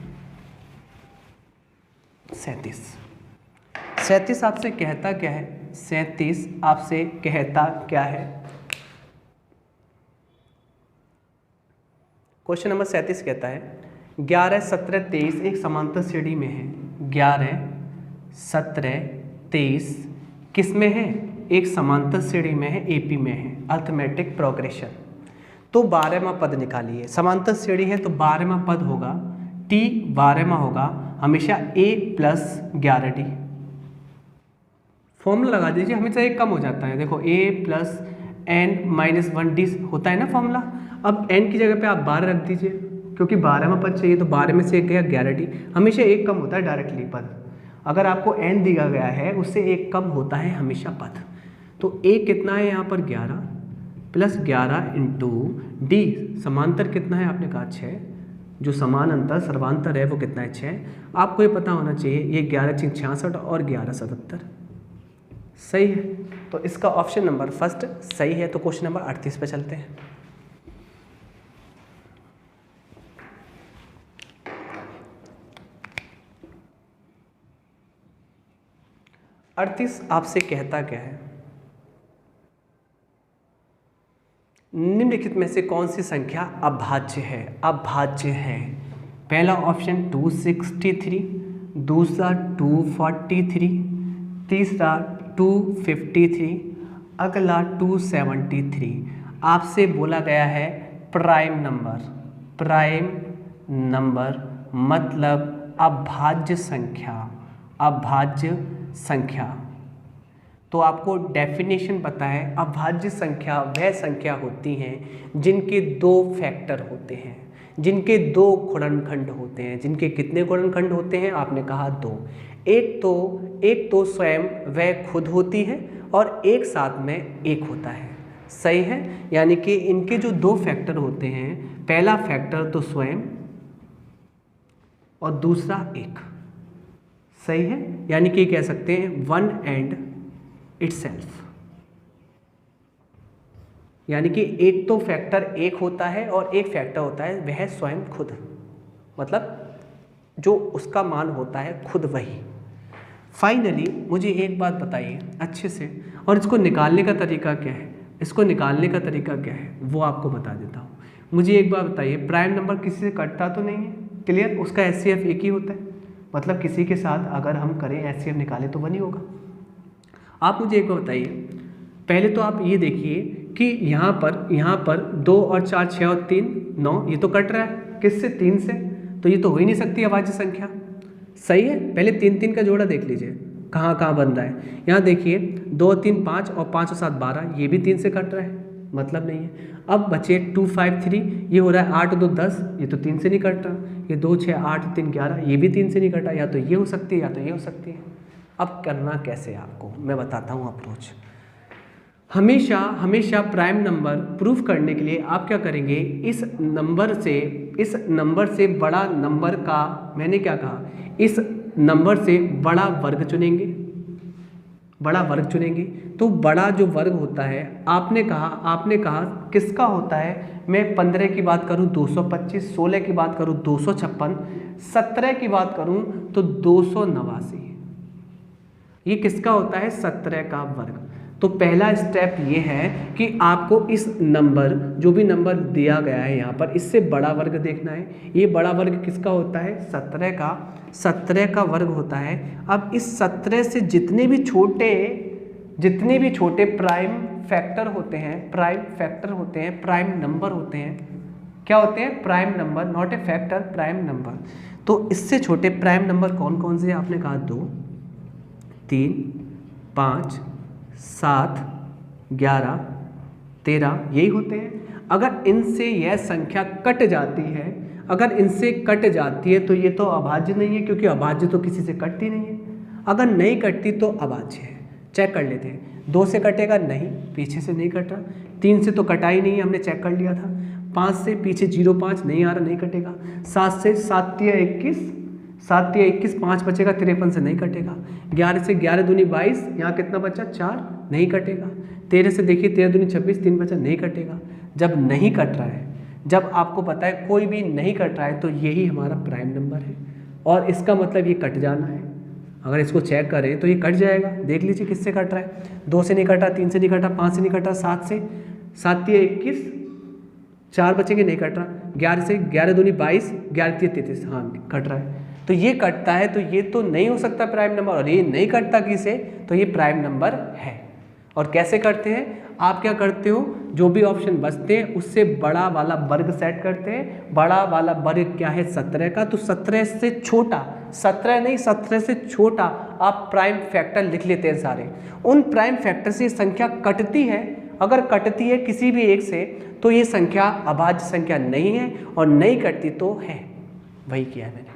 37 आपसे कहता क्या है? 37 आपसे कहता क्या है? क्वेश्चन नंबर 37 कहता है 11 17 23 एक समांतर श्रेणी में है। 11 17 23 किस में है? एक समांतर श्रेणी में है, एपी में है, अर्थमेटिक प्रोग्रेशन। तो 12वां पद निकालिए। समांतर श्रेणी है तो 12वां पद होगा t, 12वां होगा हमेशा a + 11d। फॉर्मूला लगा दीजिए, हमेशा एक कम हो जाता है। देखो a + n - 1d होता है ना फॉर्मूला। अब n की जगह पे आप 12 रख दीजिए, क्योंकि 12वां पद चाहिए, तो 12 में से 1 गया 11d। हमेशा एक कम होता है डायरेक्टली पद, अगर आपको n दिया गया है उससे एक कम होता है हमेशा पद। तो a कितना है यहाँ पर 11 + 11 × d, समांतर कितना है आपने कहा 6, जो समान अंतर सर्वांतर है वो कितना है 6। आपको ये पता होना चाहिए, ये 11 × 66 और 11 77 सही है। तो इसका ऑप्शन नंबर फर्स्ट सही है। तो क्वेश्चन नंबर 38 पे चलते हैं। 38 आपसे कहता क्या है? निम्नलिखित में से कौन सी संख्या अभाज्य है? अभाज्य है। पहला ऑप्शन 263, दूसरा 243, तीसरा 253, अगला 273। आपसे बोला गया है प्राइम नंबर। प्राइम नंबर मतलब अभाज्य संख्या। अभाज्य संख्या तो आपको डेफिनेशन पता है, अभाज्य संख्या वह संख्या होती हैं जिनके 2 फैक्टर होते हैं, जिनके 2 गुणनखंड होते हैं। जिनके कितने गुणनखंड होते हैं? आपने कहा 2। एक तो स्वयं वह खुद होती है और एक साथ में 1 होता है। सही है, यानी कि इनके जो 2 फैक्टर होते हैं, पहला फैक्टर तो स्वयं और दूसरा 1। सही है, यानी कि कह सकते हैं 1 and itself, यानी कि एक तो फैक्टर 1 होता है और एक फैक्टर होता है वह स्वयं खुद, मतलब जो उसका मान होता है खुद वही। फाइनली मुझे एक बात बताइए अच्छे से, और इसको निकालने का तरीका क्या है? इसको निकालने का तरीका क्या है वो आपको बता देता हूँ। मुझे एक बात बताइए, प्राइम नंबर किसी से कटता तो नहीं है? क्लियर, उसका HCF एक ही होता है, मतलब किसी के साथ अगर हम करें HCF निकालें तो 1 ही होगा। आप मुझे एक बात बताइए, पहले तो आप ये देखिए कि यहाँ पर 2 और 4 6 और 3 9, ये तो कट रहा है किससे? 3 से, तो ये तो हो ही नहीं सकती अभाज्य संख्या। सही है, पहले 3 3 का जोड़ा देख लीजिए, कहाँ कहाँ बन रहा है। यहाँ देखिए 2 3 5 और 5 और 7 12, ये भी 3 से कट रहा है, मतलब नहीं है। अब बचे 2 5 3, ये हो रहा है 8 2 10, ये तो 3 से नहीं कट रहा। ये 2 6 8 3 11, ये भी 3 से नहीं कटा। या तो ये हो सकती है या तो ये हो सकती है। अब करना कैसे आपको मैं बताता हूँ अप्रोच। हमेशा हमेशा प्राइम नंबर प्रूफ करने के लिए आप क्या करेंगे, इस नंबर से बड़ा नंबर का, मैंने क्या कहा, इस नंबर से बड़ा वर्ग चुनेंगे, बड़ा वर्ग चुनेंगे। तो बड़ा जो वर्ग होता है आपने कहा किसका होता है, मैं 15 की बात करूं 225, 16 की बात करूं 256, 17 की बात करूं तो 289। ये किसका होता है, 17 का वर्ग। तो पहला स्टेप ये है कि आपको इस नंबर, जो भी नंबर दिया गया है यहाँ पर, इससे बड़ा वर्ग देखना है। ये बड़ा वर्ग किसका होता है, 17 का वर्ग होता है। अब इस 17 से जितने भी छोटे प्राइम फैक्टर होते हैं, प्राइम नंबर होते हैं, क्या होते हैं, prime number, not a factor, prime number. तो इससे छोटे प्राइम नंबर कौन कौन से हैं, आपने कहा 2 3 5 7 11 13, यही होते हैं। अगर इनसे यह संख्या कट जाती है, तो ये तो अभाज्य नहीं है, क्योंकि अभाज्य तो किसी से कटती नहीं है। अगर नहीं कटती तो अभाज्य है। चेक कर लेते हैं, 2 से कटेगा नहीं, पीछे से नहीं कट रहा। 3 से तो कटा ही नहीं है, हमने चेक कर लिया था। 5 से पीछे 0 5 नहीं आ रहा, नहीं कटेगा। 7 से 7 3 21, 5 बचेगा, 53 से नहीं कटेगा। 11 से 11 दूनी 22, यहाँ कितना बचा 4, नहीं कटेगा। 13 से देखिए 13 दूनी 26, 3 बचा, नहीं कटेगा। जब नहीं कट रहा है, जब आपको पता है कोई भी नहीं कट रहा है, तो यही हमारा प्राइम नंबर है, और इसका मतलब ये कट जाना है। अगर इसको चेक करें तो ये कट जाएगा। देख लीजिए किससे कट रहा है, 2 से नहीं कटा, 3 से नहीं कटा, 5 से नहीं कटा, 7 से, 7 3 21, 4 बचेंगे, नहीं कट रहा। 11 से 11 दूनी 22, 11 3 33, हाँ कट रहा है। तो ये कटता है, तो ये तो नहीं हो सकता प्राइम नंबर, और ये नहीं कटता किसे, तो ये प्राइम नंबर है। और कैसे करते हैं, आप क्या करते हो, जो भी ऑप्शन बचते हैं उससे बड़ा वाला वर्ग सेट करते हैं। बड़ा वाला वर्ग क्या है, 17 का। तो 17 से छोटा, 17 नहीं 17 से छोटा आप प्राइम फैक्टर लिख लेते हैं सारे। उन प्राइम फैक्टर से संख्या कटती है, अगर कटती है किसी भी एक से, तो ये संख्या अभाज्य संख्या नहीं है, और नहीं कटती तो है। वही किया है मैंने।